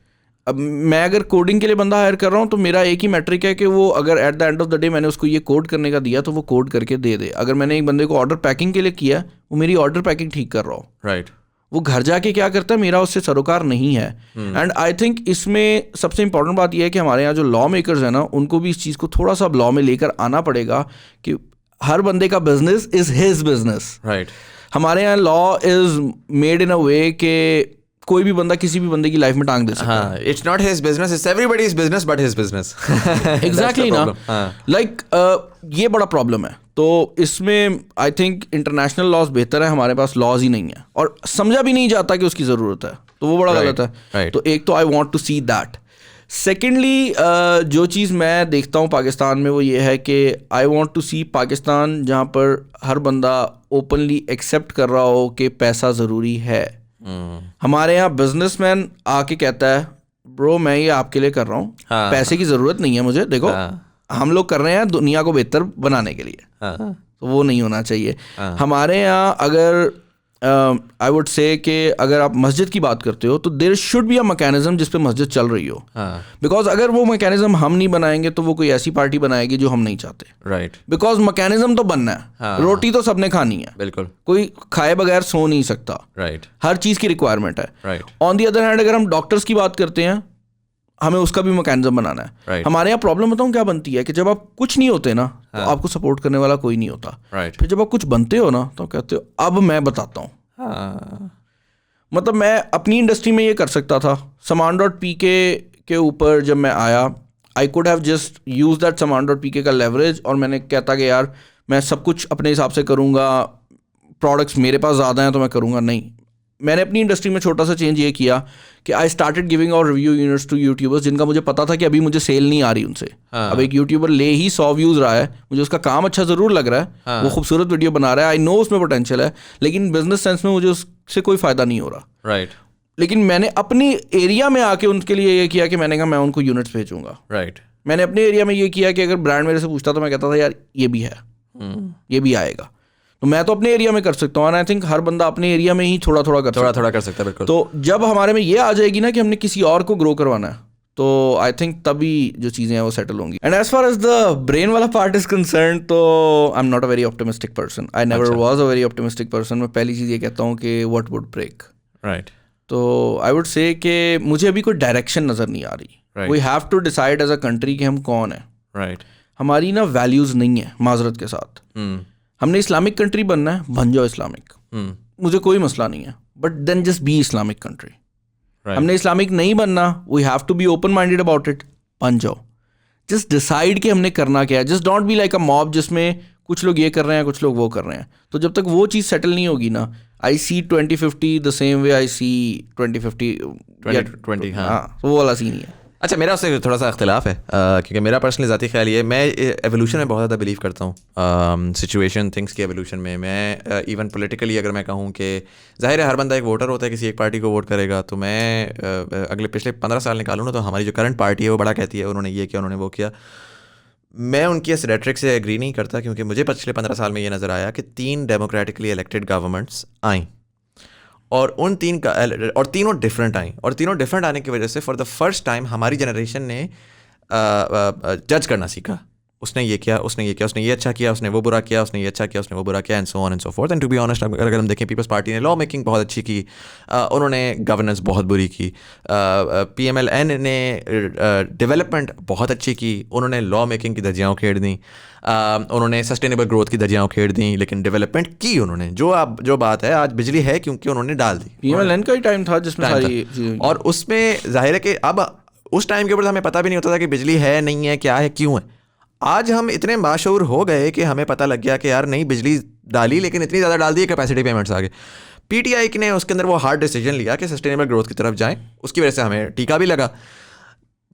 अब मैं अगर कोडिंग के लिए बंदा हायर कर रहा हूँ, तो मेरा एक ही मैट्रिक है कि वो अगर at the end of the day मैंने उसको ये कोड करने का दिया, तो वो कोड करके दे दे. अगर मैंने एक बंदे को ऑर्डर पैकिंग के लिए किया, वो मेरी ऑर्डर पैकिंग ठीक कर रहा हो. राइट. वो घर जाके क्या करता है, मेरा उससे सरोकार नहीं है। एंड आई थिंक इसमें सबसे इंपॉर्टेंट बात यह है कि हमारे यहाँ जो लॉ मेकर्स हैं ना, उनको भी इस चीज़ को थोड़ा सा लॉ में लेकर आना पड़ेगा कि हर बंदे का business is his business. Right. हमारे यहाँ law is made in a way कि कोई भी बंदा किसी भी बंदे की लाइफ में टांग दे सकता है। It's not his business, it's everybody's business but his business. Exactly ना, लाइक ये बड़ा प्रॉब्लम है। तो इसमें आई थिंक इंटरनेशनल लॉज बेहतर है, हमारे पास लॉज ही नहीं है और समझा भी नहीं जाता कि उसकी ज़रूरत है, तो वो बड़ा गलत है। तो एक तो I want to see that. Secondly जो चीज़ मैं देखता हूँ पाकिस्तान में वो ये है कि आई वॉन्ट टू सी पाकिस्तान जहाँ पर हर बंदा ओपनली एक्सेप्ट कर रहा हो कि पैसा ज़रूरी है। हमारे यहाँ बिजनेसमैन आके कहता है ब्रो मैं ये आपके लिए कर रहा हूँ, पैसे की ज़रूरत नहीं है मुझे, देखो हम लोग कर रहे हैं दुनिया को बेहतर बनाने के लिए। तो वो नहीं होना चाहिए। हमारे यहाँ अगर आई वुड से कि अगर आप मस्जिद की बात करते हो तो there should be a mechanism जिस पे मस्जिद चल रही हो, बिकॉज अगर वो मैकेनिज्म हम नहीं बनाएंगे तो वो कोई ऐसी पार्टी बनाएगी जो हम नहीं चाहते। राइट। बिकॉज मैकेनिज्म तो बनना है, रोटी तो सबने खानी है, बिल्कुल, कोई खाए बगैर सो नहीं सकता। राइट। हर चीज़ की रिक्वायरमेंट है। Right. On the other hand अगर हम डॉक्टर्स की बात करते हैं, हमें उसका भी मैकेनिज्म बनाना है। Right. हमारे यहाँ प्रॉब्लम बताऊँ क्या बनती है कि जब आप कुछ नहीं होते ना तो आपको सपोर्ट करने वाला कोई नहीं होता। Right. फिर जब आप कुछ बनते हो ना तो कहते हो अब मैं बताता हूँ। मतलब मैं अपनी इंडस्ट्री में ये कर सकता था, Saman.pk के ऊपर जब मैं आया I could have just use that Saman.pk का लेवरेज और मैंने कहता कि यार मैं सब कुछ अपने हिसाब से करूँगा, प्रोडक्ट्स मेरे पास ज़्यादा हैं तो मैं करूँगा। नहीं, मैंने अपनी इंडस्ट्री में छोटा सा चेंज ये किया कि I started giving out review units to YouTubers जिनका मुझे पता था कि अभी मुझे सेल नहीं आ रही उनसे। अब एक यूट्यूबर ले ही 100 व्यूज़ रहा है, मुझे उसका काम अच्छा ज़रूर लग रहा है, वो खूबसूरत वीडियो बना रहा है, आई नो उसमें पोटेंशियल है, लेकिन बिजनेस सेंस में मुझे उससे कोई फ़ायदा नहीं हो रहा। राइट। लेकिन मैंने अपनी एरिया में आके उनके लिए ये किया कि मैंने कहा मैं उनको यूनिट्स भेजूंगा। राइट। मैंने अपने एरिया में ये किया कि अगर ब्रांड मेरे से पूछता तो मैं कहता था यार ये भी है, ये भी आएगा। तो मैं तो अपने एरिया में कर सकता हूँ और आई थिंक हर बंदा अपने एरिया में ही थोड़ा थोड़ा कर सकता है। बिल्कुल। तो जब हमारे में ये आ जाएगी ना कि हमने किसी और को ग्रो करवाना है तो आई थिंक तभी जो चीज़ें हैं वो सेटल होंगी। And as far as the brain वाला पार्ट इज कंसर्न तो I am not a very optimistic person, I never was a very optimistic person. मैं पहली चीज़ ये कहता हूँ कि व्हाट वुड ब्रेक। राइट। तो आई वुड से कि मुझे अभी कोई डायरेक्शन नज़र नहीं आ रही। We have to decide as a country कि हम कौन है। राइट। हमारी ना वैल्यूज़ नहीं है माजरत के साथ। हमने इस्लामिक कंट्री बनना है, बन जाओ इस्लामिक, मुझे कोई मसला नहीं है, but then just be Islamic country. हमने इस्लामिक नहीं बनना, we have to be open minded about it, बन जाओ। जस्ट डिसाइड कि हमने करना क्या है, just don't be like a mob जिसमें कुछ लोग ये कर रहे हैं कुछ लोग वो कर रहे हैं। तो जब तक वो चीज़ सेटल नहीं होगी ना, I C 2050 the same way आई सी 2020। हाँ, वो वाला सीन ही है। अच्छा, मेरा उससे थोड़ा सा इख्तिलाफ है क्योंकि मेरा पर्सनली ज़ाती ख्याल ये, मैं एवोल्यूशन में बहुत ज़्यादा बिलीव करता हूँ, सिचुएशन थिंग्स की एवोल्यूशन में। मैं इवन पॉलिटिकली अगर मैं कहूँ कि ज़ाहिर है हर बंदा एक वोटर होता है, किसी एक पार्टी को वोट करेगा। तो मैं अगले पिछले 15 साल निकालूँ ना तो हमारी जो करंट पार्टी है वो बड़ा कहती है उन्होंने ये किया उन्होंने वो किया। मैं उनकी इस रेट्रिक से एग्री नहीं करता क्योंकि मुझे पिछले 15 साल में ये नज़र आया कि 3 डेमोक्रेटिकली इलेक्टेड गवर्नमेंट्स आई और उन तीनों डिफरेंट आई, और तीनों डिफरेंट आने की वजह से फॉर द फर्स्ट टाइम हमारी जनरेशन ने जज करना सीखा। उसने ये किया, उसने ये किया, उसने ये अच्छा किया, उसने वो बुरा किया, उसने ये अच्छा किया, उसने वो बुरा किया, and so on and so forth. And to be honest अगर हम देखें, पीपल्स पार्टी ने लॉ मेकिंग बहुत अच्छी की, उन्होंने गवर्नेंस बहुत बुरी की। PMLN ने डेवलपमेंट बहुत अच्छी की, उन्होंने लॉ मेकिंग की धज्जियाँ उखेड़ दी, उन्होंने सस्टेनेबल ग्रोथ की धज्जियाँ उखेड़ दी, लेकिन डेवलपमेंट की उन्होंने। जो बात है आज बिजली है क्योंकि उन्होंने डाल दी। PMLN का ही टाइम था जिसमें सारी चीज़ें, और उसमें जाहिर है कि अब उस टाइम के ऊपर हमें पता भी नहीं होता था कि बिजली है नहीं है, क्या है, क्यों है। आज हम इतने बाशऊर हो गए कि हमें पता लग गया कि यार नहीं, बिजली डाली लेकिन इतनी ज़्यादा डाल दी कैपेसिटी पेमेंट्स आ गए। PTI ने उसके अंदर वो हार्ड डिसीजन लिया कि सस्टेनेबल ग्रोथ की तरफ जाएं, उसकी वजह से हमें टीका भी लगा।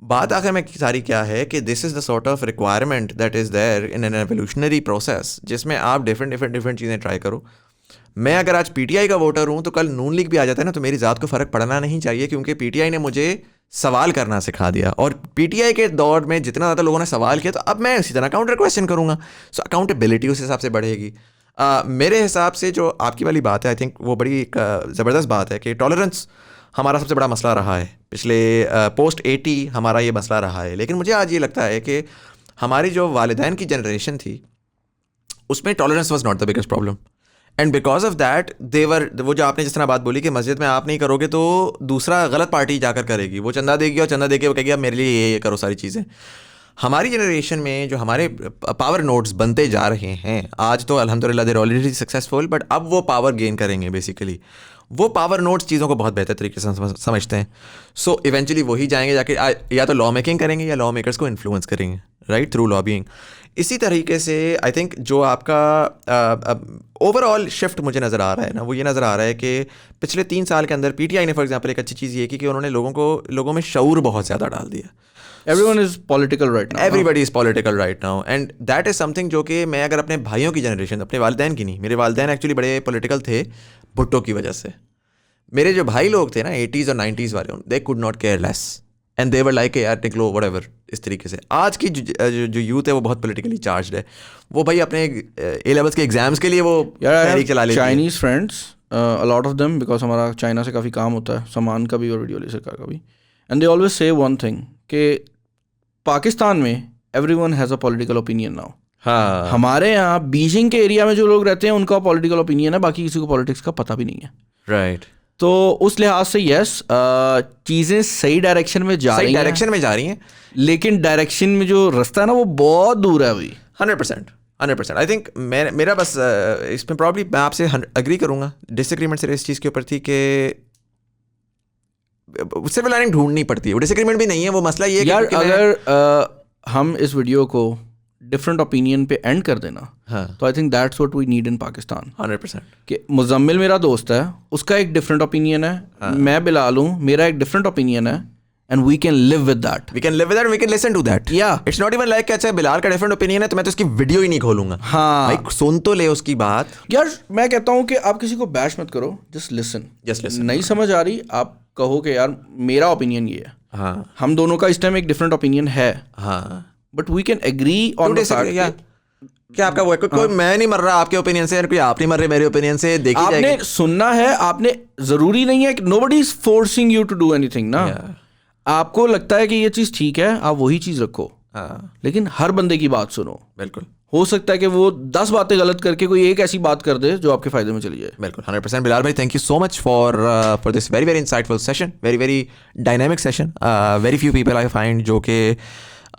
बात आखिर में सारी क्या है कि this is the sort of requirement that is there in an evolutionary process जिसमें आप डिफरेंट चीज़ें ट्राई करो। मैं अगर आज PTI का वोटर हूँ तो कल नून लीग भी आ जाता है ना, तो मेरी ज़ात को फ़र्क पड़ना नहीं चाहिए क्योंकि PTI ने मुझे सवाल करना सिखा दिया। और PTI के दौर में जितना ज़्यादा लोगों ने सवाल किया तो अब मैं इसी तरह काउंटर क्वेश्चन करूँगा। सो अकाउंटेबिलिटी उस हिसाब से बढ़ेगी। मेरे हिसाब से जो आपकी वाली बात है, आई थिंक वो बड़ी ज़बरदस्त बात है कि टॉलरेंस हमारा सबसे बड़ा मसला रहा है। पिछले पोस्ट 80 हमारा ये मसला रहा है। लेकिन मुझे आज ये लगता है कि हमारी जो वालिदैन की जनरेशन थी उसमें tolerance was not the biggest problem. And because of that देवर, वो जो आपने जिस तरह बात बोली कि मस्जिद में आप नहीं करोगे तो दूसरा गलत पार्टी जाकर करेगी, वो चंदा देगी और चंदा देके वो कहेगी अब मेरे लिए ये करो सारी चीज़ें। हमारी जनरेशन में जो हमारे पावर नोड्स बनते जा रहे हैं आज, तो अल्हम्दुलिल्लाह देर ऑलरेडी सक्सेसफुल, बट अब वो पावर गेन करेंगे बेसिकली। वो पावर नोड्स चीज़ों को बहुत बेहतर तरीके से समझते हैं। सो इवेंचुअली वही जाएंगे जाके या तो लॉ मेकिंग करेंगे या लॉ मेकर्स को इन्फ्लुएंस करेंगे, राइट, थ्रू लॉबिंग। इसी तरीके से आई थिंक जो आपका ओवरऑल शिफ्ट मुझे नज़र आ रहा है ना, वो ये नज़र आ रहा है कि पिछले 3 साल के अंदर पीटीआई ने फॉर एग्जांपल एक अच्छी चीज़ ये की कि उन्होंने लोगों में शऊर बहुत ज़्यादा डाल दिया। Everyone is political right now. Everybody is political right now and that is something जो कि मैं अगर अपने भाइयों की जनरेशन, अपने वालिदैन की नहीं, मेरे वालिदैन एक्चुअली बड़े पॉलिटिकल थे भुट्टो की वजह से। मेरे जो भाई लोग थे ना 80s और 90s वाले, they could not care less and they were like यार निकलो व्हाटएवर, इस तरीके से। आज की जो यूथ है वो बहुत पॉलिटिकली चार्ज्ड है। वो भाई अपने ए लेवल्स के एग्जाम्स के लिए वो तहरीक चला लेते हैं। Chinese friends a lot of them, because हमारा चाइना से काफ़ी काम होता है, सामान का भी और वीडियो ले सरकार का भी, and they always say one thing कि पाकिस्तान में everyone has a political opinion now. हाँ, हमारे यहाँ बीजिंग के एरिया में जो लोग रहते हैं उनका पॉलिटिकल ओपिनियन है, बाकी किसी को पॉलिटिक्स का पता भी नहीं है, राइट। तो उस लिहाज से यस, चीज़ें सही डायरेक्शन में जा रही हैं, लेकिन डायरेक्शन में जो रास्ता है ना वो बहुत दूर है अभी। 100%। आई थिंक मेरा बस इसमें प्रॉब्ली मैं आपसे अग्री करूँगा, डिसएग्रीमेंट सिर्फ इस चीज़ के ऊपर थी कि सिल्वर लाइनिंग ढूंढनी पड़ती है। वो डिसएग्रीमेंट भी नहीं है, वो मसला ये है यार कि अगर हम इस वीडियो को डिफरेंट ओपिनियन पे एंड कर देना, हाँ, तो I think that's what we need in Pakistan. 100%। कि मुजम्मिल मेरा दोस्त है, उसका एक डिफरेंट ओपिनियन है, मैं बिलाल हूँ, मेरा एक डिफरेंट ओपिनियन है, and we can live with that, we can listen to that. या इट्स नॉट इवन लाइक अच्छा बिलाल का डिफरेंट ओपिनियन है तो मैं तो उसकी वीडियो ही नहीं खोलूंगा। हाँ भाई सुन तो ले उसकी बात। यार, मैं कहता हूँ कि आप किसी को बैश मत करो, जस्ट लिसन। नहीं समझ आ रही, आप कहो कि यार मेरा ओपिनियन ये है, हाँ, हम दोनों का इस टाइम एक डिफरेंट ओपिनियन है, हाँ, but we can agree on the fact. क्या आपका वो कोई मैं नहीं मर रहा आपके ओपिनियन से, कोई आप नहीं मर रहे मेरे ओपिनियन से, देखी आपने जाएगी। सुनना है, आपने जरूरी नहीं है कि nobody is forcing you to do anything ना। आपको लगता है कि ये चीज ठीक है, आप वही चीज रखो, लेकिन हर बंदे की बात सुनो। बिल्कुल, हो सकता है कि वो 10 बातें गलत करके कोई एक ऐसी बात कर दे जो आपके फायदे में चली जाए। बिल्कुल 100%। बिलाल भाई, thank you so much for this very very insightful session, very dynamic session. Very few people I find जो कि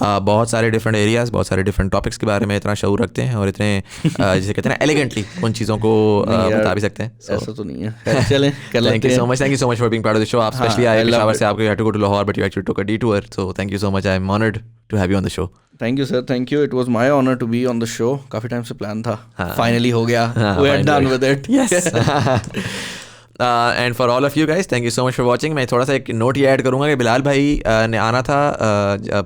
बहुत सारे डिफरेंट एरियाज, बहुत सारे डिफरेंट टॉपिक्स के बारे में इतना शऊर रखते हैं और इतने जिसे कहते हैं ना एलिगेंटली उन चीज़ों को बता भी सकते हैं। ऐसा तो नहीं है, चलें कर लेते हैं। Thank you so much for being part of the show. आप स्पेशली आए पेशावर से, आपको had to go to Lahore but you actually took a detour, so thank you so much. I am honoured to have you on the show. Thank you sir, thank you. It was my honour to be on the show. काफ़ी time से plan था, finally हो गया, we are done with it. Yes. And for all of you guys, thank you so much for watching. मैं थोड़ा सा एक note ये ऐड करूँगा कि बिलाल भाई ने आना था,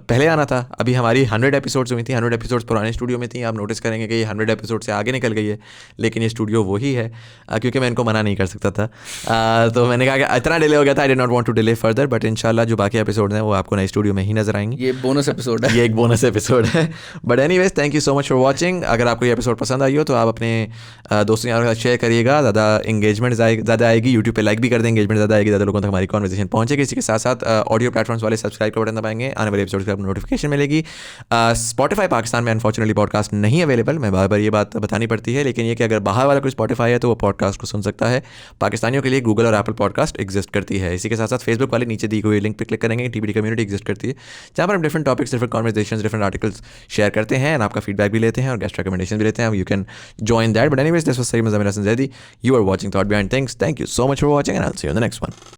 पहले आना था। अभी हमारी 100 एपिसोड्स हुई थी, 100 एपिसोड्स पुराने स्टूडियो में थी। आप नोटिस करेंगे कि ये 100 एपिसोड से आगे निकल गई है, लेकिन ये स्टूडियो वही है क्योंकि मैं इनको मना नहीं कर सकता था। तो मैंने कहा कि इतना डिले हो गया था, I did not want to delay further, but इंशाल्लाह जो बाकी एपिसोड हैं वो आपको नए स्टूडियो में ही नजर आएंगे। ये बोनस एपिसोड है, ये एक बोनस एपिसोड है। But anyways, thank you so much for watching. अगर आपको ये एपिसोड पसंद आई हो तो आप अपने दोस्तों यारों के साथ शेयर करिएगा, ज़्यादा इंगेजमेंट ज़्यादा आएगी। यूट्यूब पे लाइक भी कर दें, एंगेजमेंट ज़्यादा आएगी, ज़्यादा लोगों तक हमारी कॉन्वर्सेशन पहुंचेगी। इसी के साथ साथ ऑडियो प्लेटफॉर्म्स वाले सब्सक्राइब का बटन दबाएंगे, आने वाले एपिसोड की आपको नोटिफिकेशन मिलेगी। स्पॉटिफाई पाकिस्तान में अनफॉर्चुनेटली पॉडकास्ट नहीं अवेलेबल, मैं बार बार ये बात बतानी पड़ती है, लेकिन ये कि अगर बाहर वाला कोई स्पॉटिफाई है तो वो पॉडकास्ट को सुन सकता है। पाकिस्तानियों के लिए गूगल और एप्पल पॉडकास्ट एग्जिस्ट करती है। इसी के साथ साथ फेसबुक वाले नीचे दी हुई लिंक पर क्लिक करेंगे, टीबीडी कम्युनिटी एग्जिस्ट करती है, जहाँ पर हम different topics, different conversations, different articles share करते हैं, आपका फीडबैक भी लेते हैं और गेस्ट रिकमेंडेशन भी लेते हैं। You can join that. But anyways, this was Syed Muzammil Hasan Zaidi. You are watching Thought Behind Things. Thank you so much for watching and I'll see you in the next one.